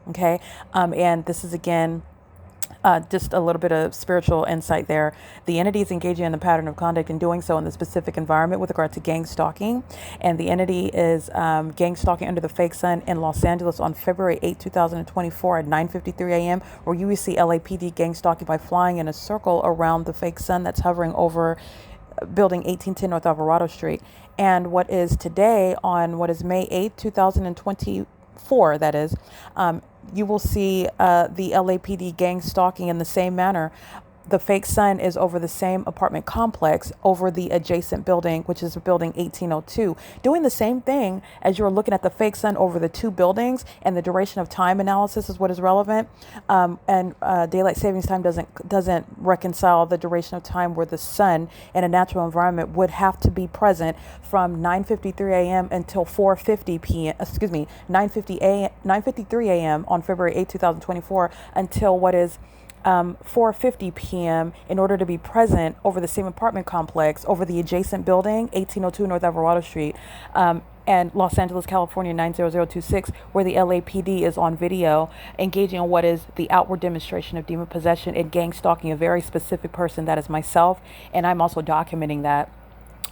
Okay, and this is again just a little bit of spiritual insight there. The entity is engaging in the pattern of conduct and doing so in the specific environment with regard to gang stalking. And the entity is gang stalking under the fake sun in Los Angeles on February 8, 2024 at 9:53 a.m. where you will see LAPD gang stalking by flying in a circle around the fake sun that's hovering over building 1810 North Alvarado Street. And what is today on what is May 8, 2024, that is, you will see the LAPD gang stalking in the same manner. The fake sun is over the same apartment complex over the adjacent building, which is building 1802, doing the same thing as you're looking at the fake sun over the two buildings. And the duration of time analysis is what is relevant. And daylight savings time doesn't reconcile the duration of time where the sun in a natural environment would have to be present from 9:53 a.m. until 4:50 p.m. 9:53 a.m. on February 8, 2024 until what is 4:50 p.m. in order to be present over the same apartment complex over the adjacent building, 1802 North Alvarado Street, and Los Angeles, California, 90026, where the LAPD is on video engaging in what is the outward demonstration of demon possession and gang stalking a very specific person, that is myself, and I'm also documenting that.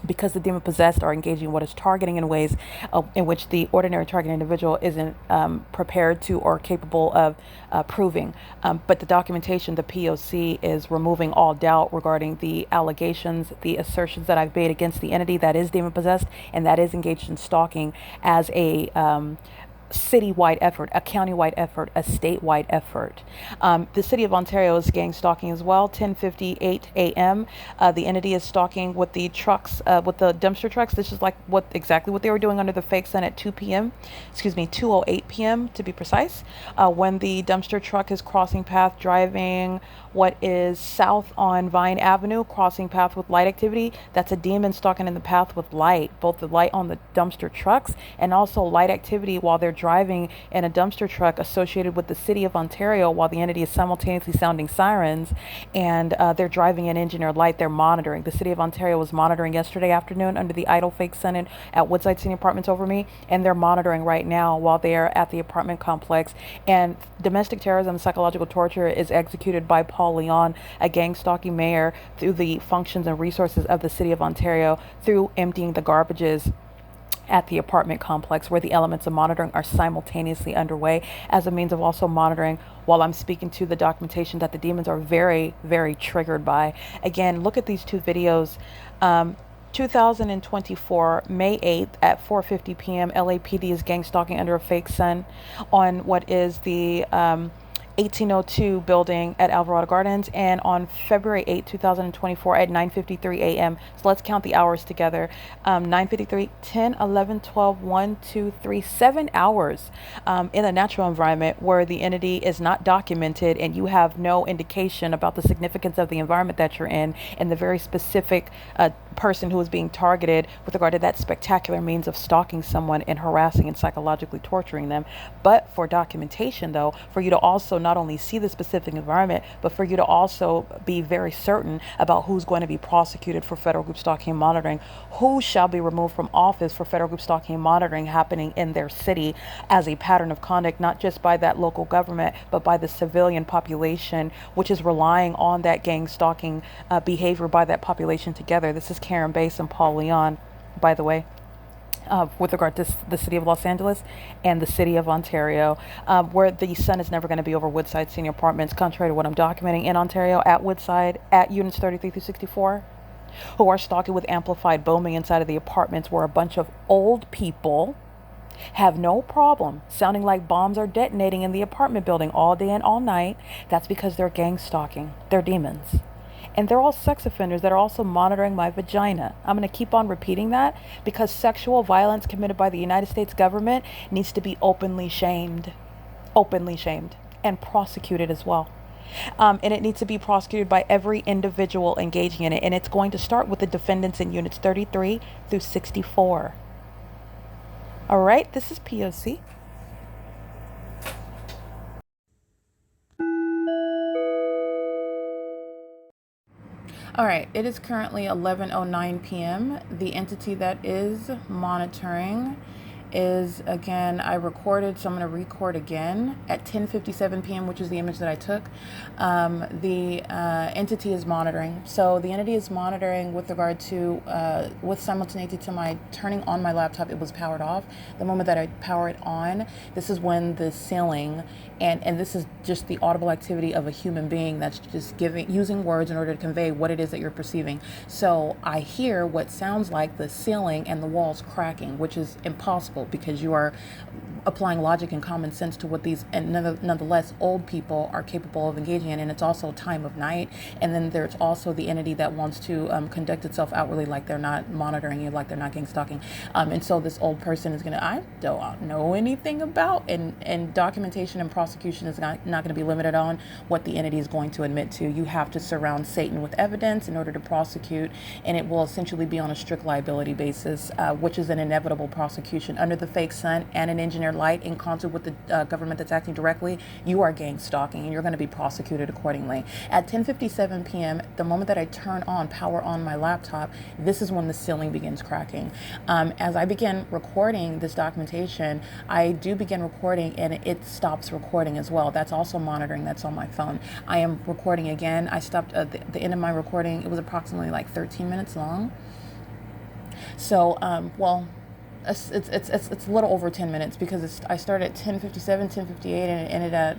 Because the demon possessed are engaging what is targeting in ways in which the ordinary target individual isn't prepared to or capable of proving. But the documentation, the P.O.C, is removing all doubt regarding the allegations, the assertions that I've made against the entity that is demon possessed and that is engaged in stalking as a citywide effort, a countywide effort, a statewide effort. The city of Ontario is gang stalking as well. 10:58 a.m. The entity is stalking with the trucks, with the dumpster trucks. This is like exactly what they were doing under the fake sun at 2 p.m. Excuse me, 2:08 p.m. to be precise. When the dumpster truck is crossing path, driving what is south on Vine Avenue, crossing path with light activity. That's a demon stalking in the path with light, both the light on the dumpster trucks and also light activity while they're driving in a dumpster truck associated with the city of Ontario while the entity is simultaneously sounding sirens, and they're driving an engine or light. They're monitoring. The city of Ontario was monitoring yesterday afternoon under the idle fake sun at Woodside Senior Apartments over me, and they're monitoring right now while they're at the apartment complex. And domestic terrorism, psychological torture is executed by Paul Leon, a gang stalking mayor, through the functions and resources of the city of Ontario through emptying the garbages at the apartment complex, where the elements of monitoring are simultaneously underway as a means of also monitoring while I'm speaking to the documentation that the demons are very, very triggered by. Again, look at these two videos. 2024, May 8th at 4:50 p.m., LAPD is gang stalking under a fake sun on what is the 1802 building at Alvarado Gardens, and on February 8, 2024 at 9:53 a.m. So let's count the hours together. 9:53, 10, 11, 12, 1, 2, 3, 7 hours in a natural environment where the entity is not documented and you have no indication about the significance of the environment that you're in and the very specific person who is being targeted with regard to that spectacular means of stalking someone and harassing and psychologically torturing them. But for documentation, though, for you to also not only see the specific environment, but for you to also be very certain about who's going to be prosecuted for federal group stalking and monitoring, who shall be removed from office for federal group stalking and monitoring happening in their city as a pattern of conduct, not just by that local government, but by the civilian population, which is relying on that gang stalking behavior by that population together. This is Karen Bass and Paul Leon, by the way. With regard to the city of Los Angeles and the city of Ontario, where the sun is never going to be over Woodside Senior Apartments, contrary to what I'm documenting in Ontario at Woodside at units 33 through 64, who are stalking with amplified booming inside of the apartments, where a bunch of old people have no problem sounding like bombs are detonating in the apartment building all day and all night. That's because they're gang stalking. They're demons. And they're all sex offenders that are also monitoring my vagina. I'm going to keep on repeating that because sexual violence committed by the United States government needs to be openly shamed, and prosecuted as well. And it needs to be prosecuted by every individual engaging in it. And it's going to start with the defendants in units 33 through 64. All right, this is P.O.C. All right, it is currently 11:09 p.m. The entity that is monitoring is, again, I recorded, so I'm going to record again at 10:57 p.m., which is the image that I took. The entity is monitoring. So the entity is monitoring with regard to, with simultaneity to my turning on my laptop, it was powered off. The moment that I power it on, this is when the ceiling, and this is just the audible activity of a human being that's just using words in order to convey what it is that you're perceiving. So I hear what sounds like the ceiling and the walls cracking, which is impossible because you are applying logic and common sense to what these, and nonetheless, old people are capable of engaging in. And it's also time of night. And then there's also the entity that wants to conduct itself outwardly like they're not monitoring you, like they're not gang stalking. And so this old person is going to, I don't know anything about, and documentation and prosecution is not going to be limited on what the entity is going to admit to. You have to surround Satan with evidence in order to prosecute, and it will essentially be on a strict liability basis, which is an inevitable prosecution. Under the fake sun and an engineered light in concert with the government that's acting directly, you are gang stalking and you're going to be prosecuted accordingly. At 10:57 p.m., the moment that I turn on, power on my laptop, this is when the ceiling begins cracking. As I begin recording this documentation, I do begin recording and it stops recording as well. That's also monitoring. That's on my phone. I am recording again. I stopped at the end of my recording. It was approximately like 13 minutes long. So, well, It's a little over 10 minutes because I started at 10:57, 10:58, and it ended at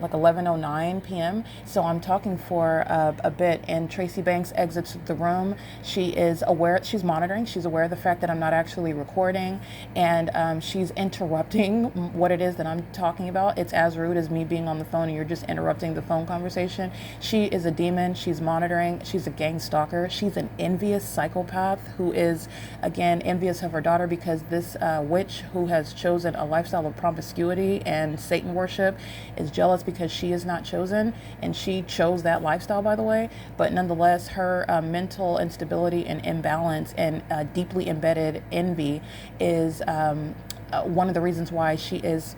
like 11:09 p.m. So I'm talking for a bit, and Tracy Banks exits the room. She is aware, she's monitoring, she's aware of the fact that I'm not actually recording, and she's interrupting what it is that I'm talking about. It's as rude as me being on the phone and you're just interrupting the phone conversation. She is a demon, she's monitoring, she's a gang stalker, she's an envious psychopath who is, again, envious of her daughter because this witch who has chosen a lifestyle of promiscuity and Satan worship is jealous because she is not chosen, and she chose that lifestyle, by the way. But nonetheless, her mental instability and imbalance and deeply embedded envy is one of the reasons why she is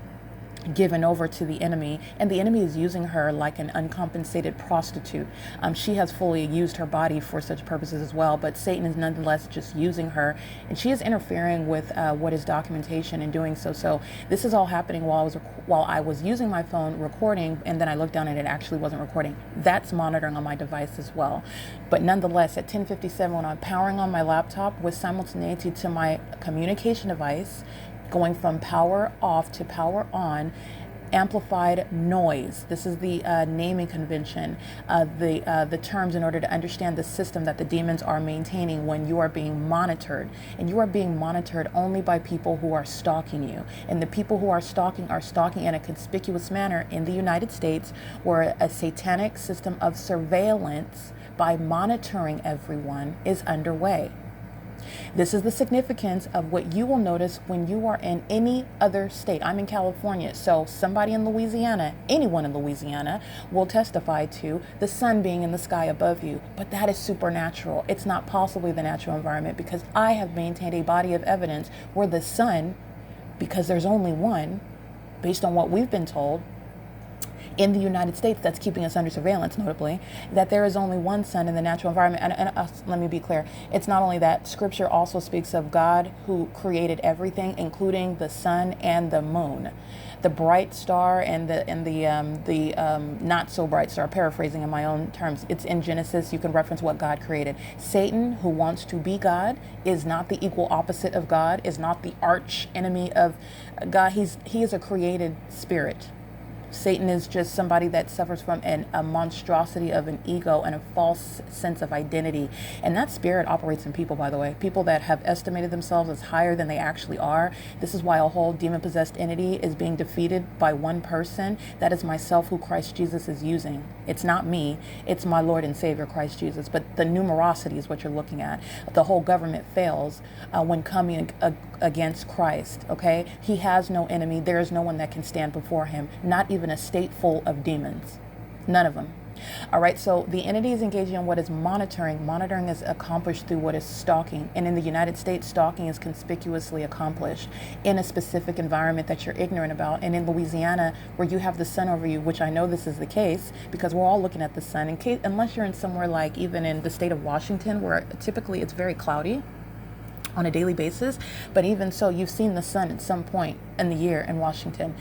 given over to the enemy, and the enemy is using her like an uncompensated prostitute. She has fully used her body for such purposes as well, but Satan is nonetheless just using her, and she is interfering with what is documentation and doing so. So this is all happening while I was using my phone recording, and then I looked down and it actually wasn't recording. That's monitoring on my device as well. But nonetheless, at 10:57, when I'm powering on my laptop with simultaneity to my communication device, going from power off to power on, amplified noise. This is the naming convention, the terms in order to understand the system that the demons are maintaining when you are being monitored. And you are being monitored only by people who are stalking you. And the people who are stalking in a conspicuous manner in the United States, where a satanic system of surveillance by monitoring everyone is underway. This is the significance of what you will notice when you are in any other state. I'm in California, so somebody in Louisiana, anyone in Louisiana, will testify to the sun being in the sky above you. But that is supernatural. It's not possibly the natural environment, because I have maintained a body of evidence where the sun, because there's only one, based on what we've been told, in the United States that's keeping us under surveillance, notably, that there is only one sun in the natural environment. And let me be clear, it's not only that, scripture also speaks of God who created everything, including the sun and the moon. The bright star and the not so bright star, paraphrasing in my own terms, it's in Genesis. You can reference what God created. Satan, who wants to be God, is not the equal opposite of God, is not the arch enemy of God. He is a created spirit. Satan is just somebody that suffers from a monstrosity of an ego and a false sense of identity. And that spirit operates in people, by the way. People that have estimated themselves as higher than they actually are. This is why a whole demon-possessed entity is being defeated by one person. That is myself, who Christ Jesus is using. It's not me. It's my Lord and Savior, Christ Jesus. But the numerosity is what you're looking at. The whole government fails when coming against Christ, okay? He has no enemy. There is no one that can stand before him. Not even a state full of demons. None of them. All right, so the entity is engaging in what is monitoring. Monitoring is accomplished through what is stalking. And in the United States, stalking is conspicuously accomplished in a specific environment that you're ignorant about. And in Louisiana, where you have the sun over you, which I know this is the case because we're all looking at the sun, unless you're in somewhere like even in the state of Washington, where typically it's very cloudy on a daily basis. But even so, you've seen the sun at some point in the year in Washington.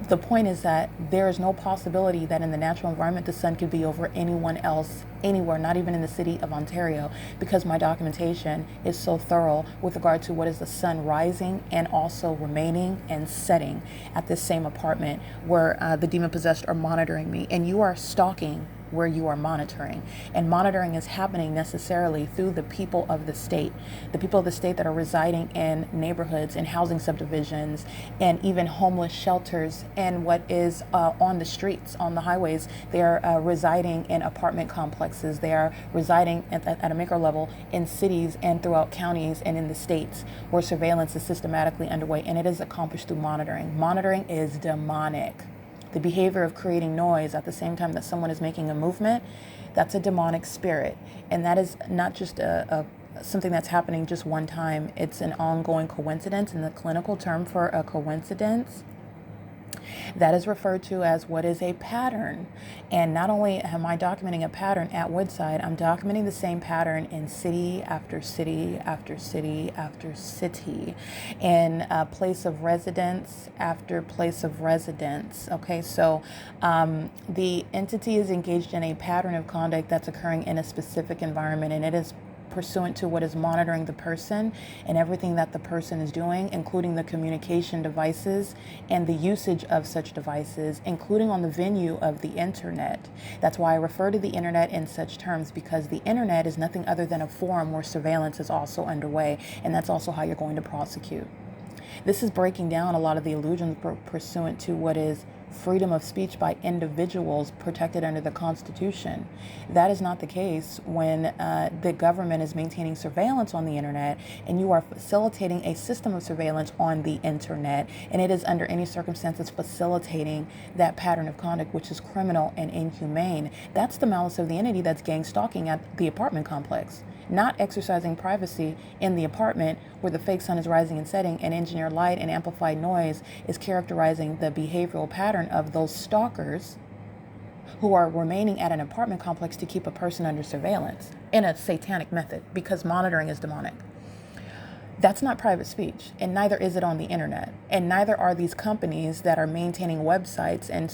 The point is that there is no possibility that in the natural environment the sun could be over anyone else anywhere, not even in the city of Ontario, because my documentation is so thorough with regard to what is the sun rising and also remaining and setting at this same apartment where the demon-possessed are monitoring me. And you are stalking where you are monitoring. And monitoring is happening necessarily through the people of the state. The people of the state that are residing in neighborhoods and housing subdivisions and even homeless shelters and what is on the streets, on the highways. They are residing in apartment complexes. They are residing at a micro level in cities and throughout counties and in the states where surveillance is systematically underway, and it is accomplished through monitoring. Monitoring is demonic. The behavior of creating noise at the same time that someone is making a movement, that's a demonic spirit. And that is not just something that's happening just one time. It's an ongoing coincidence. And the clinical term for a coincidence, that is referred to as what is a pattern. And not only am I documenting a pattern at Woodside, I'm documenting the same pattern in city after city after city after city, in place of residence after place of residence. Okay, so the entity is engaged in a pattern of conduct that's occurring in a specific environment, and it is pursuant to what is monitoring the person and everything that the person is doing, including the communication devices and the usage of such devices, including on the venue of the internet. That's why I refer to the internet in such terms, because the internet is nothing other than a forum where surveillance is also underway, and that's also how you're going to prosecute. This is breaking down a lot of the illusions pursuant to what is freedom of speech by individuals protected under the Constitution. That is not the case when the government is maintaining surveillance on the internet and you are facilitating a system of surveillance on the internet, and it is under any circumstances facilitating that pattern of conduct, which is criminal and inhumane. That's the malice of the entity that's gang stalking at the apartment complex, not exercising privacy in the apartment where the fake sun is rising and setting, and engineered light and amplified noise is characterizing the behavioral pattern of those stalkers who are remaining at an apartment complex to keep a person under surveillance in a satanic method, because monitoring is demonic. That's not private speech, and neither is it on the internet, and neither are these companies that are maintaining websites and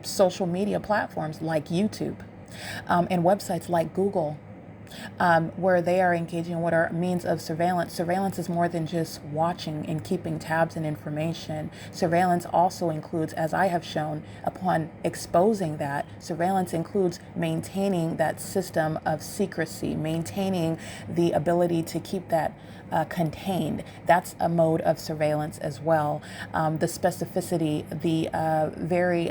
social media platforms like YouTube and websites like Google, where they are engaging in what are means of surveillance. Surveillance is more than just watching and keeping tabs and information. Surveillance also includes, as I have shown upon exposing that, surveillance includes maintaining that system of secrecy, maintaining the ability to keep that contained. That's a mode of surveillance as well. The specificity, the very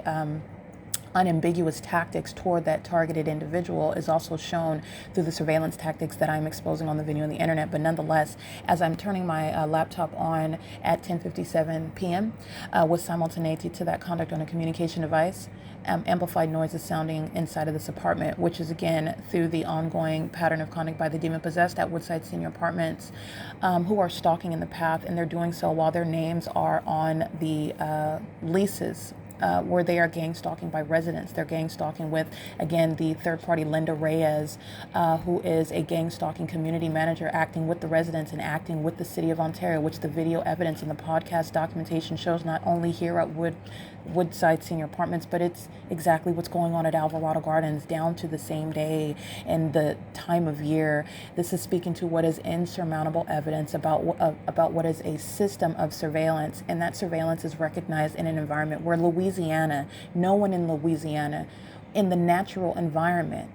unambiguous tactics toward that targeted individual is also shown through the surveillance tactics that I'm exposing on the video on the internet. But nonetheless, as I'm turning my laptop on at 10:57 p.m. With simultaneity to that conduct on a communication device, amplified noise is sounding inside of this apartment, which is again through the ongoing pattern of conduct by the demon possessed at Woodside Senior Apartments, who are stalking in the path, and they're doing so while their names are on the leases, where they are gang stalking by residents. They're gang stalking with, again, the third party Linda Reyes, who is a gang stalking community manager, acting with the residents and acting with the city of Ontario, which the video evidence and the podcast documentation shows not only here at Woodside Senior Apartments, but it's exactly what's going on at Alvarado Gardens, down to the same day and the time of year. This is speaking to what is insurmountable evidence about what is a system of surveillance, and that surveillance is recognized in an environment where Louisiana, no one in Louisiana, in the natural environment,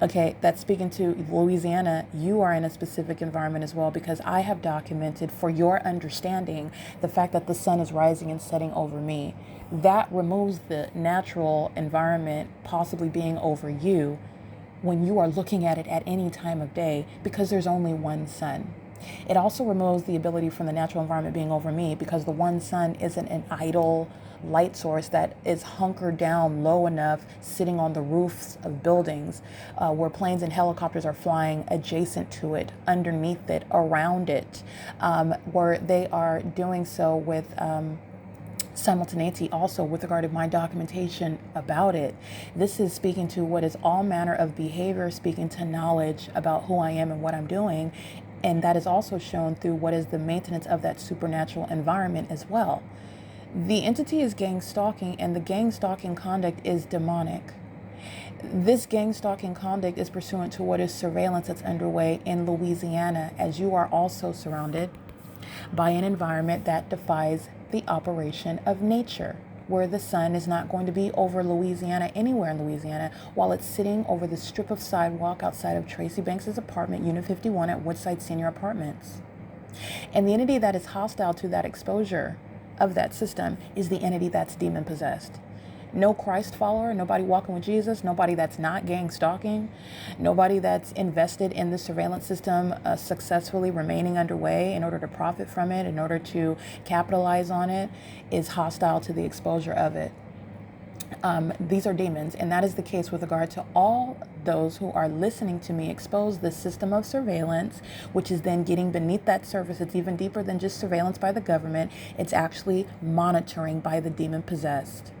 okay, that's speaking to Louisiana, you are in a specific environment as well, because I have documented for your understanding the fact that the sun is rising and setting over me. That removes the natural environment possibly being over you when you are looking at it at any time of day, because there's only one sun. It also removes the ability from the natural environment being over me, because the one sun isn't an idle light source that is hunkered down low enough, sitting on the roofs of buildings, where planes and helicopters are flying adjacent to it, underneath it, around it, where they are doing so with simultaneity also with regard to my documentation about it. This is speaking to what is all manner of behavior, speaking to knowledge about who I am and what I'm doing. And that is also shown through what is the maintenance of that supernatural environment as well. The entity is gang stalking, and the gang stalking conduct is demonic. This gang stalking conduct is pursuant to what is surveillance that's underway in Louisiana, as you are also surrounded by an environment that defies the operation of nature, where the sun is not going to be over Louisiana, anywhere in Louisiana, while it's sitting over the strip of sidewalk outside of Tracy Banks's apartment, Unit 51 at Woodside Senior Apartments. And the entity that is hostile to that exposure of that system is the entity that's demon possessed. No Christ follower, nobody walking with Jesus, nobody that's not gang stalking, nobody that's invested in the surveillance system successfully remaining underway in order to profit from it, in order to capitalize on it, is hostile to the exposure of it. These are demons, and that is the case with regard to all those who are listening to me expose this system of surveillance, which is then getting beneath that surface. It's even deeper than just surveillance by the government. It's actually monitoring by the demon possessed.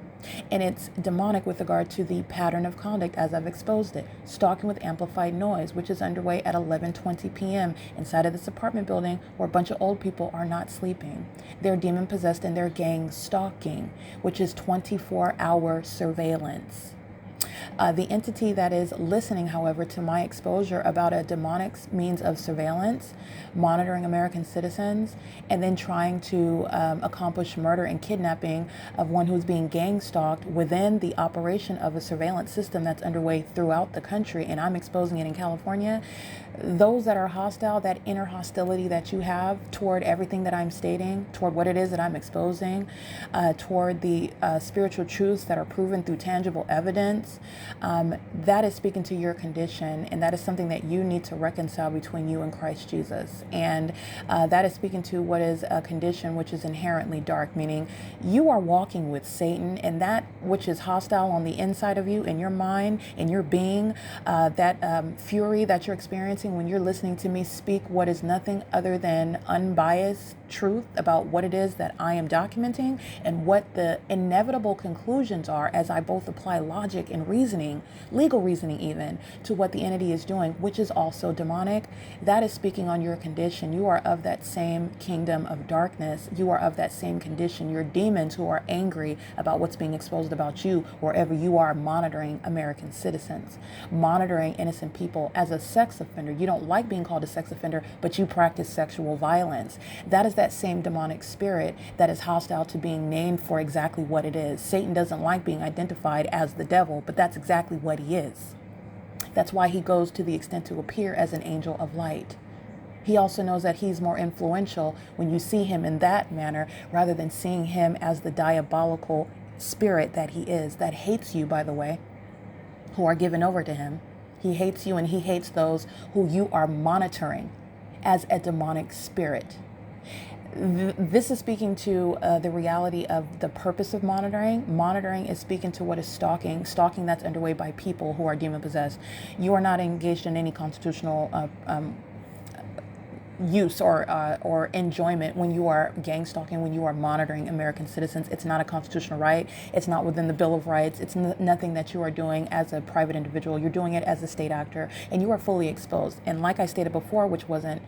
And it's demonic with regard to the pattern of conduct as I've exposed it. Stalking with amplified noise, which is underway at 11:20 p.m. inside of this apartment building where a bunch of old people are not sleeping. They're demon possessed and they're gang stalking, which is 24-hour surveillance. The entity that is listening, however, to my exposure about a demonic means of surveillance, monitoring American citizens, and then trying to accomplish murder and kidnapping of one who's being gang stalked within the operation of a surveillance system that's underway throughout the country, and I'm exposing it in California. Those that are hostile, that inner hostility that you have toward everything that I'm stating, toward what it is that I'm exposing, toward the spiritual truths that are proven through tangible evidence, that is speaking to your condition, and that is something that you need to reconcile between you and Christ Jesus. And that is speaking to what is a condition which is inherently dark, meaning you are walking with Satan, and that which is hostile on the inside of you, in your mind, in your being, that fury that you're experiencing when you're listening to me speak what is nothing other than unbiased truth about what it is that I am documenting and what the inevitable conclusions are as I both apply logic and reasoning, legal reasoning even, to what the entity is doing, which is also demonic. That is speaking on your condition. You are of that same kingdom of darkness. You are of that same condition. You're demons who are angry about what's being exposed about you wherever you are monitoring American citizens, monitoring innocent people as a sex offender. You don't like being called a sex offender, but you practice sexual violence. That is that same demonic spirit that is hostile to being named for exactly what it is. Satan doesn't like being identified as the devil, but that's exactly what he is. That's why he goes to the extent to appear as an angel of light. He also knows that he's more influential when you see him in that manner rather than seeing him as the diabolical spirit that he is, that hates you, by the way, who are given over to him. He hates you, and he hates those who you are monitoring as a demonic spirit. This is speaking to the reality of the purpose of monitoring. Monitoring is speaking to what is stalking that's underway by people who are demon possessed. You are not engaged in any constitutional use or enjoyment when you are gang stalking, when you are monitoring American citizens. It's not a constitutional right. It's not within the Bill of Rights. It's nothing that you are doing as a private individual. You're doing it as a state actor, and you are fully exposed. And like I stated before, which wasn't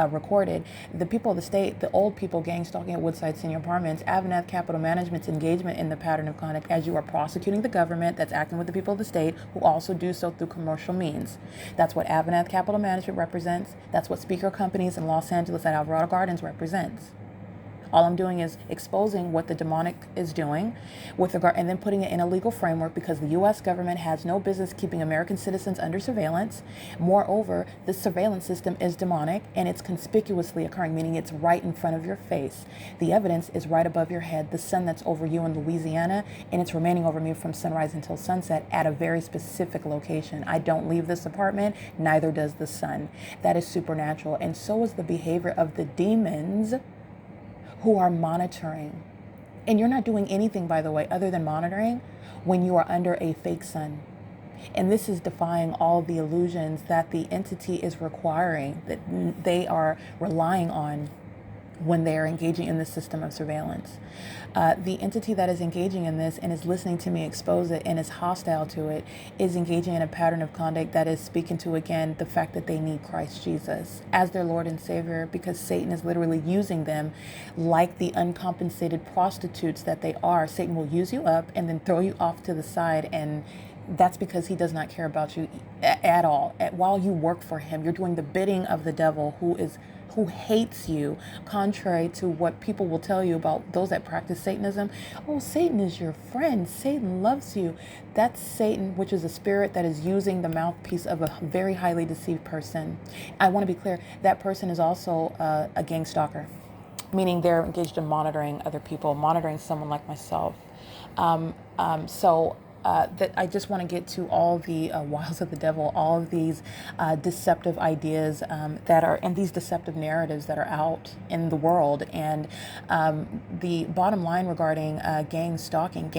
recorded, the people of the state, the old people gang stalking at Woodside Senior Apartments, AVANATH Capital Management's engagement in the pattern of conduct as you are prosecuting the government that's acting with the people of the state, who also do so through commercial means. That's what AVANATH Capital Management represents. That's what speaker companies in Los Angeles at Alvarado Gardens represents. All I'm doing is exposing what the demonic is doing with regard, and then putting it in a legal framework, because the U.S. government has no business keeping American citizens under surveillance. Moreover, this surveillance system is demonic, and it's conspicuously occurring, meaning it's right in front of your face. The evidence is right above your head, the sun that's over you in Louisiana, and it's remaining over me from sunrise until sunset at a very specific location. I don't leave this apartment, neither does the sun. That is supernatural, and so is the behavior of the demons who are monitoring. And you're not doing anything, by the way, other than monitoring when you are under a fake sun. And this is defying all the illusions that the entity is requiring, that they are relying on when they are engaging in this system of surveillance. The entity that is engaging in this and is listening to me expose it and is hostile to it is engaging in a pattern of conduct that is speaking to, again, the fact that they need Christ Jesus as their Lord and Savior, because Satan is literally using them like the uncompensated prostitutes that they are. Satan will use you up and then throw you off to the side, and that's because he does not care about you at all. While you work for him, you're doing the bidding of the devil, who hates you, contrary to what people will tell you about those that practice Satanism. Oh, Satan is your friend. Satan loves you. That's Satan, which is a spirit that is using the mouthpiece of a very highly deceived person. I want to be clear, that person is also a gang stalker, meaning they're engaged in monitoring other people, monitoring someone like myself. That I just want to get to all the wiles of the devil, all of these deceptive ideas that are, and these deceptive narratives that are out in the world. And the bottom line regarding gang stalking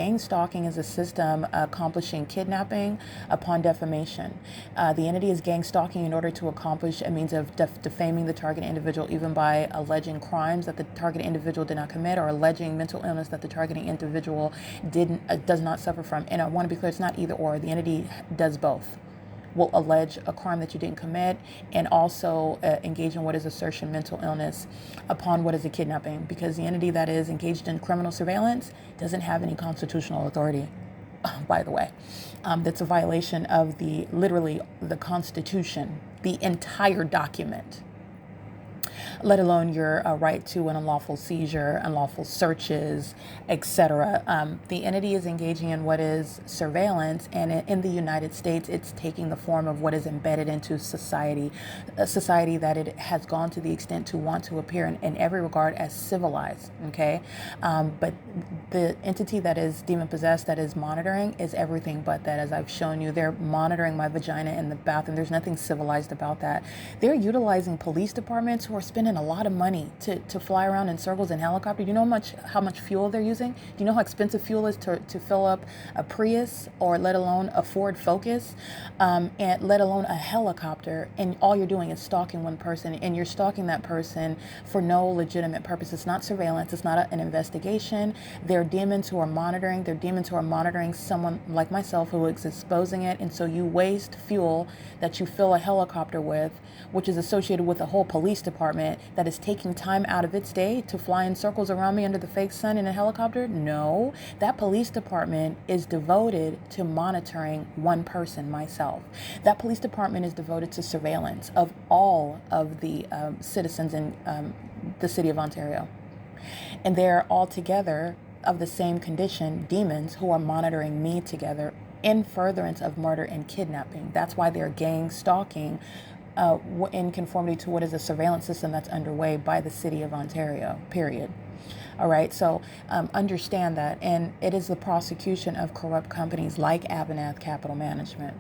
is a system accomplishing kidnapping upon defamation. The entity is gang stalking in order to accomplish a means of defaming the target individual, even by alleging crimes that the target individual did not commit, or alleging mental illness that the targeting individual does not suffer from. And I want to be clear, it's not either or. The entity does both. Will allege a crime that you didn't commit, and also engage in what is assertion mental illness upon what is a kidnapping, because the entity that is engaged in criminal surveillance doesn't have any constitutional authority. by the way, that's a violation of literally the Constitution, the entire document, let alone your right to an unlawful seizure, unlawful searches, etc. The entity is engaging in what is surveillance, and in the United States, it's taking the form of what is embedded into society, a society that it has gone to the extent to want to appear in every regard as civilized, okay? But the entity that is demon-possessed, that is monitoring, is everything but that. As I've shown you, they're monitoring my vagina in the bathroom. There's nothing civilized about that. They're utilizing police departments who are spending a lot of money to fly around in circles in helicopter. Do you know how much fuel they're using? Do you know how expensive fuel is to fill up a Prius, or let alone a Ford Focus, and let alone a helicopter? And all you're doing is stalking one person, and you're stalking that person for no legitimate purpose. It's not surveillance. It's not an investigation. They're demons who are monitoring. They're demons who are monitoring someone like myself who is exposing it. And so you waste fuel that you fill a helicopter with, which is associated with a whole police department that is taking time out of its day to fly in circles around me under the fake sun in a helicopter. No, that police department is devoted to monitoring one person, myself. That police department is devoted to surveillance of all of the citizens in the city of Ontario. And they're all together of the same condition, demons who are monitoring me together in furtherance of murder and kidnapping. That's why they're gang stalking in conformity to what is a surveillance system that's underway by the city of Ontario, period. All right, so understand that. And it is the prosecution of corrupt companies like AVANATH Capital Management,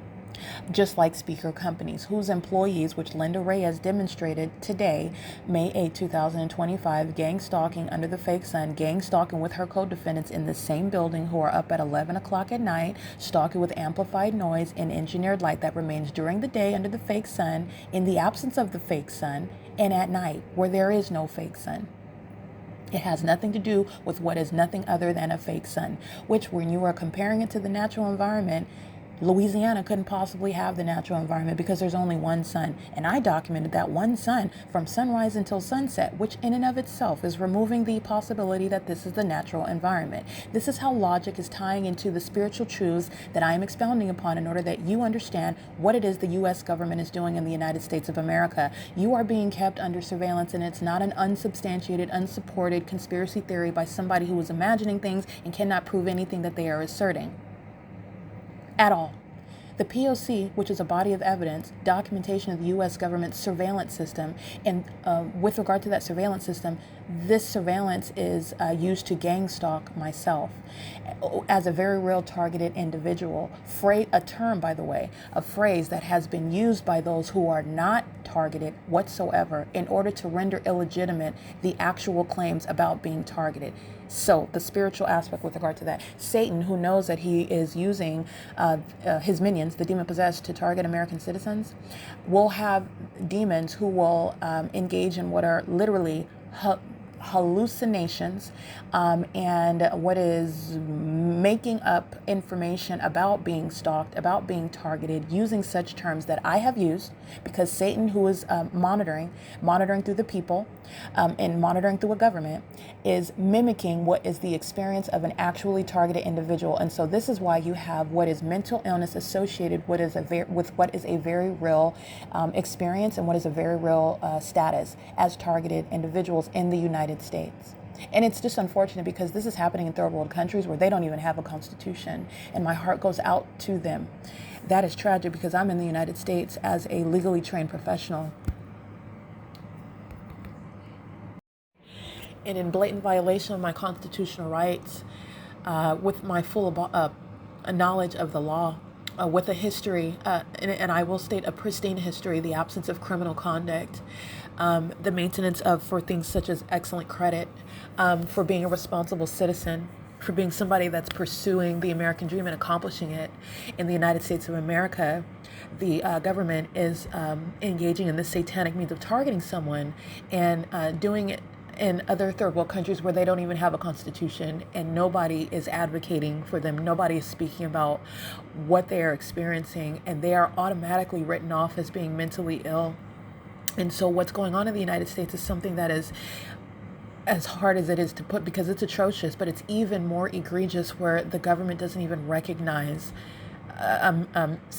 just like speaker companies whose employees, which Linda Reyes demonstrated today, May 8, 2025, gang stalking under the fake sun, gang stalking with her co-defendants in the same building, who are up at 11 o'clock at night, stalking with amplified noise and engineered light that remains during the day under the fake sun, in the absence of the fake sun, and at night where there is no fake sun. It has nothing to do with what is nothing other than a fake sun, which, when you are comparing it to the natural environment, Louisiana couldn't possibly have the natural environment because there's only one sun. And I documented that one sun from sunrise until sunset, which in and of itself is removing the possibility that this is the natural environment. This is how logic is tying into the spiritual truths that I am expounding upon in order that you understand what it is the U.S. government is doing in the United States of America. You are being kept under surveillance, and it's not an unsubstantiated, unsupported conspiracy theory by somebody who is imagining things and cannot prove anything that they are asserting at all. The P.O.C., which is a body of evidence, documentation of the U.S. government's surveillance system, and with regard to that surveillance system, this surveillance is used to gang stalk myself as a very real targeted individual. A term, by the way, a phrase that has been used by those who are not targeted whatsoever in order to render illegitimate the actual claims about being targeted. So the spiritual aspect with regard to that, Satan, who knows that he is using his minions, the demon-possessed, to target American citizens, will have demons who will engage in what are literally hallucinations and what is making up information about being stalked, about being targeted, using such terms that I have used, because Satan, who is monitoring through the people and monitoring through a government, is mimicking what is the experience of an actually targeted individual. And so this is why you have what is mental illness associated with what is a very real experience and what is a very real status as targeted individuals in the United States. And it's just unfortunate because this is happening in third world countries where they don't even have a constitution, and my heart goes out to them. That is tragic because I'm in the United States as a legally trained professional, and in blatant violation of my constitutional rights, with my full knowledge of the law, with a history, and I will state a pristine history, the absence of criminal conduct, the maintenance of for things such as excellent credit, for being a responsible citizen, for being somebody that's pursuing the American dream and accomplishing it in the United States of America. The government is engaging in this satanic means of targeting someone and doing it in other third world countries where they don't even have a constitution, and nobody is advocating for them. Nobody is speaking about what they are experiencing, and they are automatically written off as being mentally ill. And so what's going on in the United States is something that is as hard as it is to put, because it's atrocious, but it's even more egregious where the government doesn't even recognize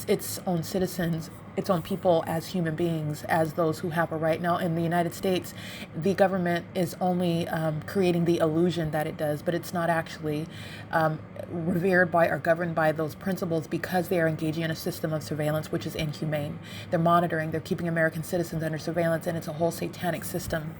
its own citizens, its own people as human beings, as those who have a right. Now, in the United States, the government is only creating the illusion that it does, but it's not actually revered by or governed by those principles, because they are engaging in a system of surveillance, which is inhumane. They're monitoring, they're keeping American citizens under surveillance, and it's a whole satanic system.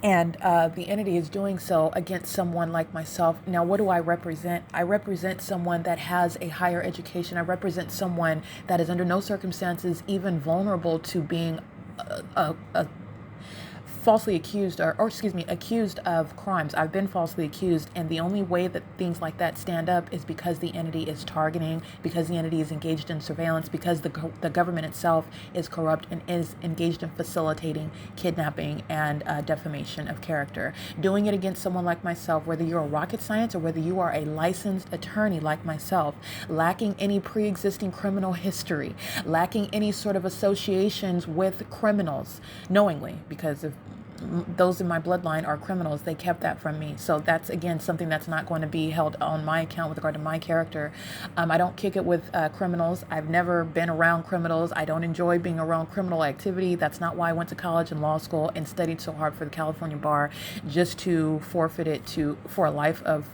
And the entity is doing so against someone like myself. Now, what do I represent? I represent someone that has a higher education. I represent someone that is under no circumstances even vulnerable to being a falsely accused, accused of crimes. I've been falsely accused, and the only way that things like that stand up is because the entity is targeting, because the entity is engaged in surveillance, because the government itself is corrupt and is engaged in facilitating kidnapping and defamation of character. Doing it against someone like myself, whether you're a rocket science or whether you are a licensed attorney like myself, lacking any pre-existing criminal history, lacking any sort of associations with criminals, knowingly, because of those in my bloodline are criminals. They kept that from me. So that's, again, something that's not going to be held on my account with regard to my character. I don't kick it with criminals. I've never been around criminals. I don't enjoy being around criminal activity. That's not why I went to college and law school and studied so hard for the California bar, just to forfeit it for a life of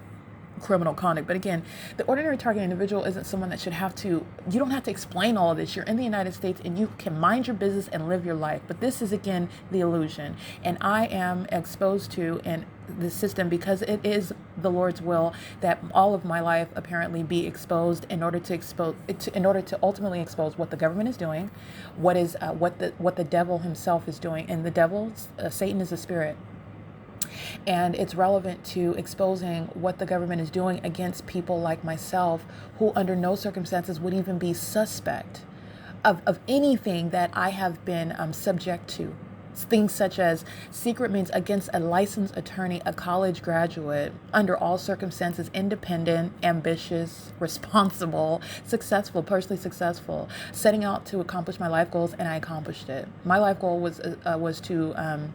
criminal conduct. But again, the ordinary target individual isn't someone that should have to, you don't have to explain all of this. You're in the United States and you can mind your business and live your life. But this is, again, the illusion. And I am exposed to in the system because it is the Lord's will that all of my life apparently be exposed in order to ultimately expose what the government is doing, what the devil himself is doing. And the devil, Satan, is a spirit. And it's relevant to exposing what the government is doing against people like myself, who under no circumstances would even be suspect of anything that I have been subject to. Things such as secret means against a licensed attorney, a college graduate, under all circumstances, independent, ambitious, responsible, successful, personally successful, setting out to accomplish my life goals, and I accomplished it. My life goal was to,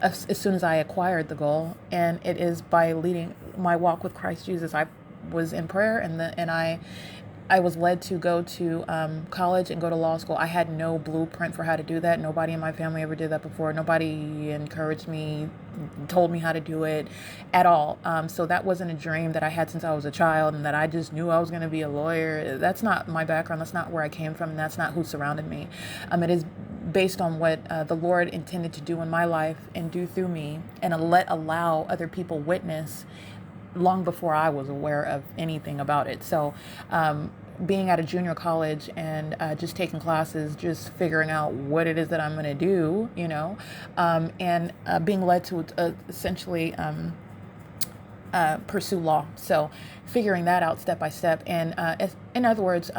as soon as I acquired the goal, and it is by leading my walk with Christ Jesus. I was in prayer, and I was led to go to college and go to law school. I had no blueprint for how to do that. Nobody in my family ever did that before. Nobody encouraged me, told me how to do it at all. So that wasn't a dream that I had since I was a child, and that I just knew I was going to be a lawyer. That's not my background. That's not where I came from. And that's not who surrounded me. It is based on what the Lord intended to do in my life and do through me, and allow other people witness long before I was aware of anything about it. So being at a junior college and just taking classes, just figuring out what it is that I'm going to do, and being led to essentially pursue law. So figuring that out step by step. And in other words,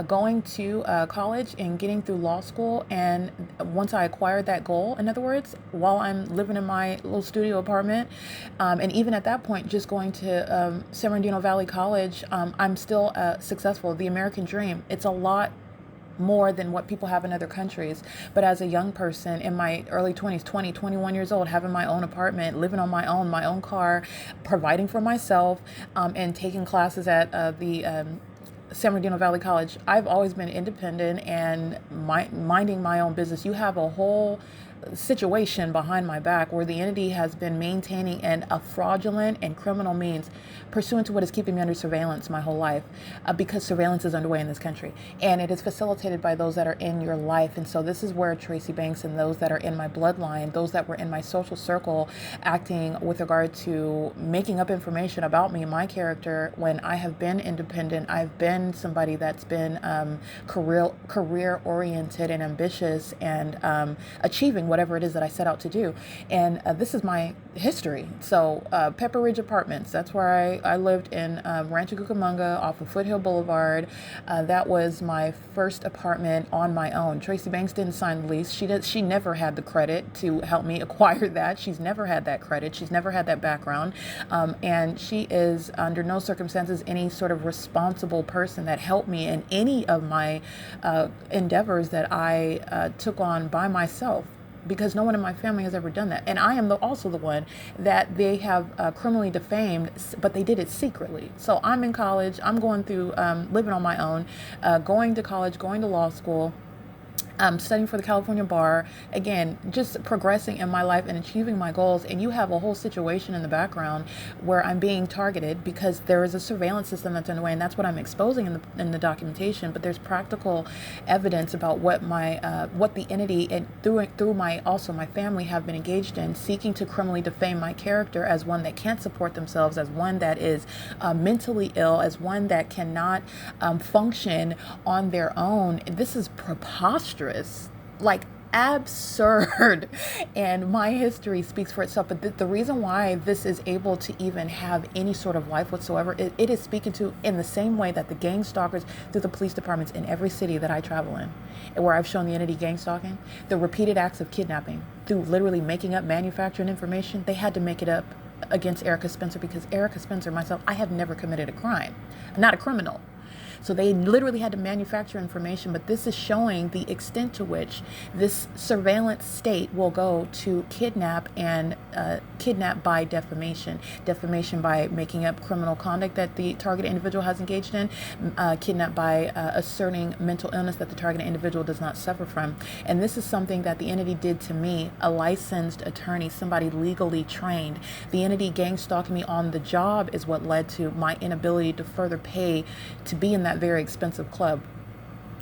going to college and getting through law school. And once I acquired that goal, in other words, while I'm living in my little studio apartment, and even at that point, just going to San Bernardino Valley College, I'm still successful. The American dream, it's a lot more than what people have in other countries. But as a young person in my early 20s, 21 years old, having my own apartment, living on my own car, providing for myself, and taking classes at the San Bernardino Valley College, I've always been independent and minding my own business. You have a whole situation behind my back where the entity has been maintaining a fraudulent and criminal means pursuant to what is keeping me under surveillance my whole life, because surveillance is underway in this country, and it is facilitated by those that are in your life. And so this is where Tracy Banks and those that are in my bloodline, those that were in my social circle, acting with regard to making up information about me, my character, when I have been independent, I've been somebody that's been career oriented and ambitious, and achieving whatever it is that I set out to do. And this is my history. So Pepper Ridge Apartments, that's where I lived in Rancho Cucamonga off of Foothill Boulevard. That was my first apartment on my own. Tracy Banks didn't sign the lease. She never had the credit to help me acquire that. She's never had that credit. She's never had that background. And she is under no circumstances any sort of responsible person that helped me in any of my endeavors that I took on by myself. because no one in my family has ever done that. And I am also the one that they have criminally defamed, but they did it secretly. So I'm in college, I'm going through, living on my own, going to college, going to law school, studying for the California bar, again, just progressing in my life and achieving my goals. And you have a whole situation in the background where I'm being targeted because there is a surveillance system that's underway, and that's what I'm exposing in the documentation. But there's practical evidence about what the entity and through my family have been engaged in, seeking to criminally defame my character as one that can't support themselves, as one that is mentally ill, as one that cannot function on their own. This is preposterous. Like, absurd. And my history speaks for itself. But the reason why this is able to even have any sort of life whatsoever, it is speaking to in the same way that the gang stalkers through the police departments in every city that I travel in, and where I've shown the entity gang stalking, the repeated acts of kidnapping through literally making up, manufacturing information. They had to make it up against Erica Spencer because Erica Spencer, myself, I have never committed a crime. I'm not a criminal. So they literally had to manufacture information, but this is showing the extent to which this surveillance state will go to kidnap and kidnap by defamation by making up criminal conduct that the targeted individual has engaged in, kidnap by asserting mental illness that the targeted individual does not suffer from. And this is something that the entity did to me, a licensed attorney, somebody legally trained. The entity gang stalking me on the job is what led to my inability to further pay to be in that very expensive club,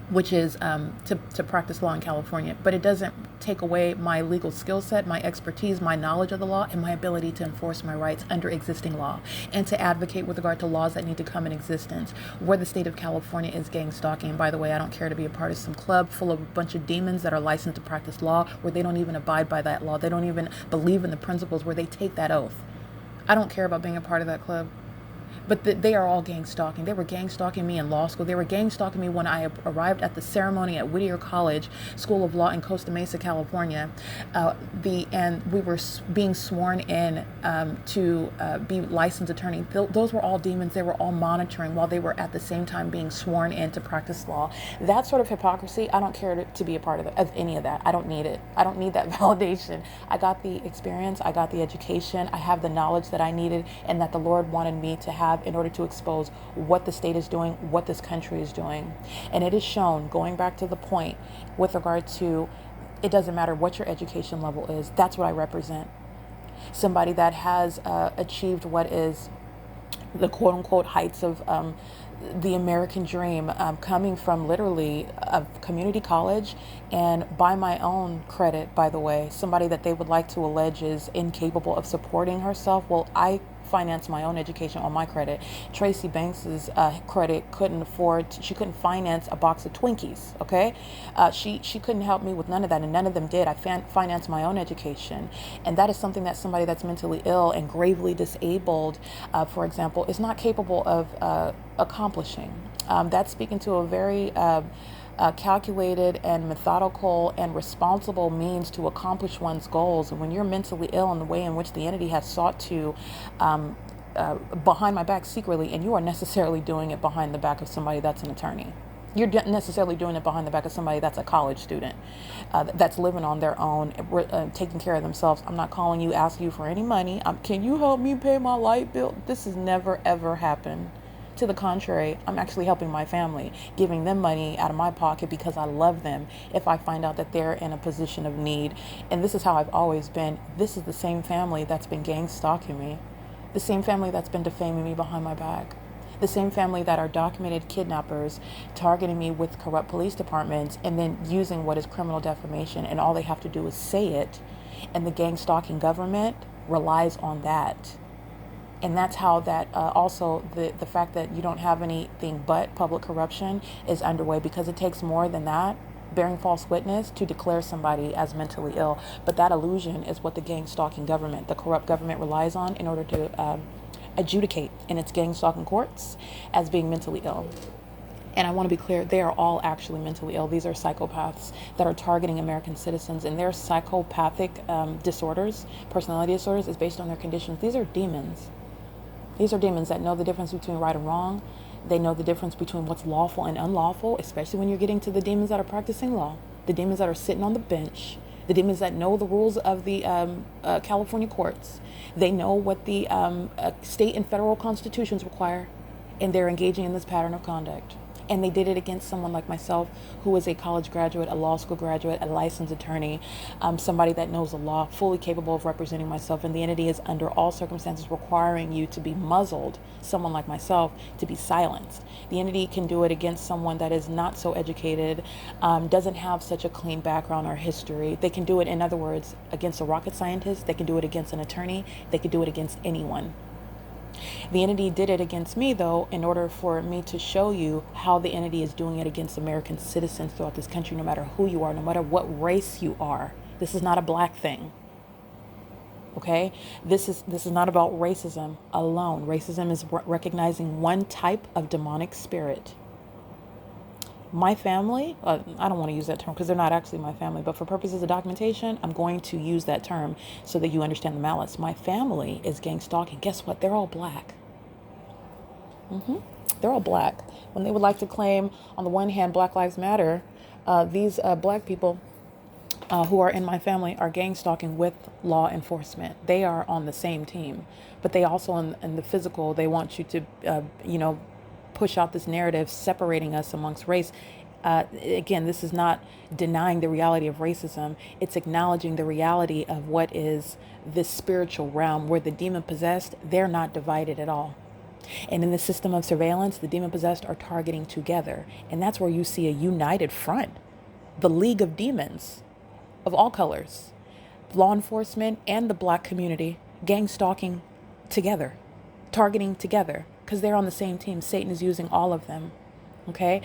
which is to practice law in California. But it doesn't take away my legal skill set, my expertise, my knowledge of the law, and my ability to enforce my rights under existing law and to advocate with regard to laws that need to come in existence. Where the state of California is gang stalking, and by the way, I don't care to be a part of some club full of a bunch of demons that are licensed to practice law, where they don't even abide by that law. They don't even believe in the principles where they take that oath. I don't care about being a part of that club. But they are all gang stalking. They were gang stalking me in law school. They were gang stalking me when I arrived at the ceremony at Whittier College School of Law in Costa Mesa, California. And we were being sworn in to be licensed attorney. Those were all demons. They were all monitoring while they were at the same time being sworn in to practice law. That sort of hypocrisy, I don't care to be a part of any of that. I don't need it. I don't need that validation. I got the experience. I got the education. I have the knowledge that I needed and that the Lord wanted me to have in order to expose what the state is doing, what this country is doing. And it is shown, going back to the point with regard to, it doesn't matter what your education level is, that's what I represent. Somebody that has achieved what is the quote unquote heights of the American dream, coming from literally a community college, and by my own credit, by the way, somebody that they would like to allege is incapable of supporting herself. Well, I finance my own education on my credit. Tracy Banks's credit she couldn't finance a box of Twinkies, okay? She couldn't help me with none of that, and none of them did. I financed my own education, and that is something that somebody that's mentally ill and gravely disabled, for example, is not capable of accomplishing. That's speaking to a very calculated and methodical and responsible means to accomplish one's goals. And when you're mentally ill in the way in which the entity has sought to behind my back secretly, and you are necessarily doing it behind the back of somebody that's an attorney. You're necessarily doing it behind the back of somebody that's a college student, that's living on their own, taking care of themselves. I'm not calling you, asking you for any money. Can you help me pay my light bill? This has never, ever happened. To the contrary, I'm actually helping my family, giving them money out of my pocket because I love them if I find out that they're in a position of need. And this is how I've always been. This is the same family that's been gang stalking me, the same family that's been defaming me behind my back, the same family that are documented kidnappers, targeting me with corrupt police departments and then using what is criminal defamation, and all they have to do is say it, and the gang stalking government relies on that. And that's how that also the fact that you don't have anything but public corruption is underway, because it takes more than that, bearing false witness, to declare somebody as mentally ill. But that illusion is what the gang stalking government, the corrupt government, relies on in order to adjudicate in its gang stalking courts as being mentally ill. And I want to be clear, they are all actually mentally ill. These are psychopaths that are targeting American citizens, and their psychopathic disorders, personality disorders, is based on their conditions. These are demons. These are demons that know the difference between right and wrong. They know the difference between what's lawful and unlawful, especially when you're getting to the demons that are practicing law, the demons that are sitting on the bench, the demons that know the rules of the California courts. They know what the state and federal constitutions require, and they're engaging in this pattern of conduct. And they did it against someone like myself, who is a college graduate, a law school graduate, a licensed attorney, somebody that knows the law, fully capable of representing myself. And the entity is under all circumstances requiring you to be muzzled, someone like myself, to be silenced. The entity can do it against someone that is not so educated, doesn't have such a clean background or history. They can do it, in other words, against a rocket scientist. They can do it against an attorney. They can do it against anyone. The entity did it against me, though, in order for me to show you how the entity is doing it against American citizens throughout this country, no matter who you are, no matter what race you are. This is not a black thing. Okay? This is not about racism alone. Racism is recognizing one type of demonic spirit. My family, I don't want to use that term because they're not actually my family, but for purposes of documentation, I'm going to use that term so that you understand the malice. My family is gang stalking. Guess what? They're all black. They're all black. When they would like to claim, on the one hand, Black Lives Matter, these black people who are in my family are gang stalking with law enforcement. They are on the same team, but they also, in the physical, they want you to, push out this narrative separating us amongst race. Again, this is not denying the reality of racism. It's acknowledging the reality of what is this spiritual realm where the demon possessed, they're not divided at all. And in the system of surveillance, the demon possessed are targeting together. And that's where you see a united front, the League of Demons of all colors, law enforcement and the black community, gang stalking together, targeting together, because they're on the same team. Satan is using all of them. Okay.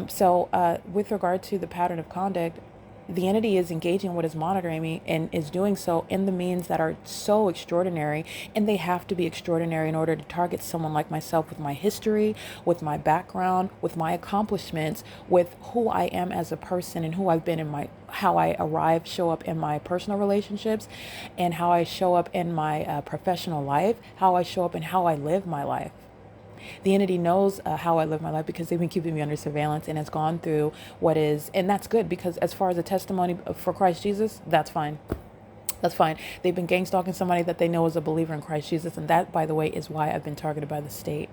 So with regard to the pattern of conduct, the entity is engaging what is monitoring me and is doing so in the means that are so extraordinary, and they have to be extraordinary in order to target someone like myself with my history, with my background, with my accomplishments, with who I am as a person and who I've been in how I show up in my personal relationships, and how I show up in my professional life, how I show up and how I live my life. The entity knows how I live my life because they've been keeping me under surveillance and has gone through what is, and that's good because as far as a testimony for Christ Jesus, that's fine. That's fine. They've been gang stalking somebody that they know is a believer in Christ Jesus. And that, by the way, is why I've been targeted by the state.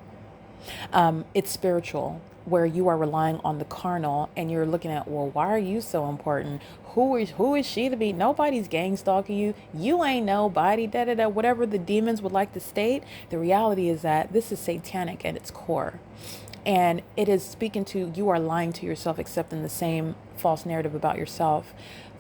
It's spiritual, where you are relying on the carnal and you're looking at, well, why are you so important? Who is she to be? Nobody's gang stalking you. You ain't nobody, whatever the demons would like to state. The reality is that this is satanic at its core. And it is speaking to, you are lying to yourself, accepting the same false narrative about yourself.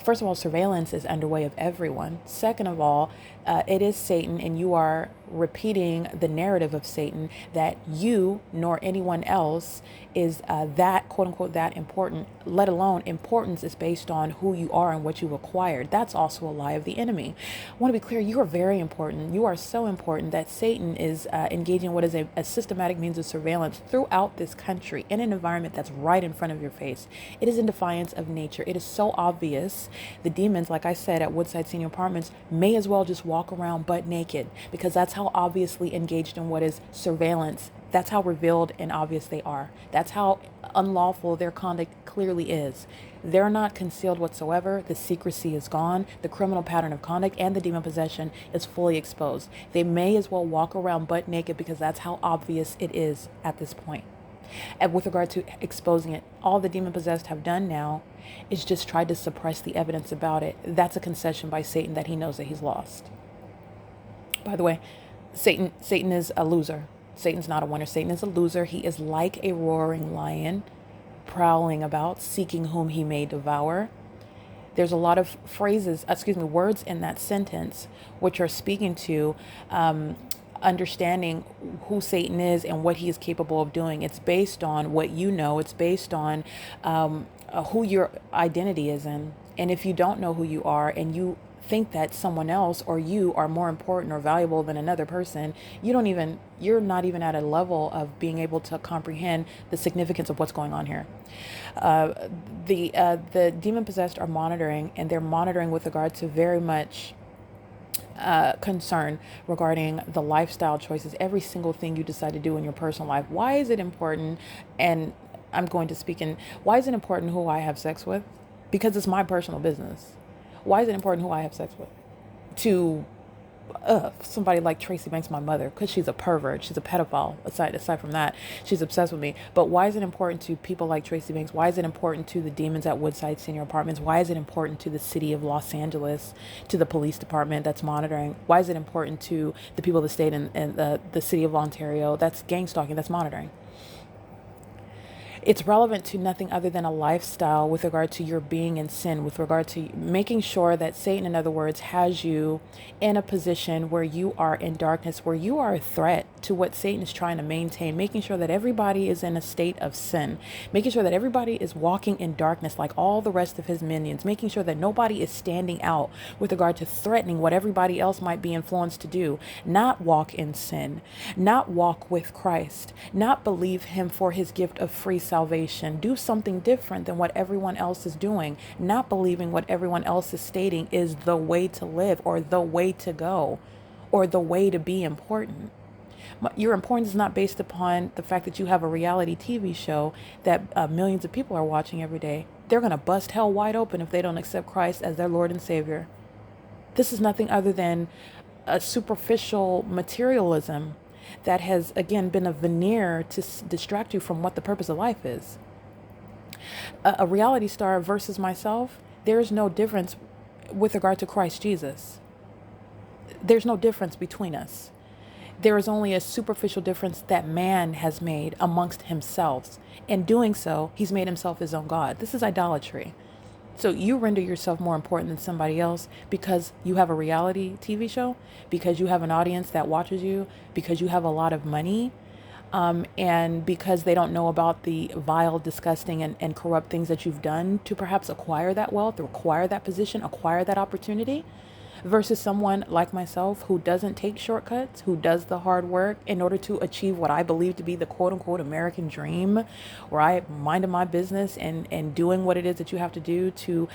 First of all, surveillance is underway of everyone. Second of all, it is Satan, and you are repeating the narrative of Satan that you nor anyone else is that, quote unquote, that important, let alone importance is based on who you are and what you've acquired. That's also a lie of the enemy. I want to be clear, you are very important. You are so important that Satan is engaging what is a systematic means of surveillance throughout this country in an environment that's right in front of your face. It is in defiance of nature. It is so obvious. The demons, like I said, at Woodside Senior Apartments, may as well just walk around butt naked, because that's how obviously engaged in what is surveillance. That's how revealed and obvious they are. That's how unlawful their conduct clearly is. They're not concealed whatsoever. The secrecy is gone. The criminal pattern of conduct and the demon possession is fully exposed. They may as well walk around butt naked because that's how obvious it is at this point. And with regard to exposing it, all the demon possessed have done now is just tried to suppress the evidence about it. That's a concession by Satan that he knows that he's lost. By the way, Satan is a loser. Satan's not a winner. Satan is a loser. He is like a roaring lion, prowling about, seeking whom he may devour. There's a lot of words in that sentence which are speaking to understanding who Satan is and what he is capable of doing. It's based on what you know. It's based on who your identity is in. And if you don't know who you are and you think that someone else or you are more important or valuable than another person, you're not even at a level of being able to comprehend the significance of what's going on here. The demon possessed are monitoring, and they're monitoring with regard to very much concern regarding the lifestyle choices, every single thing you decide to do in your personal life. Why is it important? And I'm going to speak in, why is it important who I have sex with? Because it's my personal business. Why is it important who I have sex with? To somebody like Tracy Banks, my mother, because she's a pervert, she's a pedophile. Aside from that, she's obsessed with me. But why is it important to people like Tracy Banks? Why is it important to the demons at Woodside Senior Apartments? Why is it important to the city of Los Angeles, to the police department that's monitoring? Why is it important to the people of the state and the city of Ontario that's gang stalking, that's monitoring? It's relevant to nothing other than a lifestyle with regard to your being in sin, with regard to making sure that Satan, in other words, has you in a position where you are in darkness, where you are a threat to what Satan is trying to maintain, making sure that everybody is in a state of sin, making sure that everybody is walking in darkness like all the rest of his minions, making sure that nobody is standing out with regard to threatening what everybody else might be influenced to do, not walk in sin, not walk with Christ, not believe him for his gift of free salvation, do something different than what everyone else is doing, not believing what everyone else is stating is the way to live or the way to go or the way to be important. Your importance is not based upon the fact that you have a reality TV show that millions of people are watching every day. They're going to bust hell wide open if they don't accept Christ as their Lord and Savior. This is nothing other than a superficial materialism that has, again, been a veneer to distract you from what the purpose of life is. A reality star versus myself, there is no difference with regard to Christ Jesus. There's no difference between us. There is only a superficial difference that man has made amongst himself. In doing so, he's made himself his own God. This is idolatry. So you render yourself more important than somebody else because you have a reality TV show, because you have an audience that watches you, because you have a lot of money, and because they don't know about the vile, disgusting, and corrupt things that you've done to perhaps acquire that wealth, or acquire that position, acquire that opportunity. Versus someone like myself who doesn't take shortcuts, who does the hard work in order to achieve what I believe to be the quote unquote American dream, where I minded my business and doing what it is that you have to do to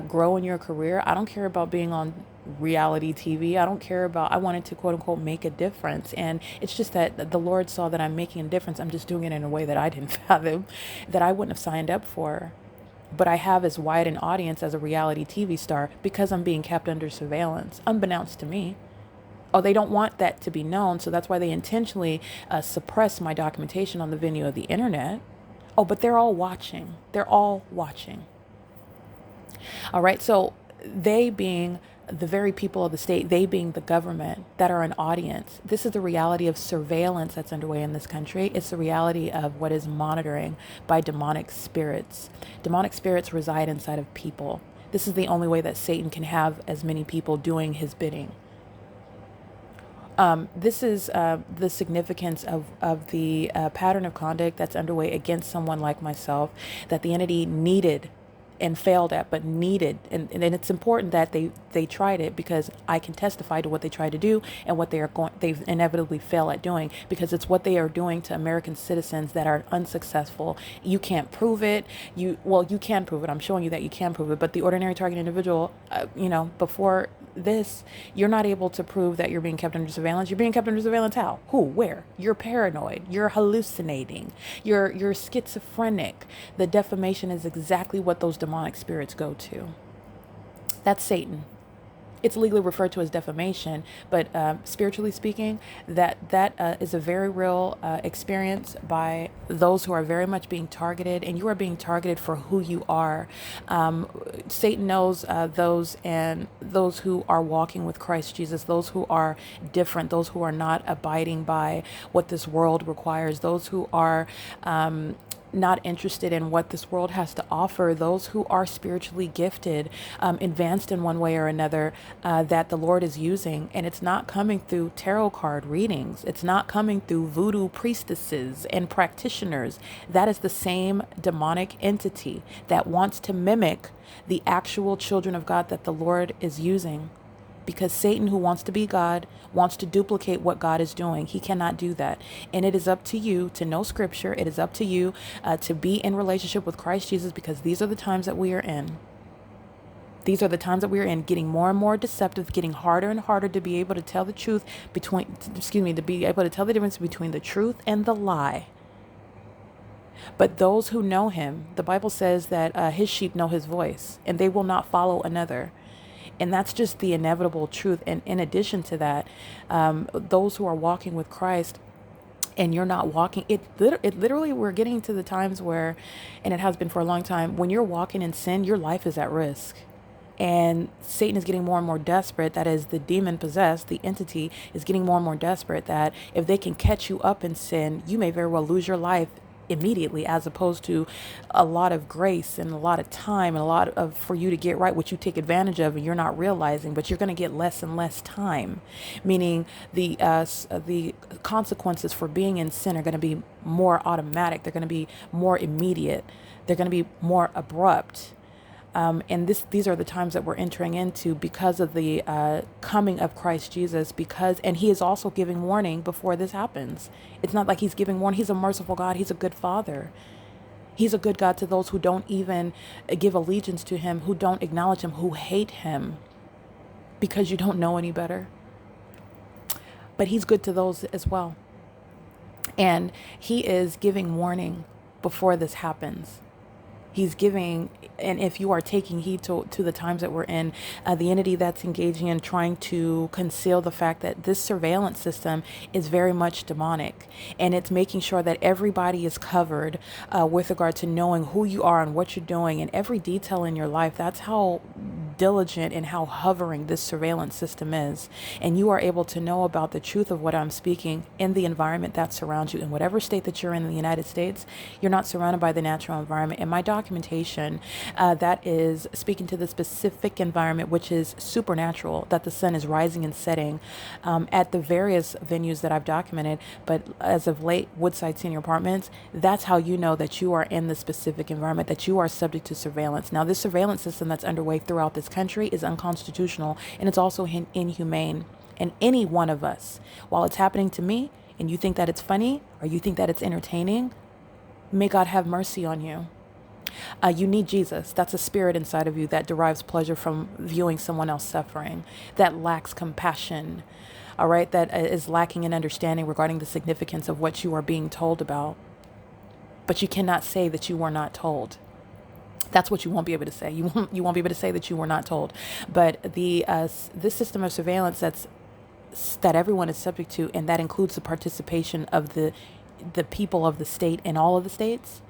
grow in your career. I don't care about being on reality TV. I wanted to quote unquote make a difference. And it's just that the Lord saw that I'm making a difference. I'm just doing it in a way that I didn't fathom, that I wouldn't have signed up for. But I have as wide an audience as a reality TV star because I'm being kept under surveillance, unbeknownst to me. Oh, they don't want that to be known, so that's why they intentionally suppress my documentation on the venue of the internet. Oh, but they're all watching. They're all watching. All right, so they being the very people of the state, they being the government that are an audience. This is the reality of surveillance that's underway in this country. It's the reality of what is monitoring by demonic spirits. Demonic spirits reside inside of people. This is the only way that Satan can have as many people doing his bidding. This is the significance of the pattern of conduct that's underway against someone like myself that the entity needed and failed at, but needed. And it's important that they tried it because I can testify to what they tried to do and what they've inevitably fail at doing, because it's what they are doing to American citizens that are unsuccessful. You can't prove it. You can prove it. I'm showing you that you can prove it. But the ordinary target individual, before this, you're not able to prove that you're being kept under surveillance. You're being kept under surveillance how? Who? Where? You're paranoid. You're hallucinating. You're schizophrenic. The defamation is exactly what those demonic spirits go to. That's Satan. It's legally referred to as defamation, but spiritually speaking, that is a very real experience by those who are very much being targeted, and you are being targeted for who you are. Satan knows those who are walking with Christ Jesus, those who are different, those who are not abiding by what this world requires, those who are not interested in what this world has to offer, those who are spiritually gifted, advanced in one way or another, that the Lord is using. And it's not coming through tarot card readings. It's not coming through voodoo priestesses and practitioners. That is the same demonic entity that wants to mimic the actual children of God that the Lord is using. Because Satan, who wants to be God, wants to duplicate what God is doing. He cannot do that. And it is up to you to know Scripture. It is up to you to be in relationship with Christ Jesus, because these are the times that we are in. These are the times that we are in, getting more and more deceptive, getting harder and harder to be able to tell the truth to be able to tell the difference between the truth and the lie. But those who know him, the Bible says that his sheep know his voice, and they will not follow another. And that's just the inevitable truth. And in addition to that, those who are walking with Christ and you're not walking, it literally, we're getting to the times where, and it has been for a long time, when you're walking in sin, your life is at risk. And Satan is getting more and more desperate. That is, the demon possessed, the entity is getting more and more desperate that if they can catch you up in sin, you may very well lose your life immediately, as opposed to a lot of grace and a lot of time and a lot of for you to get right, which you take advantage of and you're not realizing, but you're going to get less and less time, meaning the consequences for being in sin are going to be more automatic. They're going to be more immediate. They're going to be more abrupt. And these are the times that we're entering into because of the coming of Christ Jesus, and he is also giving warning before this happens. It's not like he's giving warning. He's a merciful God. He's a good father. He's a good God to those who don't even give allegiance to him, who don't acknowledge him, who hate him because you don't know any better. But he's good to those as well. And he is giving warning before this happens. He's giving, and if you are taking heed to the times that we're in, the entity that's engaging in trying to conceal the fact that this surveillance system is very much demonic, and it's making sure that everybody is covered with regard to knowing who you are and what you're doing and every detail in your life. That's how diligent and how hovering this surveillance system is. And you are able to know about the truth of what I'm speaking in the environment that surrounds you. In whatever state that you're in the United States, you're not surrounded by the natural environment. In my documentation, that is speaking to the specific environment, which is supernatural, that the sun is rising and setting at the various venues that I've documented. But as of late, Woodside Senior Apartments, that's how you know that you are in the specific environment, that you are subject to surveillance. Now, this surveillance system that's underway throughout this country is unconstitutional, and it's also inhumane. And any one of us, while it's happening to me, and you think that it's funny, or you think that it's entertaining, may God have mercy on you. You need Jesus. That's a spirit inside of you that derives pleasure from viewing someone else suffering, that lacks compassion, all right, that is lacking in understanding regarding the significance of what you are being told about. But you cannot say that you were not told. That's what you won't be able to say. You won't be able to say that you were not told. But this system of surveillance that everyone is subject to, and that includes the participation of the people of the state in all of the states,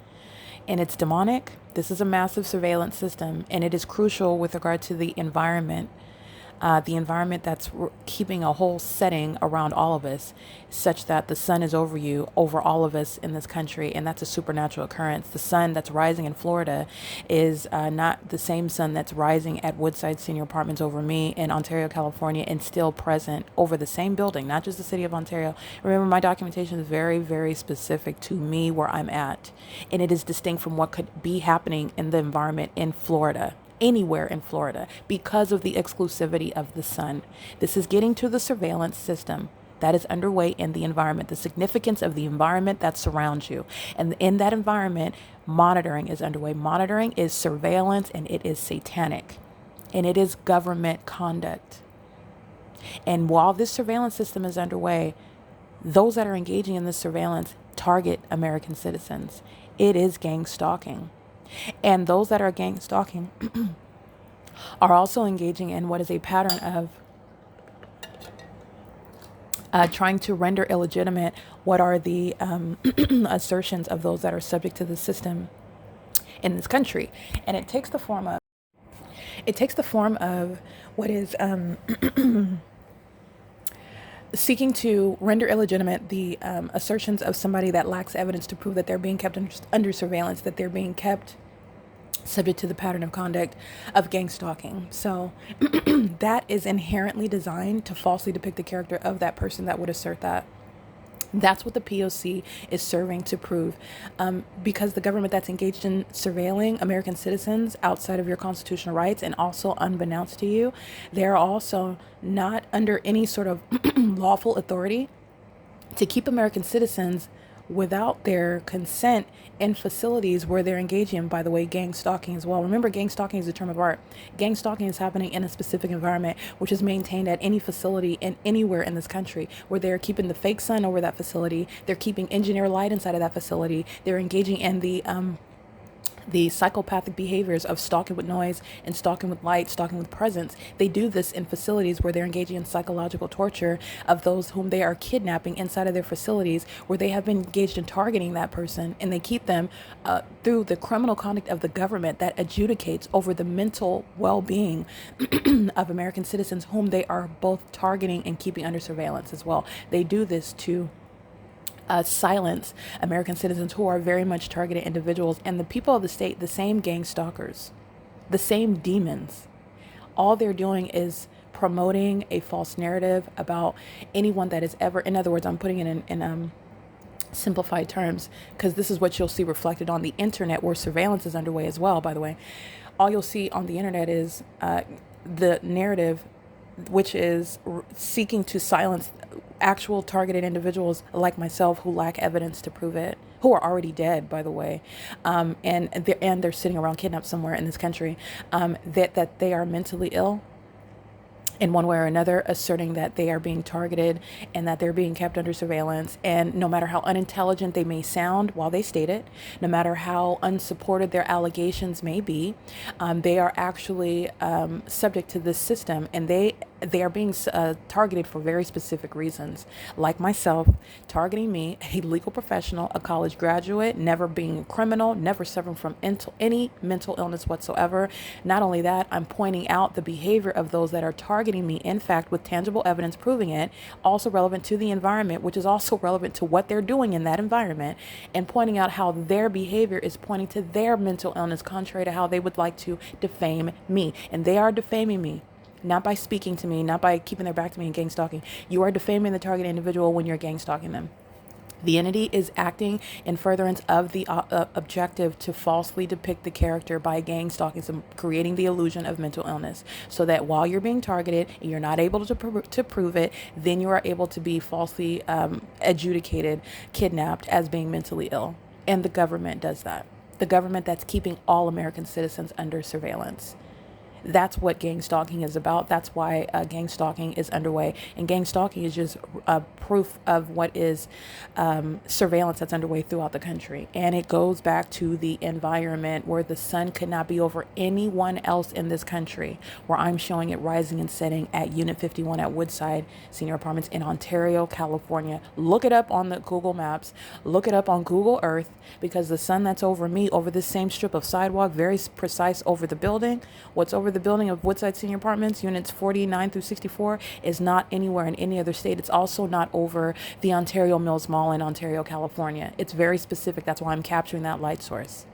and it's demonic. This is a massive surveillance system, and it is crucial with regard to the environment that's keeping a whole setting around all of us, such that the sun is over you, over all of us in this country, and that's a supernatural occurrence. The sun that's rising in Florida is not the same sun that's rising at Woodside Senior Apartments over me in Ontario, California, and still present over the same building, not just the city of Ontario. Remember, my documentation is very, very specific to me, where I'm at, and it is distinct from what could be happening in the environment in Florida. Anywhere in Florida, because of the exclusivity of the sun. This is getting to the surveillance system that is underway in the environment, the significance of the environment that surrounds you. And in that environment, monitoring is underway. Monitoring is surveillance, and it is satanic, and it is government conduct. And while this surveillance system is underway, those that are engaging in this surveillance target American citizens. It is gang stalking. And those that are gang stalking are also engaging in what is a pattern of trying to render illegitimate what are the assertions of those that are subject to the system in this country. And it takes the form of what is seeking to render illegitimate the assertions of somebody that lacks evidence to prove that they're being kept under surveillance, that they're being kept subject to the pattern of conduct of gang stalking. So that is inherently designed to falsely depict the character of that person that would assert that. That's what the P.O.C. is serving to prove, because the government that's engaged in surveilling American citizens outside of your constitutional rights, and also unbeknownst to you, they're also not under any sort of lawful authority to keep American citizens without their consent in facilities where they're engaging in, by the way, gang stalking as well. Remember, gang stalking is a term of art. Gang stalking is happening in a specific environment, which is maintained at any facility in anywhere in this country, where they're keeping the fake sun over that facility. They're keeping engineer light inside of that facility. They're engaging in the the psychopathic behaviors of stalking with noise and stalking with light, stalking with presence. They do this in facilities where they're engaging in psychological torture of those whom they are kidnapping inside of their facilities, where they have been engaged in targeting that person, and they keep them through the criminal conduct of the government that adjudicates over the mental well-being of American citizens whom they are both targeting and keeping under surveillance as well. They do this to silence American citizens who are very much targeted individuals, and the people of the state, the same gang stalkers, the same demons. All they're doing is promoting a false narrative about anyone that is ever, in other words, I'm putting it in simplified terms, because this is what you'll see reflected on the internet, where surveillance is underway as well, by the way. All you'll see on the internet is the narrative, which is seeking to silence actual targeted individuals like myself who lack evidence to prove it, who are already dead, by the way, and they're sitting around kidnapped somewhere in this country, that they are mentally ill in one way or another, asserting that they are being targeted and that they're being kept under surveillance. And no matter how unintelligent they may sound while they state it, no matter how unsupported their allegations may be, they are actually subject to this system, and they are being targeted for very specific reasons. Like myself, targeting me, a legal professional, a college graduate, never being a criminal, never suffering from any mental illness whatsoever. Not only that, I'm pointing out the behavior of those that are targeting me, in fact, with tangible evidence proving it, also relevant to the environment, which is also relevant to what they're doing in that environment, and pointing out how their behavior is pointing to their mental illness, contrary to how they would like to defame me. And they are defaming me. Not by speaking to me, not by keeping their back to me and gang stalking. You are defaming the target individual when you're gang stalking them. The entity is acting in furtherance of the objective to falsely depict the character by gang stalking, so creating the illusion of mental illness, so that while you're being targeted and you're not able to prove it, then you are able to be falsely adjudicated, kidnapped as being mentally ill. And the government does that. The government that's keeping all American citizens under surveillance. That's what gang stalking is about. That's why gang stalking is underway. And gang stalking is just proof of what is surveillance that's underway throughout the country. And it goes back to the environment where the sun could not be over anyone else in this country, where I'm showing it rising and setting at Unit 51 at Woodside Senior Apartments in Ontario, California. Look it up on the Google Maps. Look it up on Google Earth, because the sun that's over me, over this same strip of sidewalk, very precise over the building, what's over the building of Woodside Senior Apartments, units 49 through 64, is not anywhere in any other state. It's also not over the Ontario Mills Mall in Ontario, California. It's very specific. That's why I'm capturing that light source.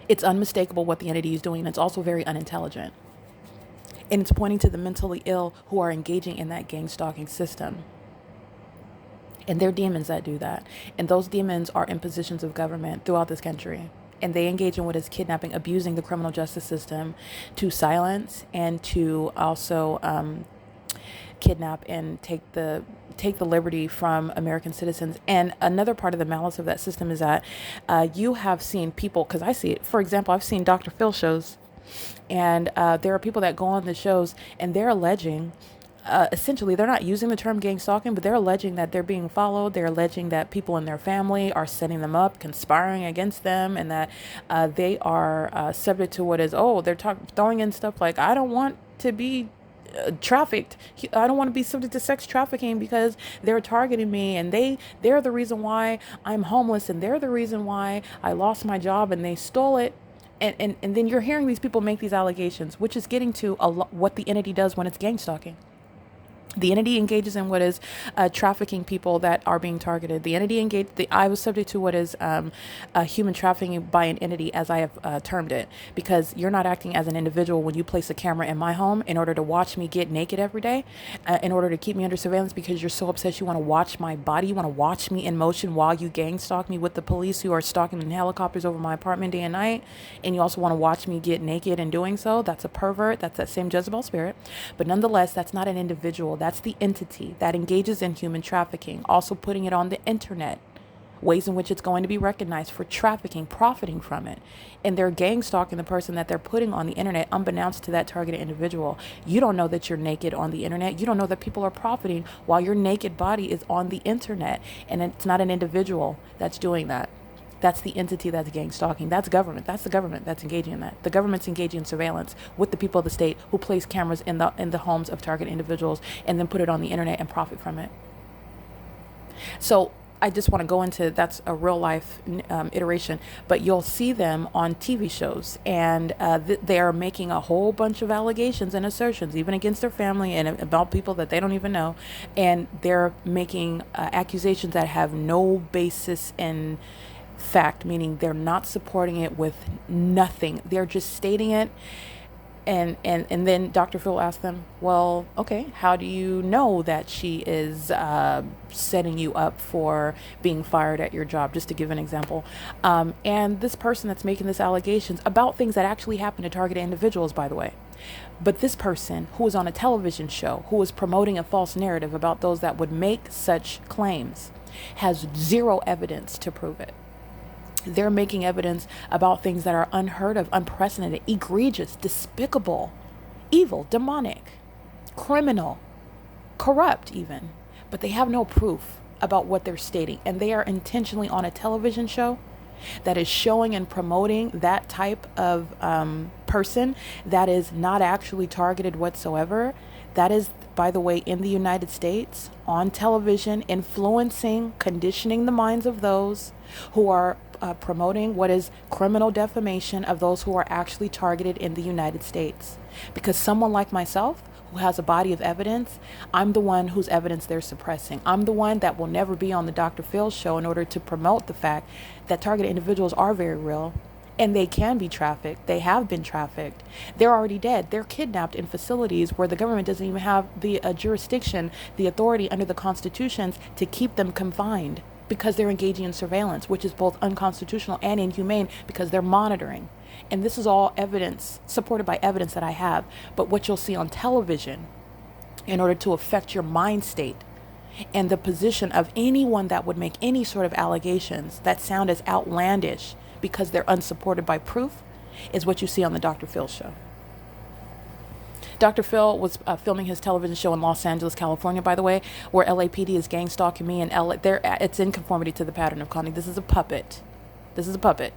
It's unmistakable what the entity is doing. And it's also very unintelligent. And it's pointing to the mentally ill who are engaging in that gang stalking system. And they're demons that do that. And those demons are in positions of government throughout this country. And they engage in what is kidnapping, abusing the criminal justice system to silence and to also kidnap and take the liberty from American citizens. And another part of the malice of that system is that you have seen people, because I see it. For example, I've seen Dr. Phil shows, and there are people that go on the shows and they're alleging, essentially, they're not using the term gang stalking, but they're alleging that they're being followed. They're alleging that people in their family are setting them up, conspiring against them, and that they are subject to what is, they're throwing in stuff like, I don't want to be trafficked. I don't want to be subject to sex trafficking because they're targeting me, and they're the reason why I'm homeless, and they're the reason why I lost my job, and they stole it. And then you're hearing these people make these allegations, which is getting to what the entity does when it's gang stalking. The entity engages in what is trafficking people that are being targeted. The entity I was subject to what is human trafficking by an entity, as I have termed it, because you're not acting as an individual when you place a camera in my home in order to watch me get naked every day, in order to keep me under surveillance, because you're so obsessed you want to watch my body, you want to watch me in motion while you gang stalk me with the police who are stalking in helicopters over my apartment day and night, and you also want to watch me get naked in doing so. That's a pervert. That's that same Jezebel spirit. But nonetheless, that's not an individual. That's the entity that engages in human trafficking, also putting it on the internet, ways in which it's going to be recognized for trafficking, profiting from it. And they're gang stalking the person that they're putting on the internet, unbeknownst to that targeted individual. You don't know that you're naked on the internet. You don't know that people are profiting while your naked body is on the internet. And it's not an individual that's doing that. That's the entity that's gang stalking. That's government. That's the government that's engaging in that. The government's engaging in surveillance with the people of the state who place cameras in the homes of target individuals and then put it on the internet and profit from it. So I just want to go into, that's a real life iteration, but you'll see them on TV shows, and they are making a whole bunch of allegations and assertions, even against their family and about people that they don't even know. And they're making accusations that have no basis in fact, meaning they're not supporting it with nothing. They're just stating it. And then Dr. Phil asked them, well, okay, how do you know that she is setting you up for being fired at your job, just to give an example. And this person that's making this allegations about things that actually happen to targeted individuals, by the way. But this person who was on a television show, who was promoting a false narrative about those that would make such claims, has zero evidence to prove it. They're making evidence about things that are unheard of, unprecedented, egregious, despicable, evil, demonic, criminal, corrupt even. But they have no proof about what they're stating. And they are intentionally on a television show that is showing and promoting that type of person that is not actually targeted whatsoever. That is, by the way, in the United States, on television, influencing, conditioning the minds of those who are promoting what is criminal defamation of those who are actually targeted in the United States. Because someone like myself, who has a body of evidence, I'm the one whose evidence they're suppressing. I'm the one that will never be on the Dr. Phil show in order to promote the fact that targeted individuals are very real. And they can be trafficked. They have been trafficked. They're already dead. They're kidnapped in facilities where the government doesn't even have the jurisdiction, the authority under the constitutions to keep them confined, because they're engaging in surveillance, which is both unconstitutional and inhumane, because they're monitoring. And this is all evidence, supported by evidence that I have. But what you'll see on television, in order to affect your mind state and the position of anyone that would make any sort of allegations that sound as outlandish because they're unsupported by proof, is what you see on the Dr. Phil show. Dr. Phil was filming his television show in Los Angeles, California, by the way, where LAPD is gang stalking me, and it's in conformity to the pattern of conduct. This is a puppet. This is a puppet.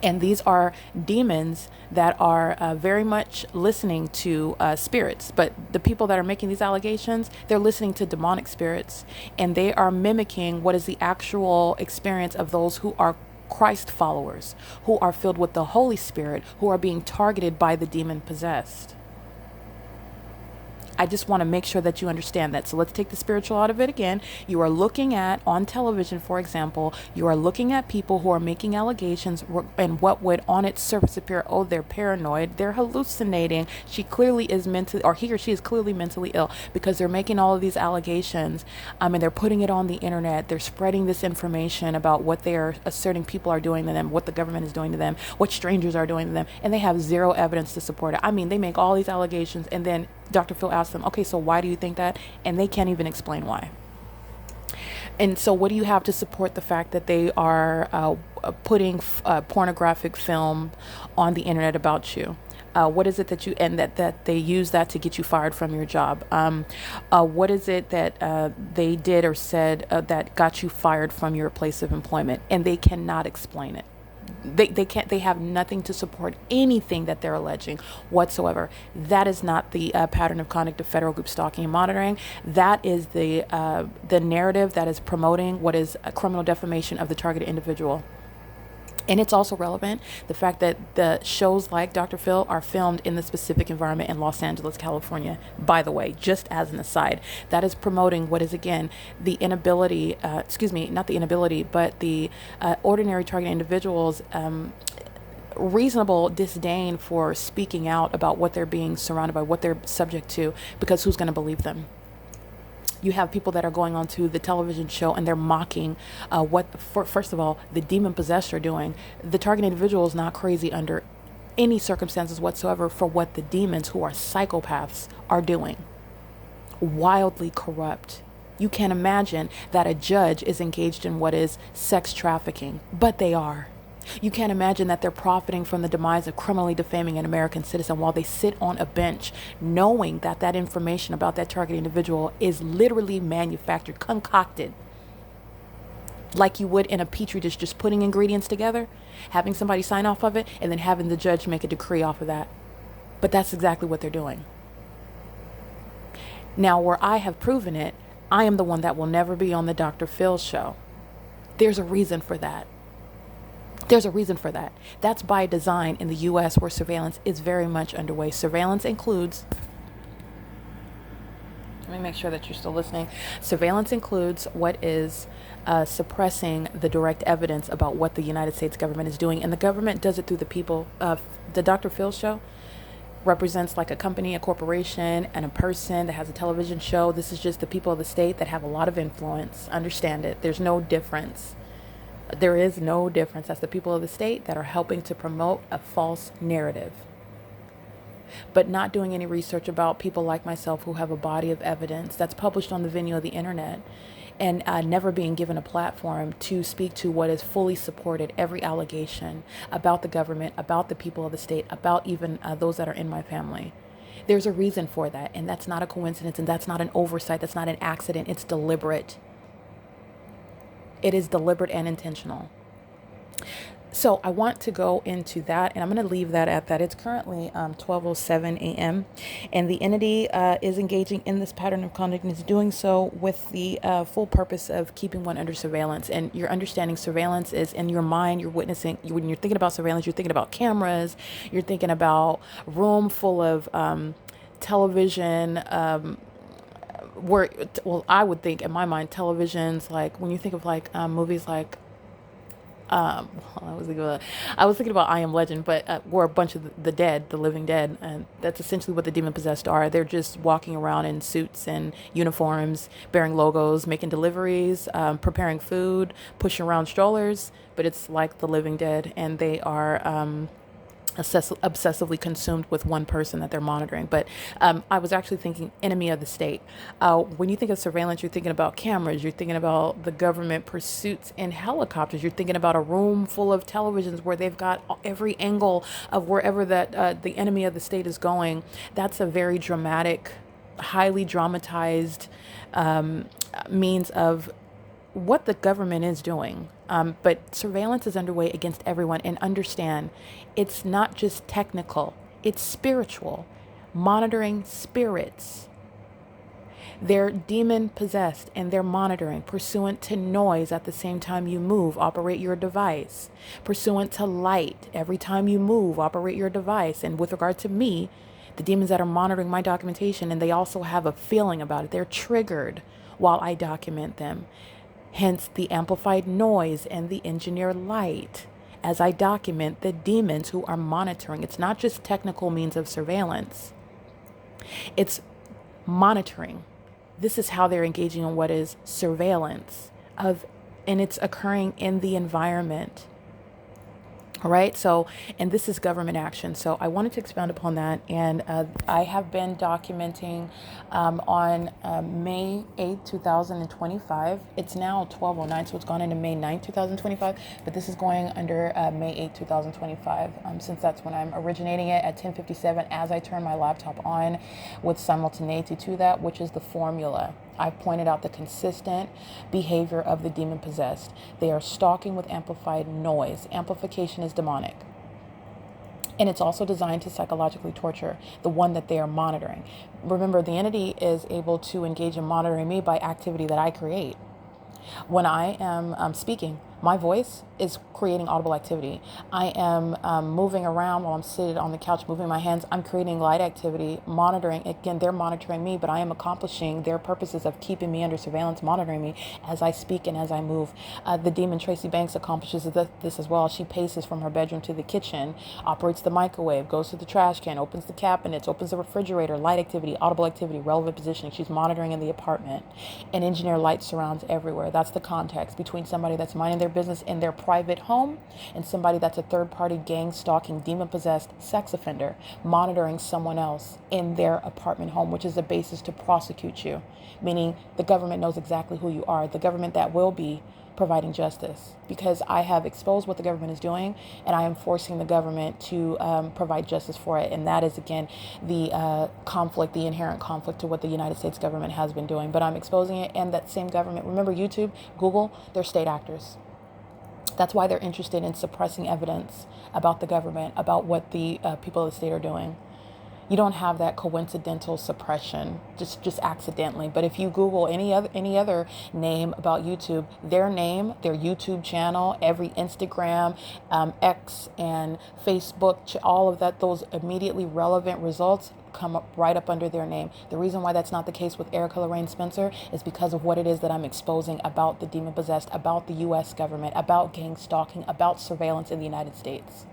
And these are demons that are very much listening to spirits. But the people that are making these allegations, they're listening to demonic spirits, and they are mimicking what is the actual experience of those who are Christ followers, who are filled with the Holy Spirit, who are being targeted by the demon possessed. I just want to make sure that you understand that. So let's take the spiritual out of it again. You are looking at, on television, for example, you are looking at people who are making allegations, and what would on its surface appear, oh, they're paranoid, they're hallucinating. She clearly is mentally, or he or she is clearly mentally ill, because they're making all of these allegations, and they're putting it on the internet. They're spreading this information about what they are asserting people are doing to them, what the government is doing to them, what strangers are doing to them, and they have zero evidence to support it. I mean, they make all these allegations, and then Dr. Phil asked them, okay, so why do you think that? And they can't even explain why. And so what do you have to support the fact that they are putting pornographic film on the internet about you? What is it that you, and that they use that to get you fired from your job? What is it that they did or said that got you fired from your place of employment? And they cannot explain it. They have nothing to support anything that they're alleging whatsoever. That is not the pattern of conduct of federal group stalking and monitoring. That is the narrative that is promoting what is a criminal defamation of the targeted individual. And it's also relevant, the fact that the shows like Dr. Phil are filmed in the specific environment in Los Angeles, California. By the way, just as an aside, that is promoting what is, again, the inability, not the inability, but the ordinary targeted individuals' reasonable disdain for speaking out about what they're being surrounded by, what they're subject to, because who's going to believe them? You have people that are going onto the television show and they're mocking first of all, the demon possessed are doing. The target individual is not crazy under any circumstances whatsoever for what the demons, who are psychopaths, are doing. Wildly corrupt. You can't imagine that a judge is engaged in what is sex trafficking, but they are. You can't imagine that they're profiting from the demise of criminally defaming an American citizen while they sit on a bench, knowing that that information about that target individual is literally manufactured, concocted like you would in a petri dish, just putting ingredients together, having somebody sign off of it, and then having the judge make a decree off of that. But that's exactly what they're doing. Now, where I have proven it, I am the one that will never be on the Dr. Phil show. There's a reason for that. There's a reason for that. That's by design in the U.S., where surveillance is very much underway. Surveillance includes, let me make sure that you're still listening. Surveillance includes what is suppressing the direct evidence about what the United States government is doing. And the government does it through the people. The Dr. Phil show represents like a company, a corporation, and a person that has a television show. This is just the people of the state that have a lot of influence. Understand it. There's no difference. There is no difference. That's the people of the state that are helping to promote a false narrative, but not doing any research about people like myself who have a body of evidence that's published on the venue of the internet, and never being given a platform to speak to what is fully supported, every allegation about the government, about the people of the state, about even those that are in my family. There's a reason for that, and that's not a coincidence, and that's not an oversight, that's not an accident. It's deliberate. It is deliberate and intentional. So I want to go into that, and I'm going to leave that at that. It's currently 12:07 a.m. and the entity is engaging in this pattern of conduct and is doing so with the full purpose of keeping one under surveillance. And you're understanding surveillance is in your mind. You're witnessing, when you're thinking about surveillance, you're thinking about cameras. You're thinking about room full of television. Well, I would think in my mind, televisions, like when you think of like movies like I was thinking about I Am Legend, but were a bunch of the dead, the living dead, and that's essentially what the demon possessed are. They're just walking around in suits and uniforms, bearing logos, making deliveries, preparing food, pushing around strollers. But it's like the living dead, and they are obsessively consumed with one person that they're monitoring. But I was actually thinking enemy of the state. When you think of surveillance, you're thinking about cameras, you're thinking about the government pursuits in helicopters, you're thinking about a room full of televisions where they've got every angle of wherever that the enemy of the state is going. That's a very dramatic, highly dramatized means of what the government is doing. But surveillance is underway against everyone. And understand, it's not just technical, it's spiritual. Monitoring spirits. They're demon possessed and they're monitoring pursuant to noise at the same time you move, operate your device. Pursuant to light, every time you move, operate your device. And with regard to me, the demons that are monitoring my documentation, and they also have a feeling about it, they're triggered while I document them. Hence the amplified noise and the engineered light as I document the demons who are monitoring. It's not just technical means of surveillance. It's monitoring. This is how they're engaging in what is surveillance of, and it's occurring in the environment. All right. So, and this is government action. So I wanted to expound upon that. And I have been documenting on May 8th, 2025. It's now 12:09, so it's gone into May 9th, 2025. But this is going under May 8th, 2025, since that's when I'm originating it at 10:57 as I turn my laptop on with simultaneity to that, which is the formula. I've pointed out the consistent behavior of the demon possessed. They are stalking with amplified noise. Amplification is demonic. And it's also designed to psychologically torture the one that they are monitoring. Remember, the entity is able to engage in monitoring me by activity that I create. When I am speaking, my voice is creating audible activity. I am moving around while I'm seated on the couch, moving my hands. I'm creating light activity, monitoring. Again, they're monitoring me, but I am accomplishing their purposes of keeping me under surveillance, monitoring me as I speak and as I move. The demon Tracy Banks accomplishes this as well. She paces from her bedroom to the kitchen, operates the microwave, goes to the trash can, opens the cabinets, opens the refrigerator, light activity, audible activity, relevant positioning. She's monitoring in the apartment. And engineer light surrounds everywhere. That's the context between somebody that's minding their business in their private home and somebody that's a third-party gang stalking, demon-possessed sex offender monitoring someone else in their apartment home, which is the basis to prosecute you, meaning the government knows exactly who you are. The government that will be providing justice, because I have exposed what the government is doing, and I am forcing the government to provide justice for it. And that is, again, the conflict, the inherent conflict to what the United States government has been doing. But I'm exposing it, and that same government, remember YouTube, Google, they're state actors. That's why they're interested in suppressing evidence about the government, about what the people of the state are doing. You don't have that coincidental suppression just accidentally. But if you Google any other name about YouTube, their name, their YouTube channel, every Instagram, X, and Facebook, all of that, those immediately relevant results come up right up under their name. The reason why that's not the case with Erica Lorraine Spencer is because of what it is that I'm exposing about the demon possessed, about the U.S. government, about gang stalking, about surveillance in the United States.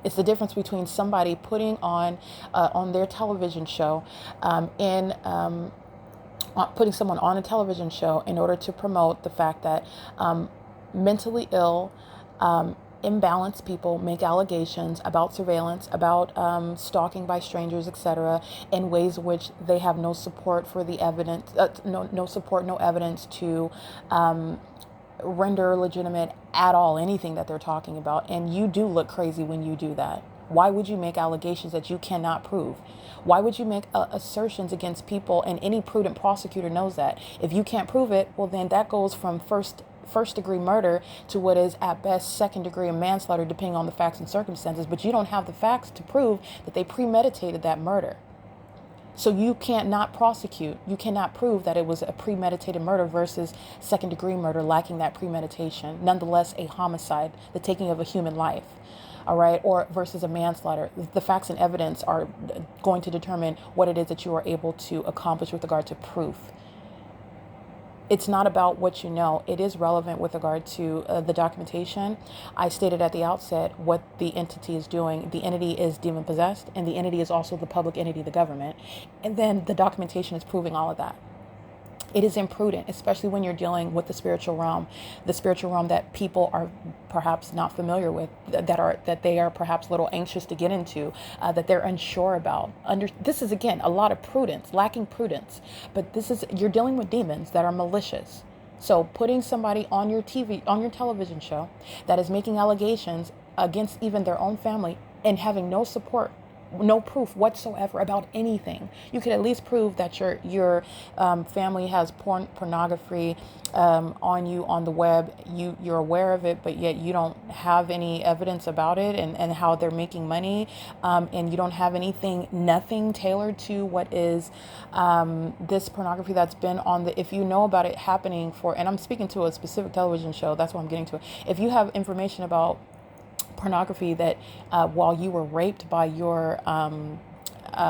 It's the difference between somebody putting on their television show, putting someone on a television show in order to promote the fact that mentally ill, imbalanced people make allegations about surveillance, about stalking by strangers, etc., in ways which they have no support for the evidence, no evidence to render legitimate at all anything that they're talking about. And you do look crazy when you do that. Why would you make allegations that you cannot prove? Why would you make assertions against people? And any prudent prosecutor knows that if you can't prove it, well, then that goes from first degree murder to what is at best second degree manslaughter, depending on the facts and circumstances. But you don't have the facts to prove that they premeditated that murder. So you can't not prosecute. You cannot prove that it was a premeditated murder versus second degree murder lacking that premeditation. Nonetheless, a homicide, the taking of a human life, all right, or versus a manslaughter. The facts and evidence are going to determine what it is that you are able to accomplish with regard to proof. It's not about what you know. It is relevant with regard to the documentation. I stated at the outset what the entity is doing. The entity is demon possessed, and the entity is also the public entity, the government. And then the documentation is proving all of that. It is imprudent, especially when you're dealing with the spiritual realm that people are perhaps not familiar with, that they are perhaps a little anxious to get into, that they're unsure about. This is, again, a lot of prudence, lacking prudence. But you're dealing with demons that are malicious. So putting somebody on your television show that is making allegations against even their own family and having no support, no proof whatsoever about anything. You could at least prove that your family has pornography on you on the web. You're aware of it, but yet you don't have any evidence about it and how they're making money, and you don't have nothing tailored to what is this pornography that's been on the. If you know about it happening and I'm speaking to a specific television show, that's what I'm getting to. If you have information about pornography that while you were raped by your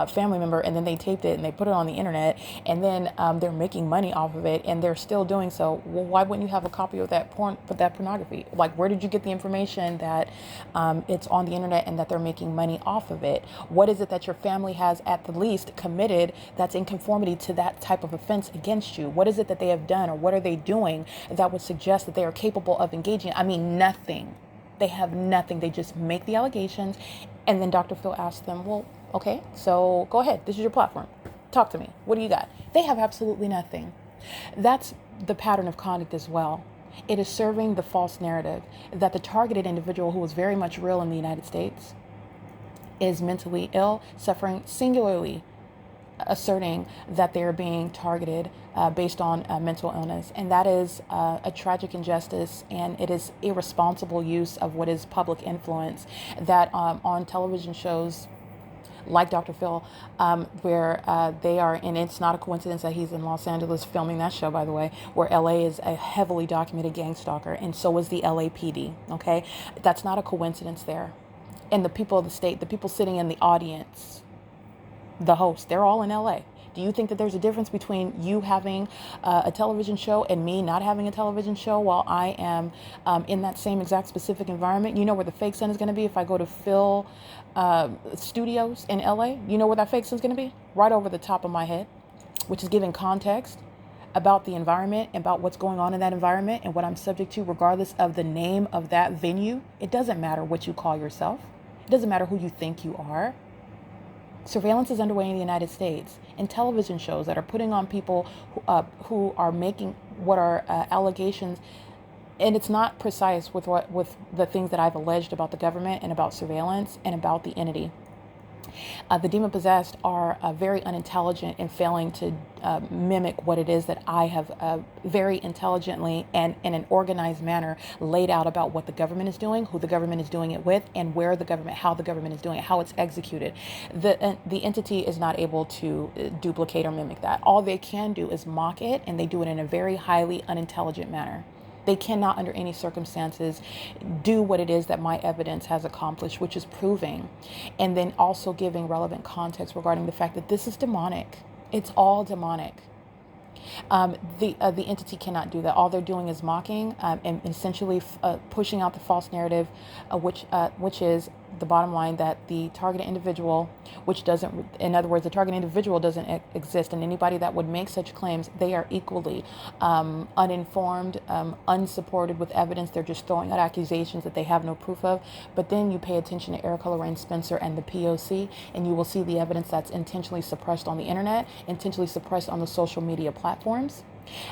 family member, and then they taped it and they put it on the internet, and then they're making money off of it, and they're still doing so, well, why wouldn't you have a copy of that pornography? Like, where did you get the information that it's on the internet and that they're making money off of it? What is it that your family has at the least committed that's in conformity to that type of offense against you? What is it that they have done, or what are they doing that would suggest that they are capable of engaging? I mean, nothing. They have nothing. They just make the allegations, and then Dr. Phil asks them, well, okay, so go ahead. This is your platform. Talk to me. What do you got? They have absolutely nothing. That's the pattern of conduct as well. It is serving the false narrative that the targeted individual, who is very much real in the United States, is mentally ill, suffering, singularly asserting that they're being targeted based on mental illness. And that is a tragic injustice, and it is irresponsible use of what is public influence that on television shows like Dr. Phil, where they are, and it's not a coincidence that he's in Los Angeles filming that show, by the way, where LA is a heavily documented gang stalker, and so is the LAPD, okay? That's not a coincidence there. And the people of the state, the people sitting in the audience, the hosts, they're all in LA. Do you think that there's a difference between you having a television show and me not having a television show while I am in that same exact specific environment? You know where the fake sun is going to be if I go to Phil Studios in LA? You know where that fake sun is going to be? Right over the top of my head, which is giving context about the environment, about what's going on in that environment and what I'm subject to, regardless of the name of that venue. It doesn't matter what you call yourself. It doesn't matter who you think you are. Surveillance is underway in the United States, and television shows that are putting on people who are making allegations, and it's not precise with the things that I've alleged about the government and about surveillance and about the entity. The demon possessed are very unintelligent in failing to mimic what it is that I have very intelligently and in an organized manner laid out about what the government is doing, who the government is doing it with, and how the government is doing it, how it's executed. The entity is not able to duplicate or mimic that. All they can do is mock it, and they do it in a very highly unintelligent manner. They cannot, under any circumstances, do what it is that my evidence has accomplished, which is proving, and then also giving relevant context regarding the fact that this is demonic. It's all demonic. The entity cannot do that. All they're doing is mocking and essentially pushing out the false narrative, which is the bottom line, that the targeted individual, in other words, the target individual doesn't exist, and anybody that would make such claims, they are equally uninformed, unsupported with evidence. They're just throwing out accusations that they have no proof of. But then you pay attention to Erica Lorraine Spencer and the P.O.C., and you will see the evidence that's intentionally suppressed on the internet, intentionally suppressed on the social media platforms,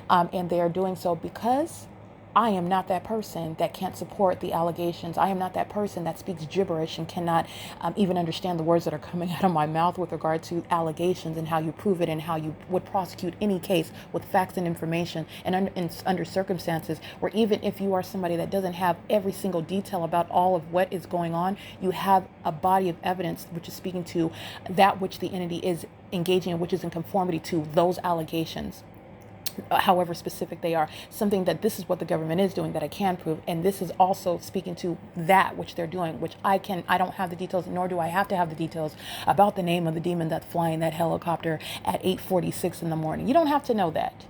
and they are doing so because I am not that person that can't support the allegations. I am not that person that speaks gibberish and cannot even understand the words that are coming out of my mouth with regard to allegations and how you prove it and how you would prosecute any case with facts and information, and under circumstances where even if you are somebody that doesn't have every single detail about all of what is going on, you have a body of evidence which is speaking to that which the entity is engaging in, which is in conformity to those allegations, however specific they are. Something that this is what the government is doing that I can prove, and this is also speaking to that which they're doing, which I don't have the details, nor do I have to have the details about the name of the demon that's flying that helicopter at 8:46 in the morning. You don't have to know that.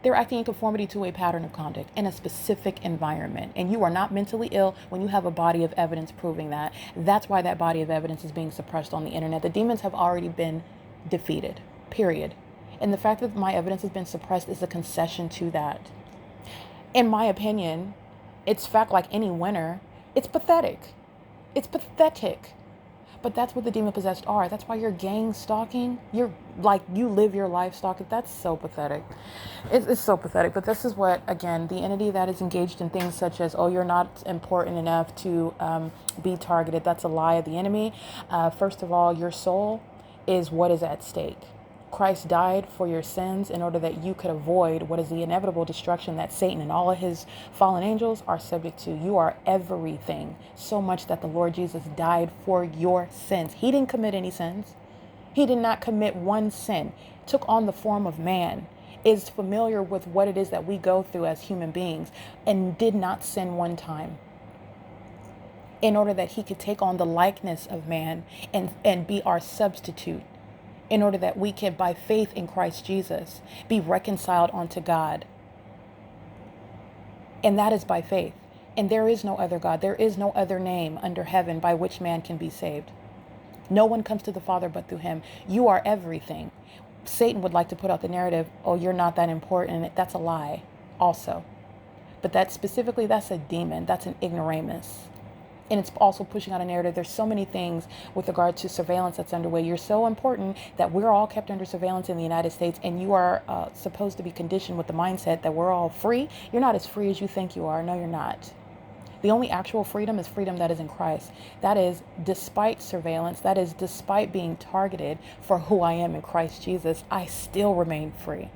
They're acting in conformity to a pattern of conduct in a specific environment, and you are not mentally ill when you have a body of evidence proving that. That's why that body of evidence is being suppressed on the internet. The demons have already been defeated, period. And the fact that my evidence has been suppressed is a concession to that. In my opinion, it's fact like any winner. It's pathetic. It's pathetic. But that's what the demon possessed are. That's why you're gang stalking. You're like, you live your life stalking. That's so pathetic. It's so pathetic. But this is what, again, the entity that is engaged in things such as, oh, you're not important enough to be targeted. That's a lie of the enemy. First of all, your soul is what is at stake. Christ died for your sins in order that you could avoid what is the inevitable destruction that Satan and all of his fallen angels are subject to. You are everything, so much that the Lord Jesus died for your sins. He didn't commit any sins. He did not commit one sin. Took on the form of man, is familiar with what it is that we go through as human beings, and did not sin one time, in order that he could take on the likeness of man and be our substitute, in order that we can, by faith in Christ Jesus, be reconciled unto God. And that is by faith. And there is no other God. There is no other name under heaven by which man can be saved. No one comes to the Father but through him. You are everything. Satan would like to put out the narrative, oh, you're not that important. That's a lie also. But that's a demon. That's an ignoramus. And it's also pushing out a narrative. There's so many things with regard to surveillance that's underway. You're so important that we're all kept under surveillance in the United States, and you are supposed to be conditioned with the mindset that we're all free. You're not as free as you think you are. No, you're not. The only actual freedom is freedom that is in Christ. That is despite surveillance. That is despite being targeted for who I am in Christ Jesus. I still remain free.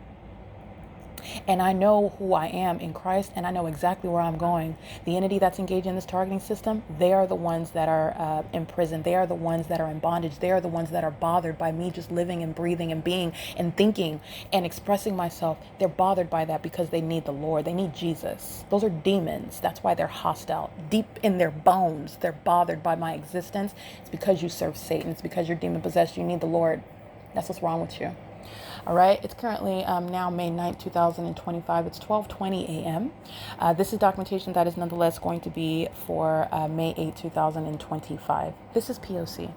And I know who I am in Christ, and I know exactly where I'm going. The entity that's engaged in this targeting system, they are the ones that are in prison. They are the ones that are in bondage. They are the ones that are bothered by me just living and breathing and being and thinking and expressing myself. They're bothered by that because they need the Lord. They need Jesus. Those are demons. That's why they're hostile. Deep in their bones, they're bothered by my existence. It's because you serve Satan. It's because you're demon possessed. You need the Lord. That's what's wrong with you. All right, it's currently now May 9th, 2025. It's 12:20 a.m. This is documentation that is nonetheless going to be for May 8th, 2025. This is P.O.C.